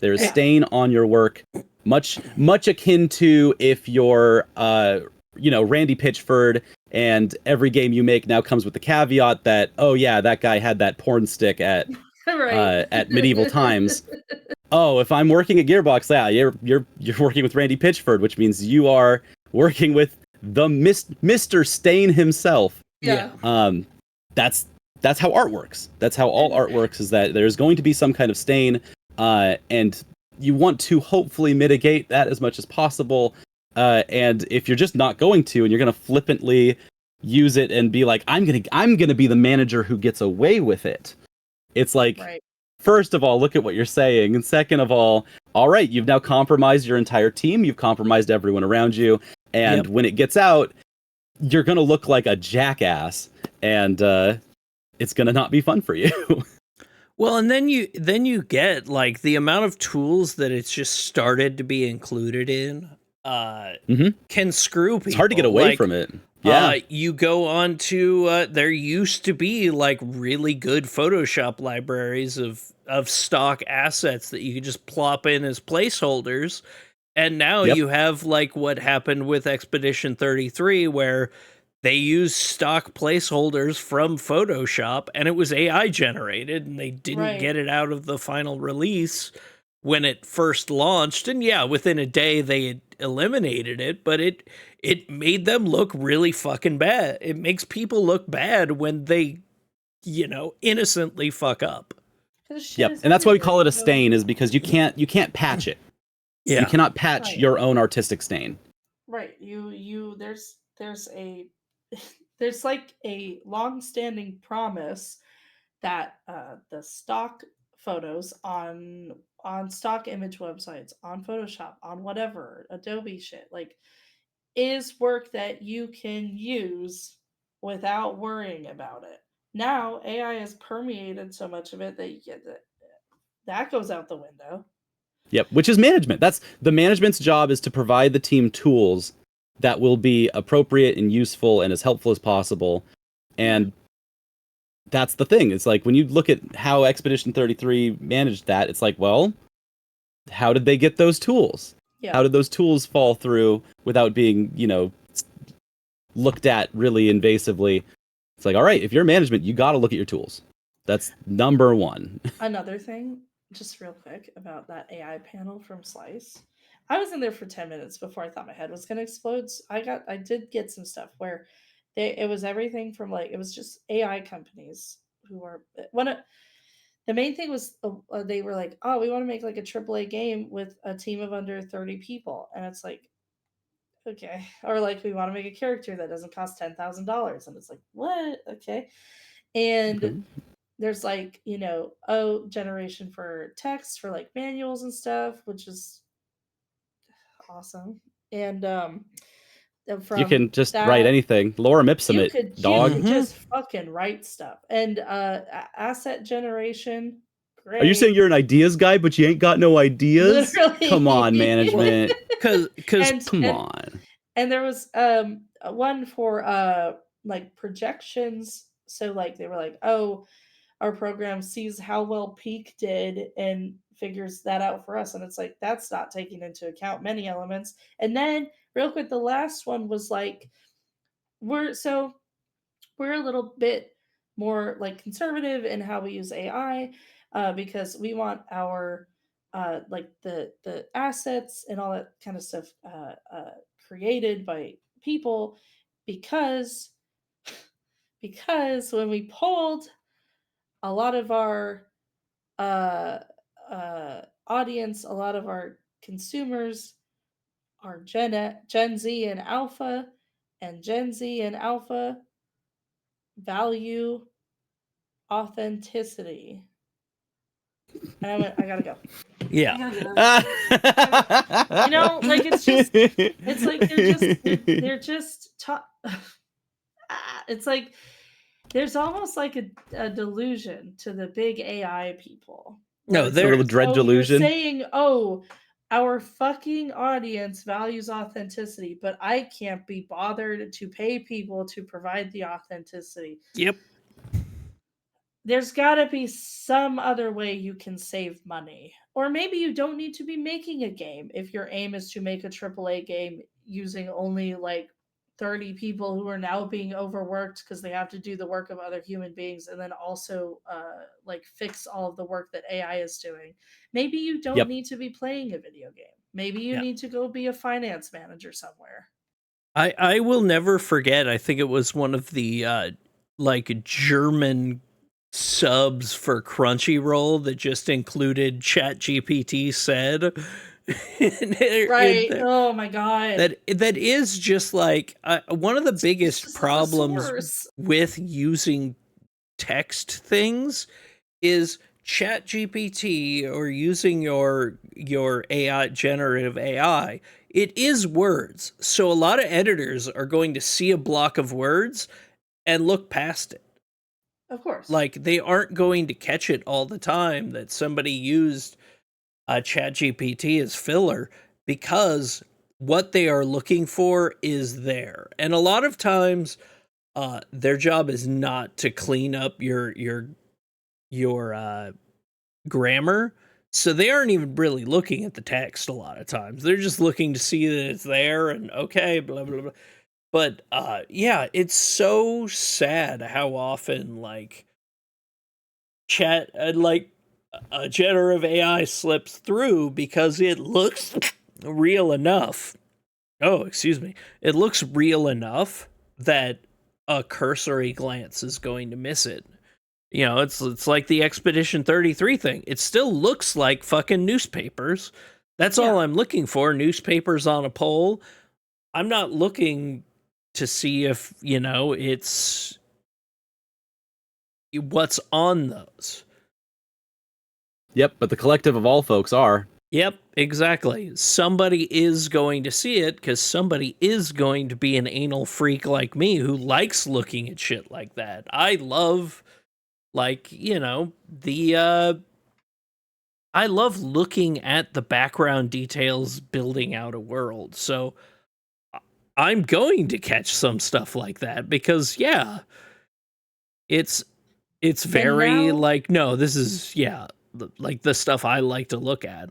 S2: There is
S3: Yeah.
S2: stain on your work, much akin to if you're Randy Pitchford and every game you make now comes with the caveat that, oh yeah, that guy had that porn stick at
S3: Right.
S2: at medieval times. Oh, if I'm working at Gearbox, yeah, you're working with Randy Pitchford, which means you are working with the Mr. Stain himself.
S3: Yeah.
S2: That's how art works. That's how all art works, is that there's going to be some kind of stain, and you want to hopefully mitigate that as much as possible. And if you're just not going to, and you're going to flippantly use it and be like, I'm gonna be the manager who gets away with it. It's like,
S3: Right.
S2: first of all, look at what you're saying, and second of all right, you've now compromised your entire team, you've compromised everyone around you, and when it gets out, you're gonna look like a jackass, and it's gonna not be fun for you.
S1: Well, and then you get like the amount of tools that it's just started to be included in can screw people.
S2: It's hard to get away from it. Yeah.
S1: You go on to there used to be like really good Photoshop libraries of stock assets that you could just plop in as placeholders. And now you have like what happened with Expedition 33, where they used stock placeholders from Photoshop and it was AI generated, and they didn't get it out of the final release when it first launched. And yeah, within a day they had eliminated it, but it made them look really fucking bad. It makes people look bad when they, innocently fuck up.
S2: Yep, and that's why we call it a stain, is because you can't patch it.
S1: Yeah.
S2: You cannot patch your own artistic stain.
S3: Right. There's there's like a long-standing promise that the stock photos on stock image websites, on Photoshop, on whatever Adobe shit, like, is work that you can use without worrying about it. Now AI has permeated so much of it that goes out the window.
S2: Yep, which is management. That's the management's job, is to provide the team tools that will be appropriate and useful and as helpful as possible. And that's the thing. It's like, when you look at how Expedition 33 managed that, it's like, well, how did they get those tools?
S3: Yeah.
S2: How did those tools fall through without being, looked at really invasively? It's like, all right, if you're management, you got to look at your tools. That's number one.
S3: Another thing, just real quick, about that AI panel from Slice. I was in there for 10 minutes before I thought my head was going to explode. So I did get some stuff where it was everything from, like, it was just AI companies who are the main thing was they were like, oh, we want to make like a AAA game with a team of under 30 people. And it's like, okay. Or like, we want to make a character that doesn't cost $10,000. And it's like, what? Okay. And there's like, generation for text for like manuals and stuff, which is awesome. And from
S2: You can just
S3: that,
S2: write anything. Lorem ipsum
S3: you
S2: it,
S3: could
S2: dog.
S3: just fucking write stuff. And asset generation, great.
S2: Are you saying you're an ideas guy, but you ain't got no ideas?
S3: Literally.
S2: Come on, management.
S1: Because
S2: Come on.
S3: And there was one for like projections. So like they were like, oh, our program sees how well Peak did and figures that out for us. And it's like, that's not taking into account many elements. And then real quick, the last one was like, we're a little bit more like conservative in how we use AI, because we want our like the assets and all that kind of stuff created by people, because when we pulled a lot of our uh, audience, a lot of our consumers are Gen Z and Alpha, and Gen Z and Alpha value authenticity. And I went, I gotta go.
S1: Yeah.
S3: I gotta go. You know, like it's like they're just it's like there's almost like a delusion to the big AI people.
S1: No,
S3: Where it's
S1: they're
S2: a little dread delusion.
S3: You're saying, oh, our fucking audience values authenticity, but I can't be bothered to pay people to provide the authenticity.
S1: Yep.
S3: There's got to be some other way you can save money. Or maybe you don't need to be making a game if your aim is to make a AAA game using only like 30 people who are now being overworked because they have to do the work of other human beings and then also like fix all of the work that AI is doing. Maybe you don't need to be playing a video game. Maybe you need to go be a finance manager somewhere.
S1: I will never forget, I think it was one of the like German subs for Crunchyroll that just included ChatGPT said.
S3: Right. Oh my god.
S1: That is just like one of the biggest problems with using text things is ChatGPT or using your AI, generative AI. It is words. So a lot of editors are going to see a block of words and look past it.
S3: Of course.
S1: Like, they aren't going to catch it all the time that somebody used ChatGPT as filler, because what they are looking for is there. And a lot of times, their job is not to clean up your grammar. So they aren't even really looking at the text a lot of times. They're just looking to see that it's there and okay, blah, blah, blah. But yeah, it's so sad how often like like a generative AI slips through because it looks real enough. Oh, excuse me. It looks real enough that a cursory glance is going to miss it. You know, it's like the Expedition 33 thing. It still looks like fucking newspapers. That's all I'm looking for, newspapers on a pole. I'm not looking to see if, you know, it's what's on those.
S2: Yep, but the collective of all folks are.
S1: Yep, exactly. Somebody is going to see it because somebody is going to be an anal freak like me who likes looking at shit like that. I love, like, you know, I love looking at the background details building out a world. So I'm going to catch some stuff like that because, yeah, it's very like, no, this is, like the stuff I like to look at.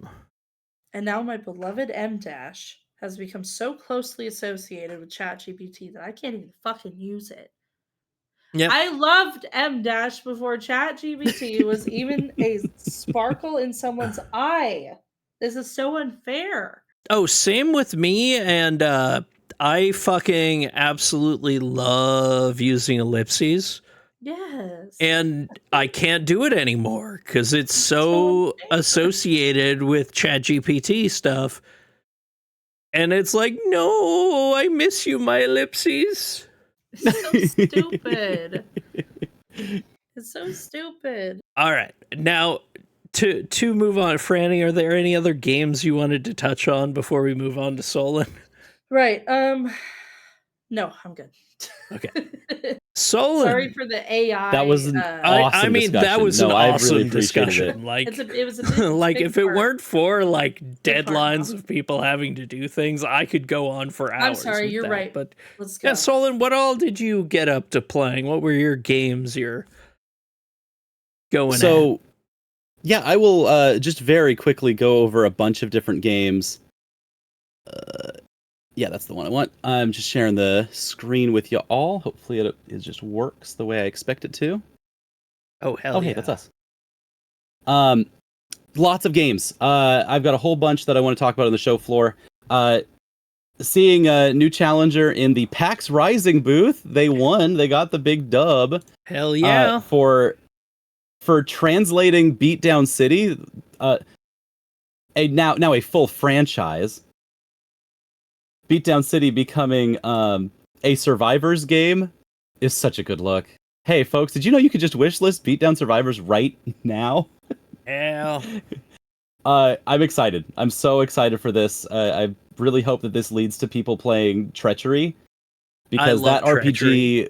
S3: And now my beloved M- has become so closely associated with ChatGPT that I can't even fucking use it. Yep. I loved M- before ChatGPT was even a sparkle in someone's eye. This is so unfair.
S1: Oh, same with me, and I fucking absolutely love using ellipses.
S3: Yes.
S1: And I can't do it anymore because it's so associated with ChatGPT stuff. And it's like, no, I miss you, my ellipses.
S3: It's so stupid. It's so stupid.
S1: All right. Now, to move on, Franny, are there any other games you wanted to touch on before we move on to Solon?
S3: Right. No, I'm good.
S1: Okay. Solon.
S3: Sorry for the AI.
S2: That was an awesome
S1: I mean,
S2: discussion.
S1: that was an awesome
S2: really
S1: discussion.
S2: It.
S1: Like,
S3: it was a big,
S1: like
S3: big
S1: if it
S3: part.
S1: weren't for like deadlines of people having to do things, I could go on for hours.
S3: I'm sorry, you're
S1: that.
S3: right.
S1: But
S3: let's go.
S1: Yeah, Solon, what all did you get up to playing? What were your games you're going at?
S2: Yeah, I will just very quickly go over a bunch of different games. Yeah, that's the one I want. I'm just sharing the screen with you all. Hopefully it just works the way I expect it to.
S1: Oh, hell yeah.
S2: Hey, that's us. Lots of games. I've got a whole bunch that I want to talk about on the show floor. Seeing a new challenger in the PAX Rising booth. They won. They got the big dub.
S1: Hell yeah.
S2: For for translating Beatdown City, now a full franchise, Beatdown City becoming a Survivors game is such a good look. Hey, folks, did you know you could just wishlist Beatdown Survivors right now?
S1: Hell.
S2: I'm excited. I'm so excited for this. I really hope that this leads to people playing Treachery, because that RPG,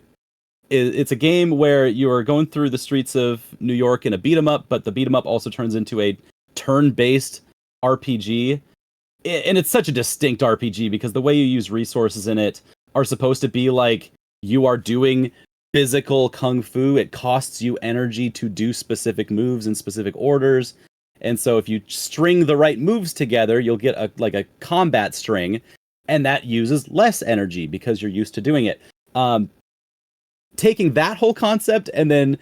S2: it's a game where you are going through the streets of New York in a beat 'em up, but the beat 'em up also turns into a turn-based RPG. And it's such a distinct RPG because the way you use resources in it are supposed to be like you are doing physical kung fu. It costs you energy to do specific moves in specific orders. And so if you string the right moves together, you'll get a combat string, and that uses less energy because you're used to doing it. Taking that whole concept and then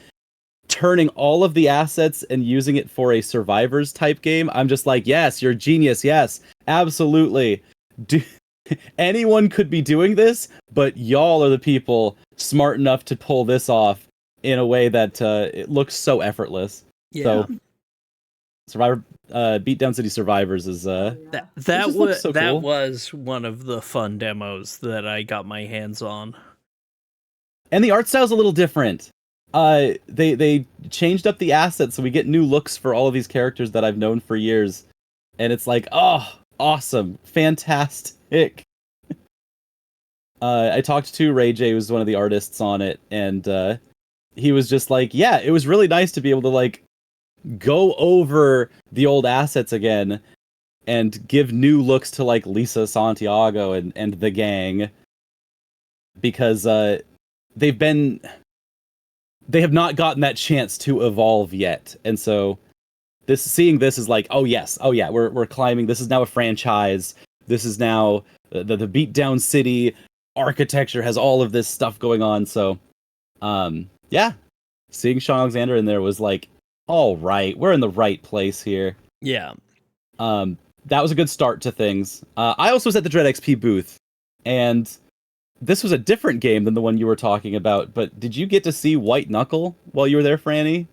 S2: turning all of the assets and using it for a Survivors type game, I'm just like, yes, you're a genius. Yes, absolutely. Anyone could be doing this, but y'all are the people smart enough to pull this off in a way that it looks so effortless.
S1: Yeah.
S2: So, Beatdown City Survivors is
S1: that was one of the fun demos that I got my hands on.
S2: And the art style's a little different. They changed up the assets, so we get new looks for all of these characters that I've known for years. And it's like, oh, awesome, fantastic. I talked to Ray J, who's one of the artists on it, and he was just like, yeah, it was really nice to be able to like go over the old assets again and give new looks to like Lisa Santiago and the gang, because they have not gotten that chance to evolve yet. And so seeing this is like, oh yeah, we're climbing. This is now a franchise. This is now the Beatdown City architecture has all of this stuff going on. So yeah, seeing Sean Alexander in there was like, all right, we're in the right place here.
S1: Yeah.
S2: That was a good start to things. I also was at the Dread XP booth, and this was a different game than the one you were talking about, but did you get to see White Knuckle while you were there, Franny?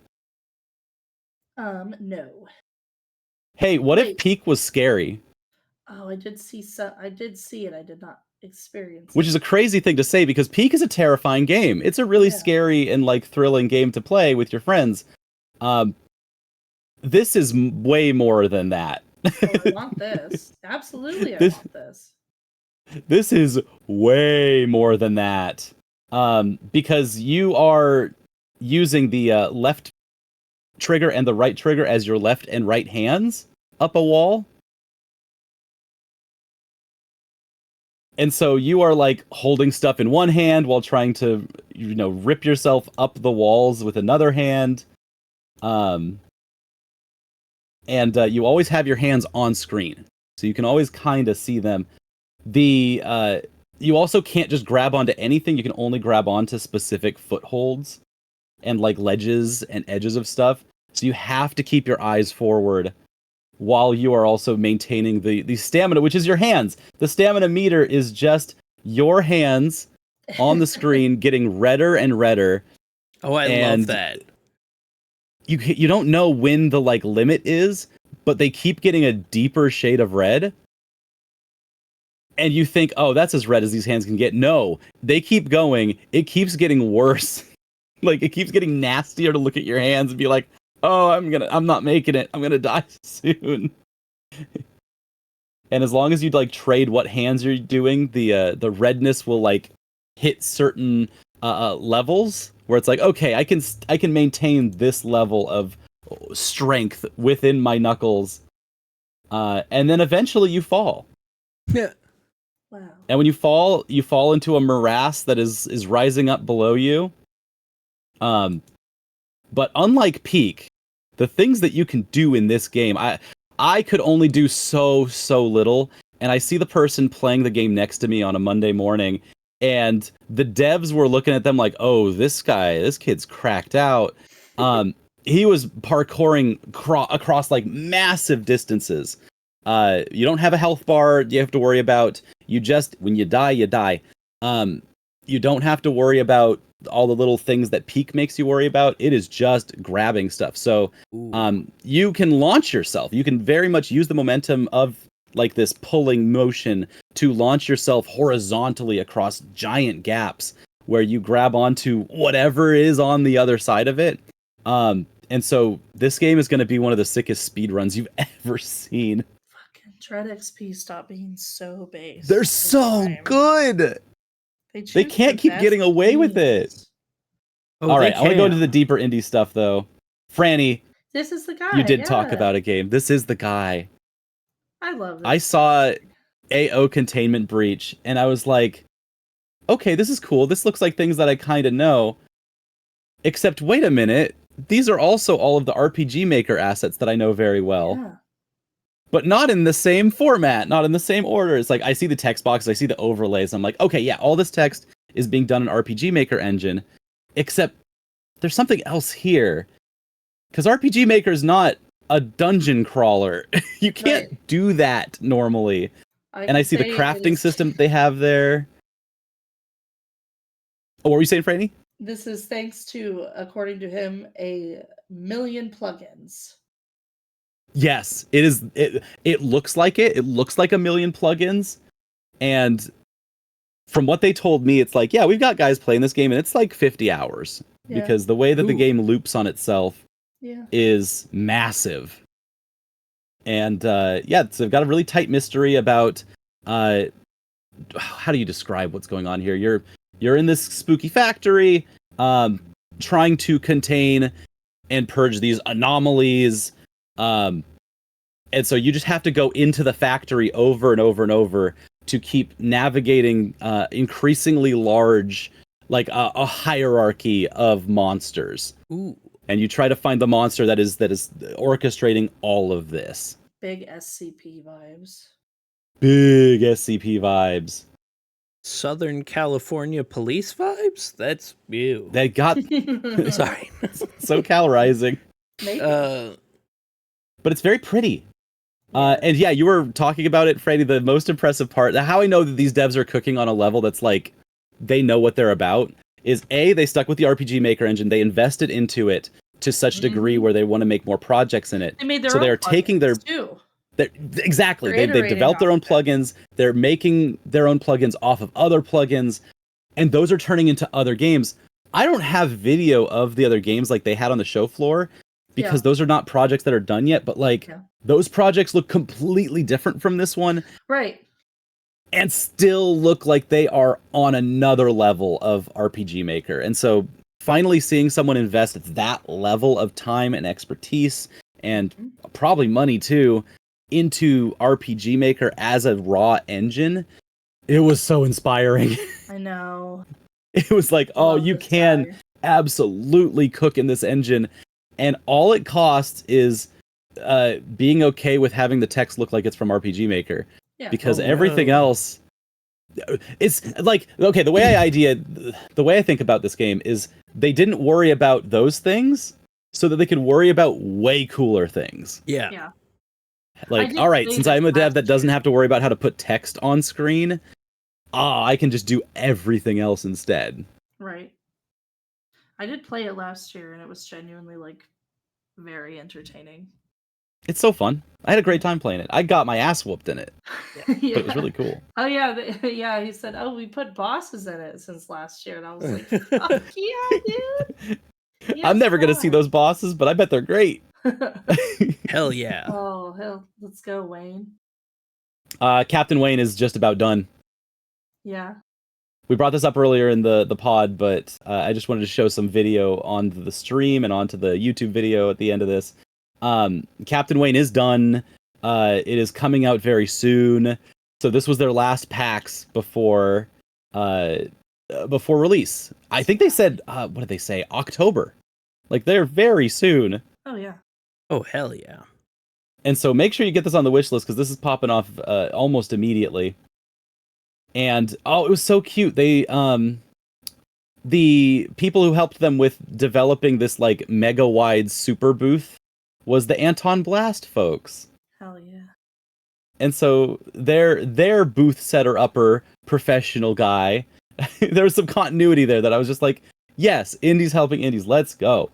S3: No.
S2: Hey, what if Peak was scary?
S3: Oh, I did see it. I did not experience
S2: Which is a crazy thing to say, because Peak is a terrifying game. It's a really scary and like thrilling game to play with your friends. This is way more than that.
S3: Oh, I want this. Absolutely, I want this.
S2: This is way more than that. Because you are using the left trigger and the right trigger as your left and right hands up a wall. And so you are like holding stuff in one hand while trying to, rip yourself up the walls with another hand. And you always have your hands on screen, so you can always kind of see them. You also can't just grab onto anything. You can only grab onto specific footholds and like ledges and edges of stuff. So you have to keep your eyes forward while you are also maintaining the stamina, which is your hands. The stamina meter is just your hands on the screen getting redder and redder.
S1: Oh, I love that.
S2: You don't know when the like limit is, but they keep getting a deeper shade of red. And you think, oh, that's as red as these hands can get. No, they keep going. It keeps getting worse. Like, it keeps getting nastier to look at your hands and be like, oh, I'm not making it. I'm going to die soon. And as long as you like trade what hands you're doing, the redness will like hit certain levels where it's like, okay, I can maintain this level of strength within my knuckles. And then eventually you fall.
S1: Yeah.
S3: Wow.
S2: And when you fall into a morass that is rising up below you. But unlike Peak, the things that you can do in this game, I could only do so little. And I see the person playing the game next to me on a Monday morning, and the devs were looking at them like, oh, this kid's cracked out. He was parkouring across like massive distances. You don't have a health bar you have to worry about. When you die, you die. You don't have to worry about all the little things that Peak makes you worry about. It is just grabbing stuff. So you can launch yourself. You can very much use the momentum of like this pulling motion to launch yourself horizontally across giant gaps where you grab onto whatever is on the other side of it. And so this game is going to be one of the sickest speed runs you've ever seen.
S3: Fucking Dread XP stop being so base.
S2: They're so good. They can't keep getting away with it. All right, I want to go into the deeper indie stuff though. Franny,
S3: this is the guy.
S2: You did talk about a game. This is the guy.
S3: I love this.
S2: I saw AO Containment Breach, and I was like, okay, this is cool. This looks like things that I kind of know. Except, wait a minute. These are also all of the RPG Maker assets that I know very well.
S3: Yeah.
S2: But not in the same format, not in the same order. It's like, I see the text boxes, I see the overlays. I'm like, okay, yeah, all this text is being done in RPG Maker engine. Except, there's something else here. Because RPG Maker is not a dungeon crawler. You can't do that normally. And I see the crafting system they have there. Oh, what were you saying, Franny?
S3: This is thanks to, according to him, 1 million plugins.
S2: Yes, it is. It looks like it. It looks like 1 million plugins. And from what they told me, it's like, yeah, we've got guys playing this game, and it's like 50 hours. Yeah. Because the way that the game loops on itself is massive. And yeah, so they've got a really tight mystery about how do you describe what's going on here? You're in this spooky factory, trying to contain and purge these anomalies. And so you just have to go into the factory over and over and over to keep navigating increasingly large, like a hierarchy of monsters.
S1: Ooh.
S2: And you try to find the monster that is orchestrating all of this.
S3: Big SCP vibes.
S2: Big SCP vibes.
S1: Southern California police vibes? That's ew.
S2: They got
S1: sorry.
S2: So calorizing. But it's very pretty. And yeah, you were talking about it, Franny, the most impressive part. How I know that these devs are cooking on a level that's like, they know what they're about, is A, they stuck with the RPG Maker engine. They invested into it to such a degree where they want to make more projects in it.
S3: They made their
S2: so
S3: own
S2: they are taking their...
S3: too.
S2: Exactly. They've developed their own plugins. They're making their own plugins off of other plugins. And those are turning into other games. I don't have video of the other games like they had on the show floor, because those are not projects that are done yet. But like those projects look completely different from this one.
S3: Right.
S2: And still look like they are on another level of RPG Maker. And so finally seeing someone invest that level of time and expertise and probably money too into RPG Maker as a raw engine, it was so inspiring.
S3: I know.
S2: It was like, oh, you can absolutely cook in this engine. And all it costs is being okay with having the text look like it's from RPG Maker. Yeah. Because everything else, it's like, okay, the way I think about this game is they didn't worry about those things so that they could worry about way cooler things.
S1: Yeah.
S2: Like, all right, since I'm a dev that doesn't have to worry about how to put text on screen, I can just do everything else instead.
S3: Right. I did play it last year, and it was genuinely, like, very entertaining.
S2: It's so fun. I had a great time playing it. I got my ass whooped in it. But it was really cool.
S3: Oh, yeah. He said, we put bosses in it since last year. And I was like, fuck yeah, dude. Yes,
S2: I'm never going to see those bosses, but I bet they're great.
S1: Hell yeah.
S3: Oh, hell. Let's go, Wayne.
S2: Captain Wayne is just about done.
S3: Yeah.
S2: We brought this up earlier in the pod, but I just wanted to show some video on the stream and onto the YouTube video at the end of this. Captain Wayne is done. It is coming out very soon. So this was their last PAX before release. I think they said, what did they say? October. Like, they're very soon.
S3: Oh, yeah.
S1: Oh, hell yeah.
S2: And so make sure you get this on the wish list, because this is popping off almost immediately. And, it was so cute. They, the people who helped them with developing this, like, mega-wide super booth was the Anton Blast folks.
S3: Hell yeah.
S2: And so their booth setter upper professional guy, there was some continuity there that I was just like, Yes, indies helping indies. Let's go.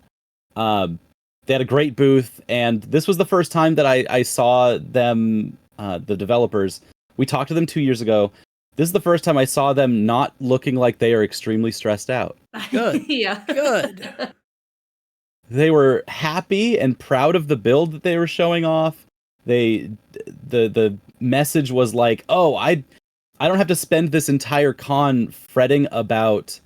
S2: They had a great booth, and this was the first time that I saw them, the developers. We talked to them 2 years ago. This is the first time I saw them not looking like they are extremely stressed out.
S1: Good.
S3: Yeah.
S1: Good.
S2: They were happy and proud of the build that they were showing off. The message was like, "Oh, I don't have to spend this entire con fretting about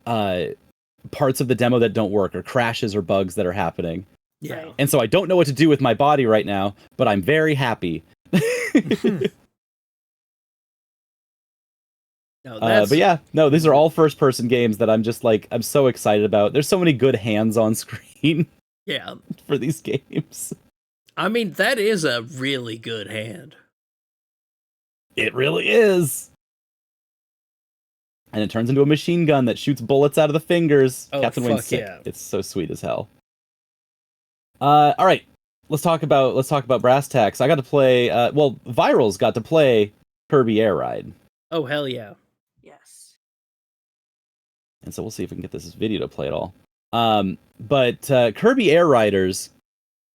S2: parts of the demo that don't work or crashes or bugs that are happening.
S1: Yeah.
S3: Right.
S2: And so I don't know what to do with my body right now, but I'm very happy."
S1: No,
S2: But yeah, no, these are all first-person games that I'm just like, I'm so excited about. There's so many good hands on screen
S1: yeah.
S2: for these games.
S1: I mean, that is a really good hand.
S2: It really is. And it turns into a machine gun that shoots bullets out of the fingers.
S1: Oh,
S2: Captain Wayne's
S1: fuck
S2: sick.
S1: yeah.
S2: It's so sweet as hell. All right, let's talk about brass tacks. I got to play. Virals got to play Kirby Air Ride.
S1: Oh, hell yeah.
S3: Yes.
S2: And so we'll see if we can get this video to play it all. But Kirby Air Riders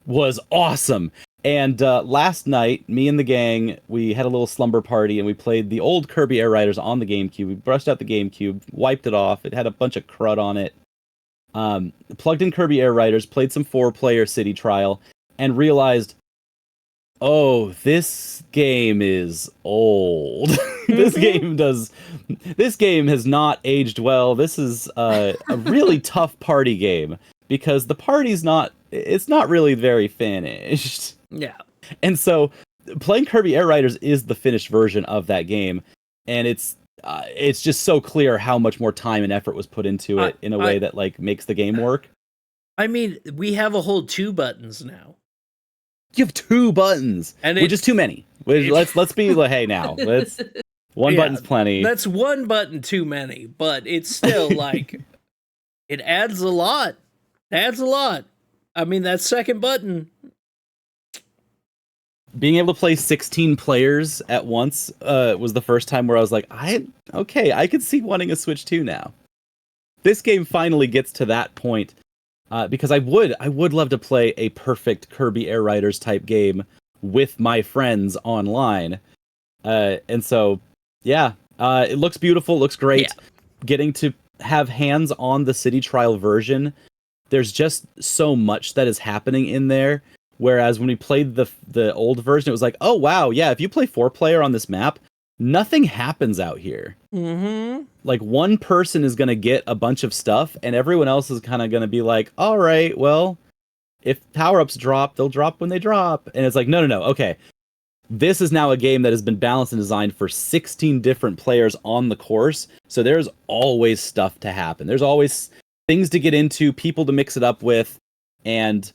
S2: was awesome. And last night, me and the gang, we had a little slumber party and we played the old Kirby Air Riders on the GameCube. We brushed out the GameCube, wiped it off. It had a bunch of crud on it. Plugged in Kirby Air Riders, played some 4-player city trial, and realized, oh, this game is old. This game has not aged well. This is a really tough party game because the party's it's not really very finished.
S1: Yeah.
S2: And so playing Kirby Air Riders is the finished version of that game, and it's just so clear how much more time and effort was put into it in a way that like makes the game work.
S1: I mean, we have a whole 2 buttons now.
S2: You have 2 buttons,
S1: and
S2: which is too many. Let's be like, hey, now one button's plenty.
S1: That's 1 button too many, but it's still like it adds a lot. I mean, that second button.
S2: Being able to play 16 players at once was the first time where I was like, I could see wanting a Switch 2 now. This game finally gets to that point because I would love to play a perfect Kirby Air Riders type game with my friends online. And so, yeah, it looks beautiful, looks great.
S1: Yeah.
S2: Getting to have hands on the city trial version, there's just so much that is happening in there. Whereas when we played the old version, it was like, oh, wow, yeah, if you play 4-player on this map, nothing happens out here.
S1: Mm-hmm.
S2: Like, one person is going to get a bunch of stuff, and everyone else is kind of going to be like, all right, well, if power-ups drop, they'll drop when they drop. And it's like, no, okay. This is now a game that has been balanced and designed for 16 different players on the course, so there's always stuff to happen. There's always things to get into, people to mix it up with, and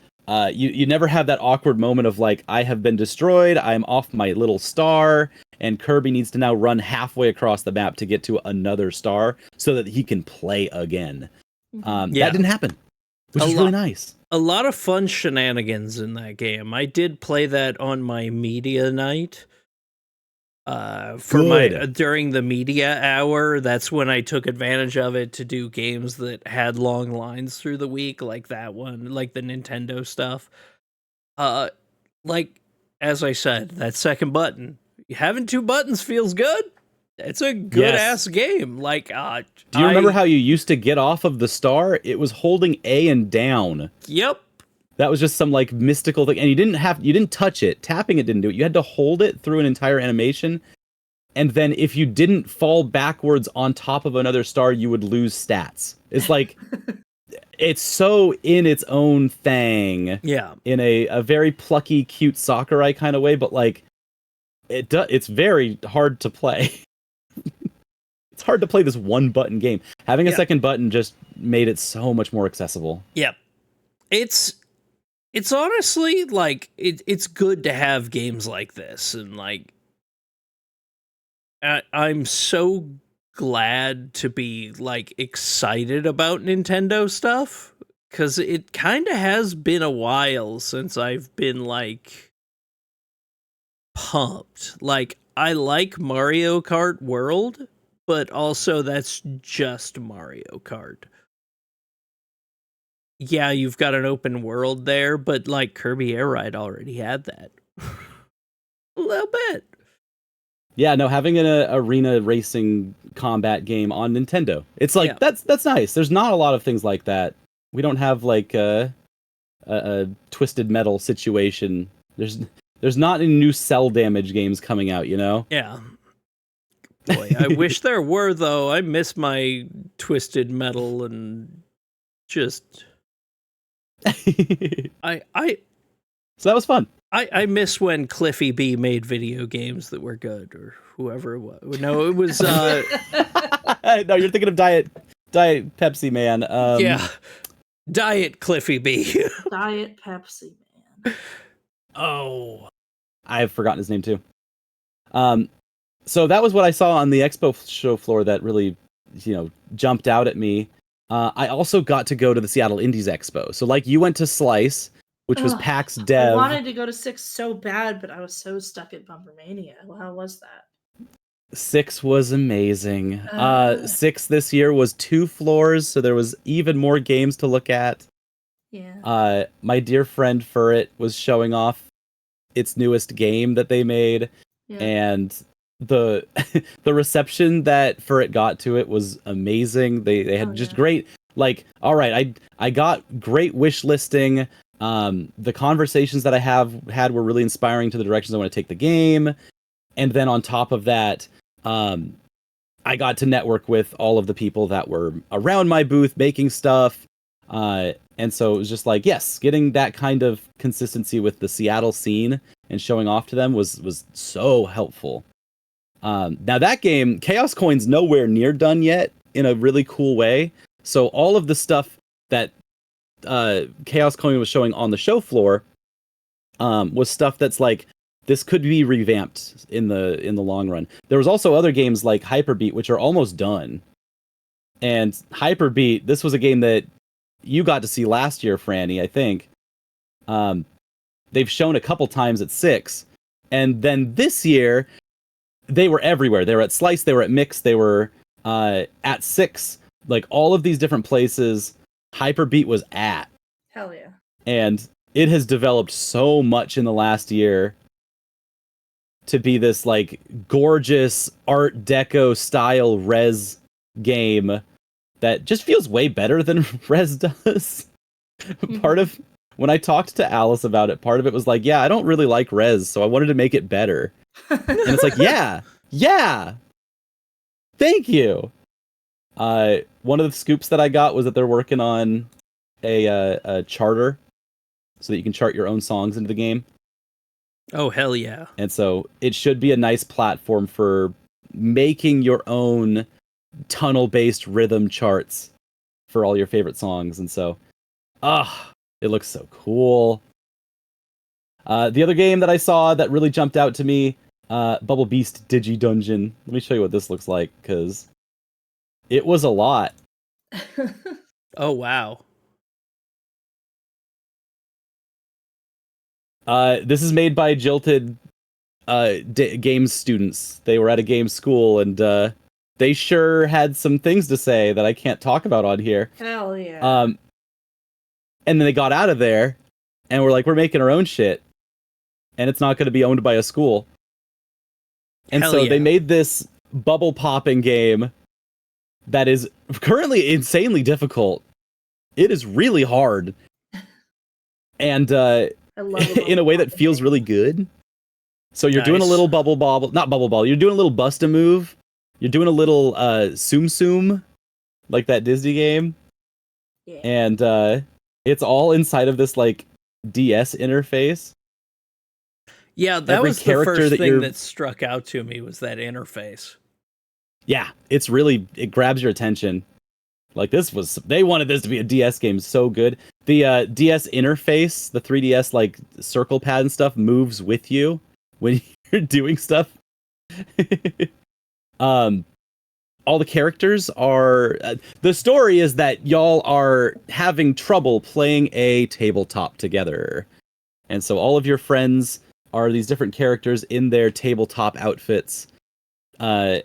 S2: you never have that awkward moment of like, I have been destroyed, I'm off my little star, and Kirby needs to now run halfway across the map to get to another star so that he can play again. That didn't happen, which is really nice.
S1: A lot of fun shenanigans in that game. I did play that on my media night. During the media hour, that's when I took advantage of it to do games that had long lines through the week, like that one, like the Nintendo stuff. Like, as I said, that second button, having 2 buttons feels good. It's a good ass game. Like,
S2: do you remember how you used to get off of the star? It was holding A and down.
S1: Yep.
S2: That was just some like mystical thing, and you didn't touch it. Tapping it didn't do it. You had to hold it through an entire animation, and then if you didn't fall backwards on top of another star, you would lose stats. It's like it's so in its own thing.
S1: Yeah.
S2: In a very plucky, cute Sakurai kind of way, but like it's very hard to play. It's hard to play this 1-button game. Having a second button just made it so much more accessible.
S1: Yep. It's honestly like it's good to have games like this, and like I'm so glad to be like excited about Nintendo stuff, because it kind of has been a while since I've been like pumped. Like, I like Mario Kart World, but also that's just Mario Kart. yeah, you've got an open world there, but like Kirby Air Ride already had that. A little bit.
S2: Yeah, no, having an arena racing combat game on Nintendo. It's like
S1: Yeah.
S2: that's nice. There's not a lot of things like that. We don't have like a Twisted Metal situation. There's not any new Cell Damage games coming out, you know?
S1: Yeah. Boy, I wish there were, though. I miss my Twisted Metal and just I
S2: So that was fun.
S1: I miss when Cliffy B made video games that were good, or whoever it was. No, it was
S2: No, you're thinking of Diet Pepsi, man.
S1: yeah. Diet Cliffy B.
S3: Diet Pepsi, man.
S1: Oh.
S2: I've forgotten his name too. So that was what I saw on the expo show floor that really, jumped out at me. I also got to go to the Seattle Indies Expo. So like you went to Slice, which was PAX Dev.
S3: I wanted to go to 6 so bad, but I was so stuck at Bumpermania. Well, how was that?
S2: 6 was amazing. 6 this year was 2 floors, so there was even more games to look at.
S3: Yeah.
S2: My dear friend Furret was showing off its newest game that they made, and the the reception that Furret got to it was amazing. They had just great, like, all right, I got great wish listing. The conversations that I had were really inspiring to the directions I want to take the game. And then on top of that, I got to network with all of the people that were around my booth making stuff. And so it was just like, yes, getting that kind of consistency with the Seattle scene and showing off to them was so helpful. Now that game, Chaos Coin's nowhere near done yet in a really cool way. So all of the stuff that Chaos Coin was showing on the show floor was stuff that's like, this could be revamped in the long run. There was also other games like Hyperbeat, which are almost done. And Hyperbeat, this was a game that you got to see last year, Franny, I think. They've shown a couple times at 6. And then this year, they were everywhere. They were at Slice, they were at Mix, they were at 6. Like, all of these different places Hyperbeat was at.
S3: Hell yeah.
S2: And it has developed so much in the last year to be this, like, gorgeous Art Deco style Res game that just feels way better than Res does. Part of, when I talked to Alice about it, part of it was like, yeah, I don't really like Res, so I wanted to make it better. And it's like, yeah, thank you. One of the scoops that I got was that they're working on a charter so that you can chart your own songs into the game.
S1: Oh, hell yeah.
S2: And so it should be a nice platform for making your own tunnel-based rhythm charts for all your favorite songs. And so, it looks so cool. The other game that I saw that really jumped out to me, Bubble Beast Digi Dungeon. Let me show you what this looks like, because it was a lot.
S1: Oh, wow.
S2: This is made by Jilted games students. They were at a games school, and they sure had some things to say that I can't talk about on here.
S3: Hell yeah.
S2: And then they got out of there, and we're like, we're making our own shit, and it's not going to be owned by a school. And
S1: Hell
S2: so
S1: yeah.
S2: they made this bubble popping game that is currently insanely difficult. It is really hard. And
S3: I love
S2: in a way that feels really good. So you're doing a
S1: Nice.
S2: little not bubble ball, you're doing a little bust a move. You're doing a little Tsum Tsum, like that Disney game.
S3: Yeah.
S2: And it's all inside of this like DS interface.
S1: Yeah, that
S2: Every
S1: was the
S2: character
S1: first
S2: that
S1: thing
S2: you're-
S1: that struck out to me was that interface.
S2: Yeah, it grabs your attention. Like they wanted this to be a DS game so good. The DS interface, the 3DS like circle pad and stuff moves with you when you're doing stuff. All the characters are the story is that y'all are having trouble playing a tabletop together. And so all of your friends are these different characters in their tabletop outfits. And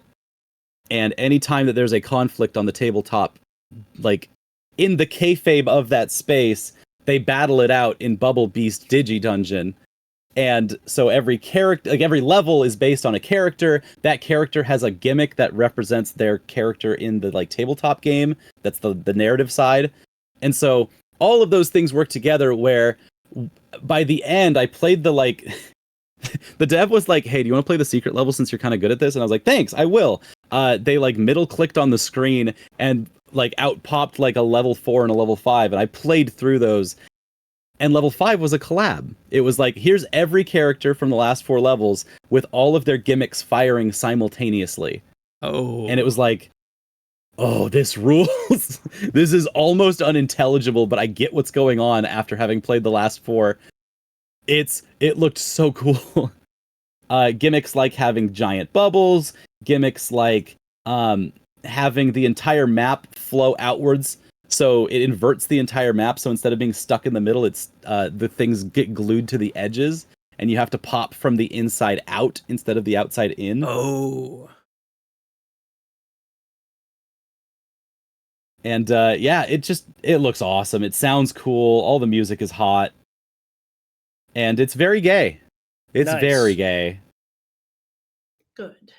S2: anytime that there's a conflict on the tabletop, like in the kayfabe of that space, they battle it out in Bubble Beast Digi Dungeon. And so every character, like every level is based on a character. That character has a gimmick that represents their character in the like tabletop game. That's the narrative side. And so all of those things work together where by the end I played the like the dev was like, "Hey, do you want to play the secret level since you're kind of good at this?" And I was like, "Thanks, I will." They like middle clicked on the screen and like out popped like a level 4 and a level 5, and I played through those. And level 5 was a collab. It was like, here's every character from the last 4 levels with all of their gimmicks firing simultaneously.
S1: Oh.
S2: And it was like, oh, this rules. This is almost unintelligible, but I get what's going on after having played the last 4. It looked so cool. Gimmicks like having giant bubbles, gimmicks like having the entire map flow outwards. So it inverts the entire map. So instead of being stuck in the middle, it's the things get glued to the edges, and you have to pop from the inside out instead of the outside in.
S1: Oh.
S2: And yeah, it looks awesome. It sounds cool. All the music is hot, and it's very gay. It's
S1: Nice.
S2: very gay.
S3: Good.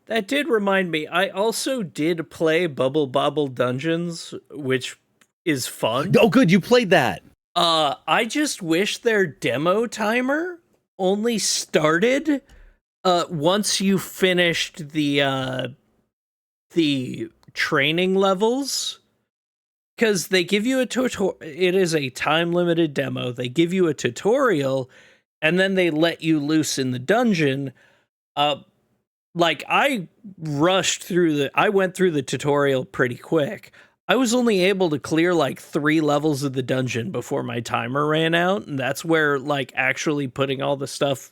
S1: That did remind me. I also did play Bubble Bobble Dungeons, which is fun.
S2: Oh, good, you played that.
S1: I just wish their demo timer only started once you finished the training levels, because they give you a tutorial. It is a time limited demo. They give you a tutorial, and then they let you loose in the dungeon. Like I went through the tutorial pretty quick. I was only able to clear like 3 levels of the dungeon before my timer ran out, and that's where like actually putting all the stuff,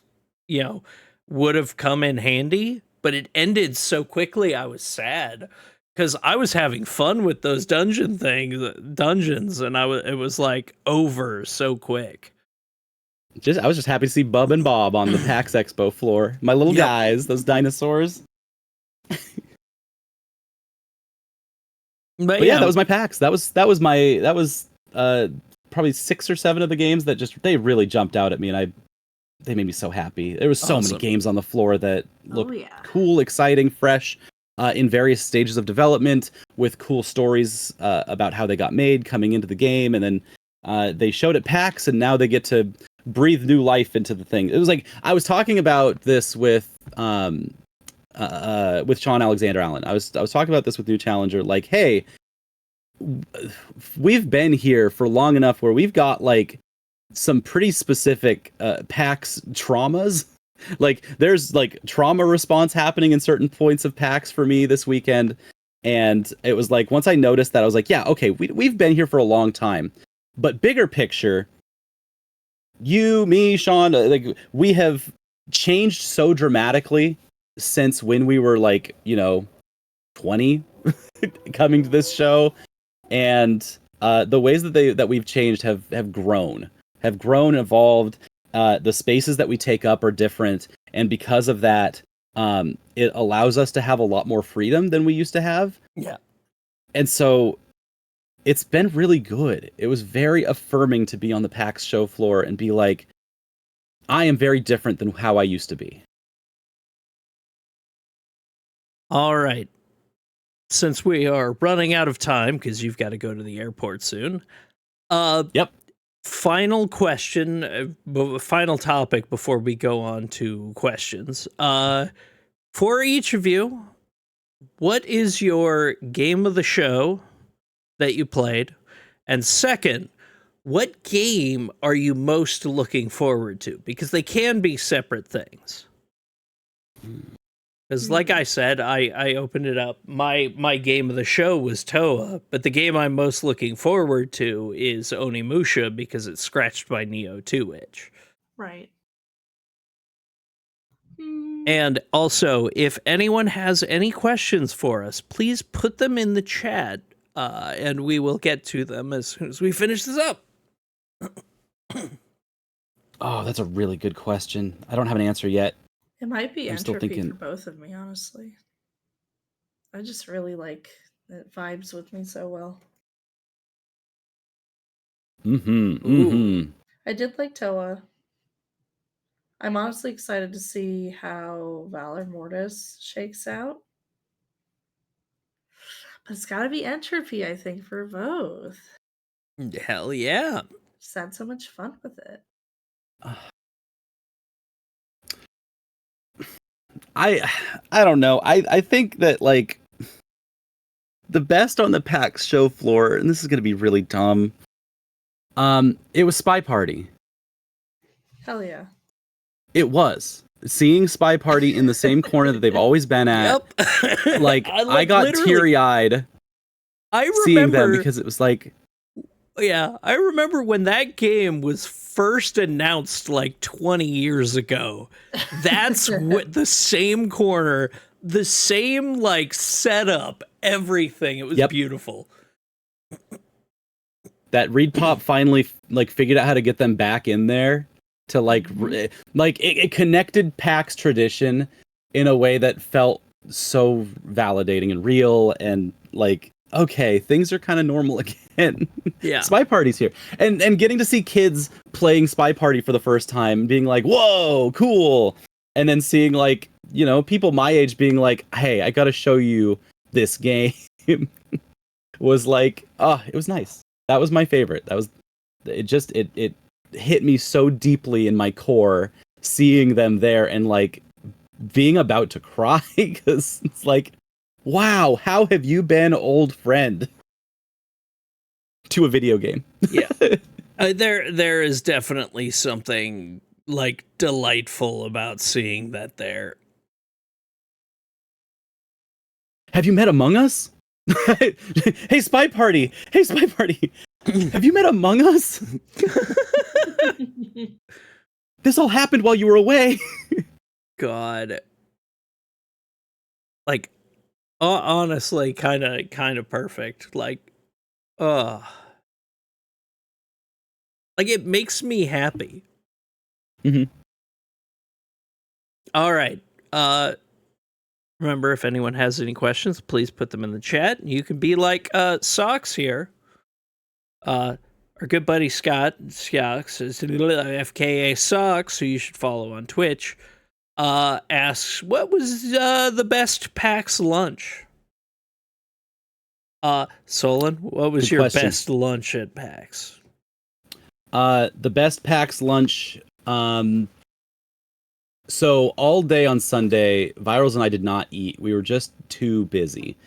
S1: would have come in handy, but it ended so quickly I was sad because I was having fun with those dungeons, and it was like over so quick.
S2: I was just happy to see Bub and Bob on the PAX Expo floor. My little guys, those dinosaurs. But yeah, that was my PAX. That was probably 6 or 7 of the games that they really jumped out at me, and they made me so happy. There was so many games on the floor that looked cool, exciting, fresh, in various stages of development, with cool stories about how they got made coming into the game, and then they showed at PAX, and now they get to breathe new life into the thing. It was like I was talking about this with Sean Alexander Allen. I was talking about this with New Challenger, like, hey, we've been here for long enough where we've got like some pretty specific PAX traumas. Like there's like trauma response happening in certain points of PAX for me this weekend, and it was like once I noticed that, I was like, yeah, okay, we've been here for a long time, but bigger picture, you, me, Sean, like we have changed so dramatically since when we were like 20 coming to this show, and the ways that we've changed have grown, evolved. The spaces that we take up are different, and because of that, it allows us to have a lot more freedom than we used to have.
S1: Yeah.
S2: And so it's been really good. It was very affirming to be on the PAX show floor and be like, I am very different than how I used to be.
S1: All right. Since we are running out of time, because you've got to go to the airport soon.
S2: Yep.
S1: Final question, final topic before we go on to questions. For each of you, what is your game of the show that you played? And second, what game are you most looking forward to? Because they can be separate things. Because like I said, I opened it up. My game of the show was Toa, but the game I'm most looking forward to is Onimusha because it's scratched my Neo 2 itch.
S3: Right.
S1: And also, if anyone has any questions for us, please put them in the chat, and we will get to them as soon as we finish this up.
S2: Oh, that's a really good question. I don't have an answer yet.
S3: It might be
S2: I'm still
S3: entropy
S2: thinking.
S3: for both of me, honestly. I just really like it vibes with me so well. I did like Toa. I'm honestly excited to see how Valor Mortis shakes out. But it's got to be Entropy, I think, for both.
S1: Hell yeah.
S3: Just had so much fun with it.
S2: I don't know. I think that like the best on the PAX show floor, and this is gonna be really dumb. It was Spy Party.
S3: Hell yeah.
S2: It was. Seeing Spy Party in the same corner that they've always been at.
S1: Yep.
S2: Like I got teary-eyed seeing them because it was like,
S1: yeah, I remember when that game was first announced like 20 years ago. That's what the same corner, the same like setup, everything. It was beautiful.
S2: That Reed Pop finally like figured out how to get them back in there to like it connected PAX tradition in a way that felt so validating and real, and like, okay, things are kind of normal again.
S1: Yeah.
S2: Spy Party's here. And getting to see kids playing Spy Party for the first time, being like, whoa, cool. And then seeing like, you know, people my age being like, hey, I gotta show you this game was like, it was nice. That was my favorite. That was, it hit me so deeply in my core, seeing them there and like being about to cry, because it's like, wow, how have you been, old friend, to a video game?
S1: Yeah. There is definitely something like delightful about seeing that there.
S2: Have you met Among Us? Hey, Spy Party. Hey, Spy Party. Have you met Among Us? This all happened while you were away.
S1: God. Like, honestly, kind of perfect. Like, like it makes me happy.
S2: Mm-hmm.
S1: All right. Remember, if anyone has any questions, please put them in the chat. You can be like Socks here. Our good buddy Scott Socks is FKA Socks, who you should follow on Twitch. Asks, what was the best PAX lunch? Solon, what was your best lunch at PAX?
S2: The best PAX lunch. So all day on Sunday, Virals and I did not eat. We were just too busy.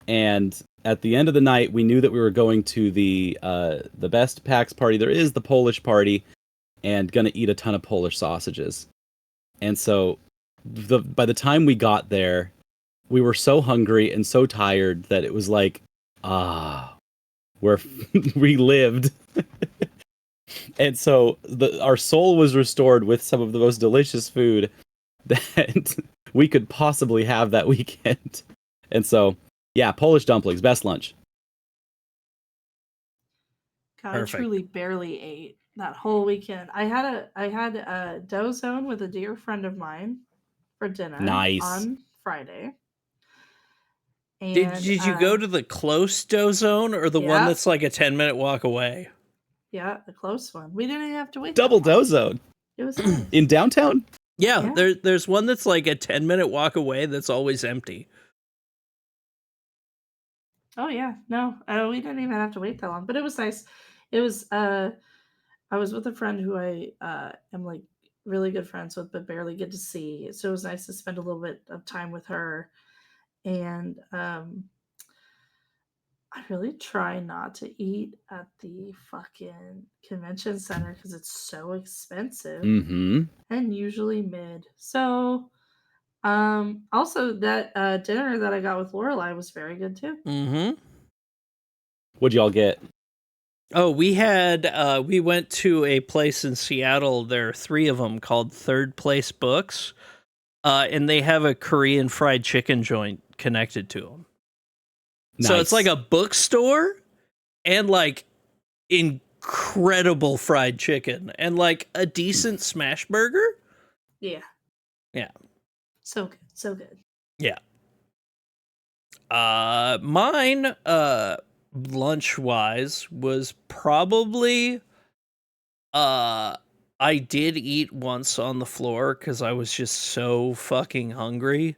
S2: And at the end of the night, we knew that we were going to the best PAX party there is, the Polish party, and gonna eat a ton of Polish sausages. And so by the time we got there, we were so hungry and so tired that it was like, we lived. And so our soul was restored with some of the most delicious food that we could possibly have that weekend. And so, yeah, Polish dumplings, best lunch.
S3: God, I truly barely ate that whole weekend. I had a dough zone with a dear friend of mine for dinner on Friday. And,
S1: did you go to the close dough zone or the one that's like a 10-minute walk away?
S3: Yeah, the close one. We didn't even have to wait.
S2: Double dough zone.
S3: It was nice.
S2: In downtown?
S1: Yeah, there's one that's like a 10-minute walk away that's always empty.
S3: Oh yeah, no, we didn't even have to wait that long, but it was nice. It was I was with a friend who I am like really good friends with, but barely get to see. So it was nice to spend a little bit of time with her, and I really try not to eat at the fucking convention center because it's so expensive and usually mid. So, also that dinner that I got with Lorelai was very good too.
S2: What'd y'all get?
S1: Oh, we went to a place in Seattle. There are 3 of them called Third Place Books, and they have a Korean fried chicken joint connected to them. Nice. So it's like a bookstore and like incredible fried chicken and like a decent smash burger.
S3: Yeah.
S1: Yeah.
S3: So good. So good.
S1: Yeah. Mine, lunch wise was probably I did eat once on the floor because I was just so fucking hungry.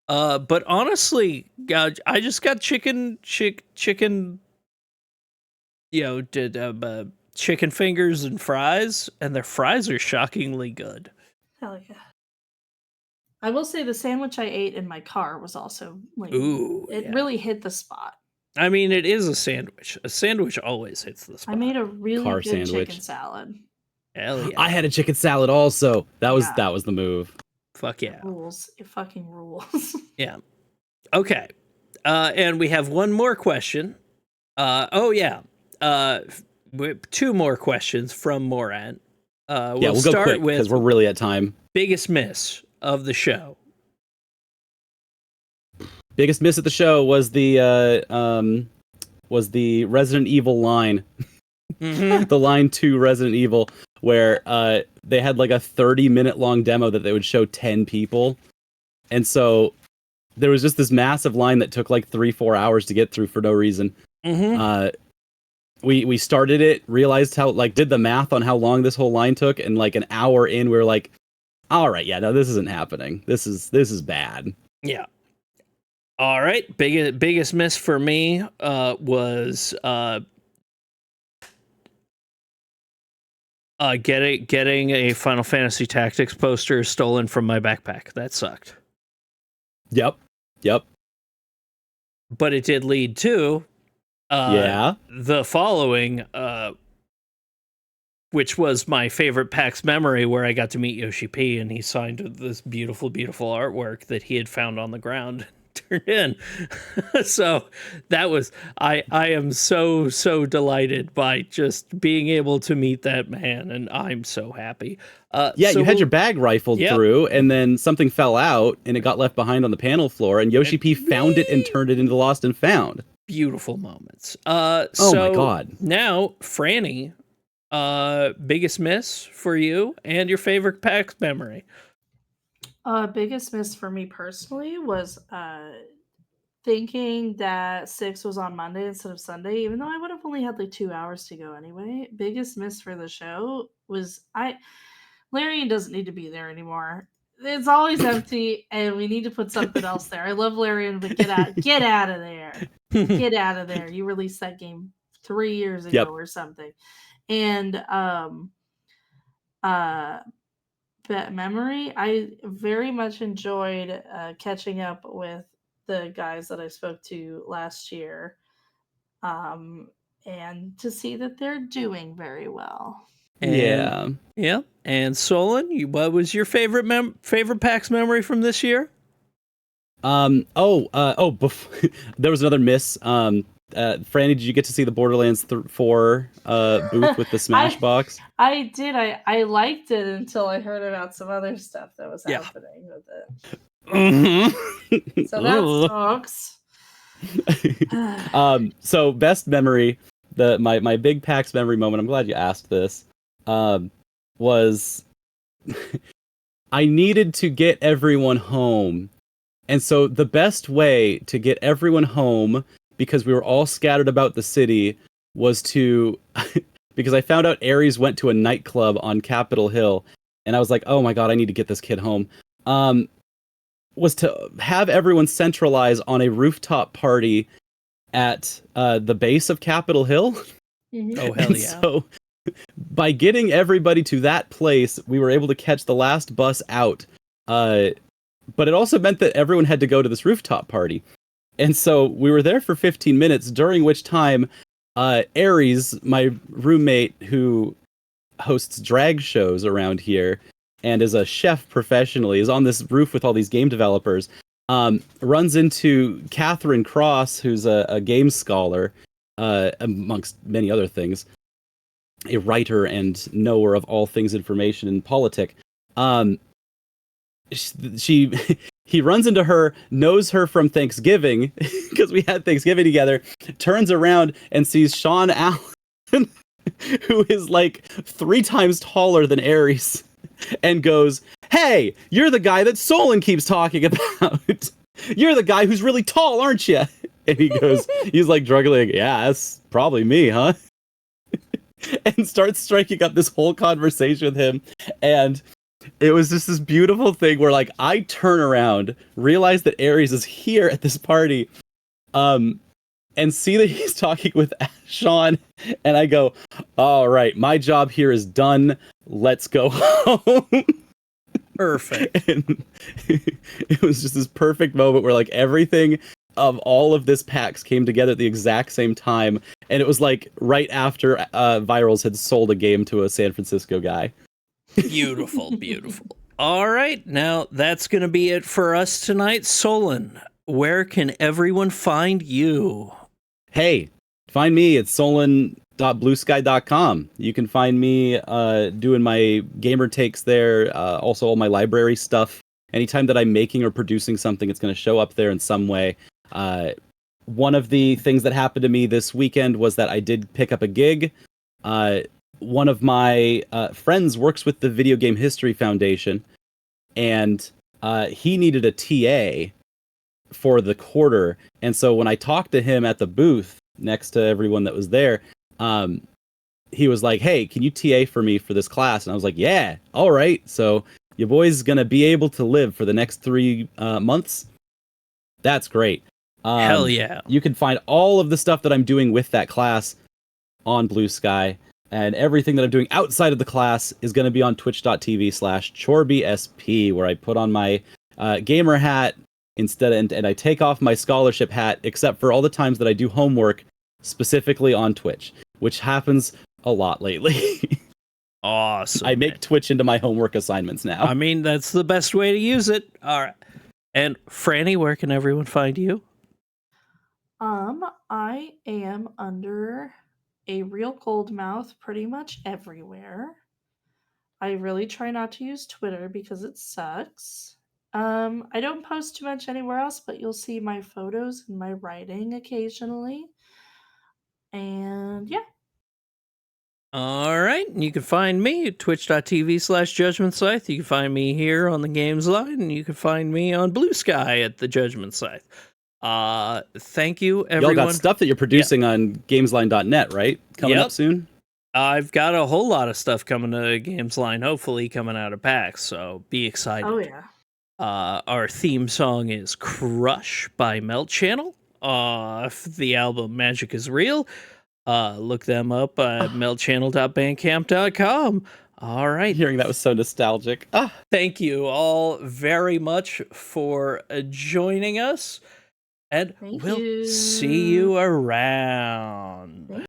S1: But honestly, God, I just got chicken, chicken fingers and fries, and their fries are shockingly good.
S3: Hell yeah. I will say the sandwich I ate in my car was also like,
S1: Ooh,
S3: it
S1: yeah.
S3: really hit the spot.
S1: I mean, it is a sandwich. A sandwich always hits the spot.
S3: I made a really
S2: Car
S3: good
S2: sandwich.
S3: chicken salad.
S1: Hell yeah.
S2: I had a chicken salad also. That was
S3: Yeah.
S2: the move.
S1: Fuck yeah.
S3: It rules. It fucking rules.
S1: Yeah. Okay. And we have one more question. Two more questions from Moran.
S2: We'll go
S1: start
S2: quick
S1: with
S2: because we're really at time.
S1: biggest miss of the show.
S2: Biggest miss at the show was the Resident Evil line.
S1: Mm-hmm.
S2: The line 2 Resident Evil, where they had like a 30-minute long demo that they would show 10 people. And so there was just this massive line that took like 3-4 hours to get through for no reason.
S1: Mm-hmm.
S2: We started it, realized did the math on how long this whole line took, and like an hour in, we were like, all right, yeah, no, this isn't happening. This is bad.
S1: Yeah. All right. Biggest miss for me was getting a Final Fantasy Tactics poster stolen from my backpack. That sucked.
S2: Yep.
S1: But it did lead to the following, which was my favorite PAX memory, where I got to meet Yoshi P, and he signed this beautiful, beautiful artwork that he had found on the ground. Turned in. So that was I am so delighted by just being able to meet that man, and I'm so happy. So
S2: you had your bag rifled through, and then something fell out and it got left behind on the panel floor, and Yoshi P found it and turned it into Lost and Found.
S1: Beautiful moments.
S2: Oh my god.
S1: Now, Franny, biggest miss for you and your favorite PAX memory.
S3: Biggest miss for me personally was thinking that 6 was on Monday instead of Sunday, even though I would have only had like 2 hours to go anyway. Biggest miss for the show was Larian doesn't need to be there anymore. It's always empty, and we need to put something else there. I love Larian, but get out of there. Get out of there. You released that game 3 years ago or something. And that memory, I very much enjoyed catching up with the guys that I spoke to last year, and to see that they're doing very well.
S1: And Solon, what was your favorite PAX memory from this year?
S2: There was another miss. Franny, did you get to see the Borderlands 4 booth with the Smash box?
S3: I did. I liked it until I heard about some other stuff that was happening with it.
S2: Mm-hmm.
S3: So that sucks.
S2: So best memory, my big PAX memory moment, I'm glad you asked this, was I needed to get everyone home. And so the best way to get everyone home, because we were all scattered about the city, was to because I found out Ares went to a nightclub on Capitol Hill, and I was like, oh my god, I need to get this kid home. Was to have everyone centralize on a rooftop party at the base of Capitol Hill.
S3: Mm-hmm.
S1: Oh, hell yeah.
S2: So by getting everybody to that place, we were able to catch the last bus out. But it also meant that everyone had to go to this rooftop party. And so we were there for 15 minutes, during which time Ares, my roommate who hosts drag shows around here and is a chef professionally, is on this roof with all these game developers, runs into Catherine Cross, who's a game scholar, amongst many other things, a writer and knower of all things information and politic. He runs into her, knows her from Thanksgiving, because we had Thanksgiving together, turns around and sees Sean Allen, who is like 3 times taller than Ares, and goes, hey, you're the guy that Solon keeps talking about. You're the guy who's really tall, aren't you? And he's like struggling, yeah, that's probably me, huh? And starts striking up this whole conversation with him. And it was just this beautiful thing where like I turn around, realize that Ares is here at this party, and see that he's talking with Sean, and I go, all right, my job here is done. Let's go home.
S1: Perfect.
S2: And it was just this perfect moment where like everything of all of this PAX came together at the exact same time, and it was like right after Virals had sold a game to a San Francisco guy.
S1: Beautiful, beautiful. All right, now that's going to be it for us tonight. Solon, where can everyone find you?
S2: Hey, find me at solon.bluesky.com. You can find me doing my gamer takes there, also all my library stuff. Anytime that I'm making or producing something, it's going to show up there in some way. One of the things that happened to me this weekend was that I did pick up a gig. One of my friends works with the Video Game History Foundation, and he needed a TA for the quarter. And so when I talked to him at the booth next to everyone that was there, he was like, hey, can you TA for me for this class? And I was like, yeah, all right. So your boy's going to be able to live for the next 3 months. That's great.
S1: Hell yeah.
S2: You can find all of the stuff that I'm doing with that class on Blue Sky, and everything that I'm doing outside of the class is going to be on twitch.tv/ChorbySP, where I put on my gamer hat instead, and I take off my scholarship hat, except for all the times that I do homework specifically on Twitch, which happens a lot lately.
S1: Awesome.
S2: I make Twitch into my homework assignments now.
S1: I mean, that's the best way to use it. All right. And Franny, where can everyone find you?
S3: I am under a real cold mouth pretty much everywhere. I really try not to use Twitter because it sucks. I don't post too much anywhere else, but you'll see my photos and my writing occasionally. And yeah.
S1: All right. And you can find me at twitch.tv/Judgment Scythe. You can find me here on the Gamesline, and you can find me on Blue Sky at the Judgment Scythe. Thank you, everyone.
S2: Y'all got stuff that you're producing on Gamesline.net, right? Coming up soon?
S1: I've got a whole lot of stuff coming to Gamesline, hopefully coming out of PAX, so be excited.
S3: Oh, yeah.
S1: Our theme song is Crush by Melt Channel off the album Magic is Real. Look them up at meltchannel.bandcamp.com. All right.
S2: Hearing that was so nostalgic.
S1: Thank you all very much for joining us. And we'll see you around.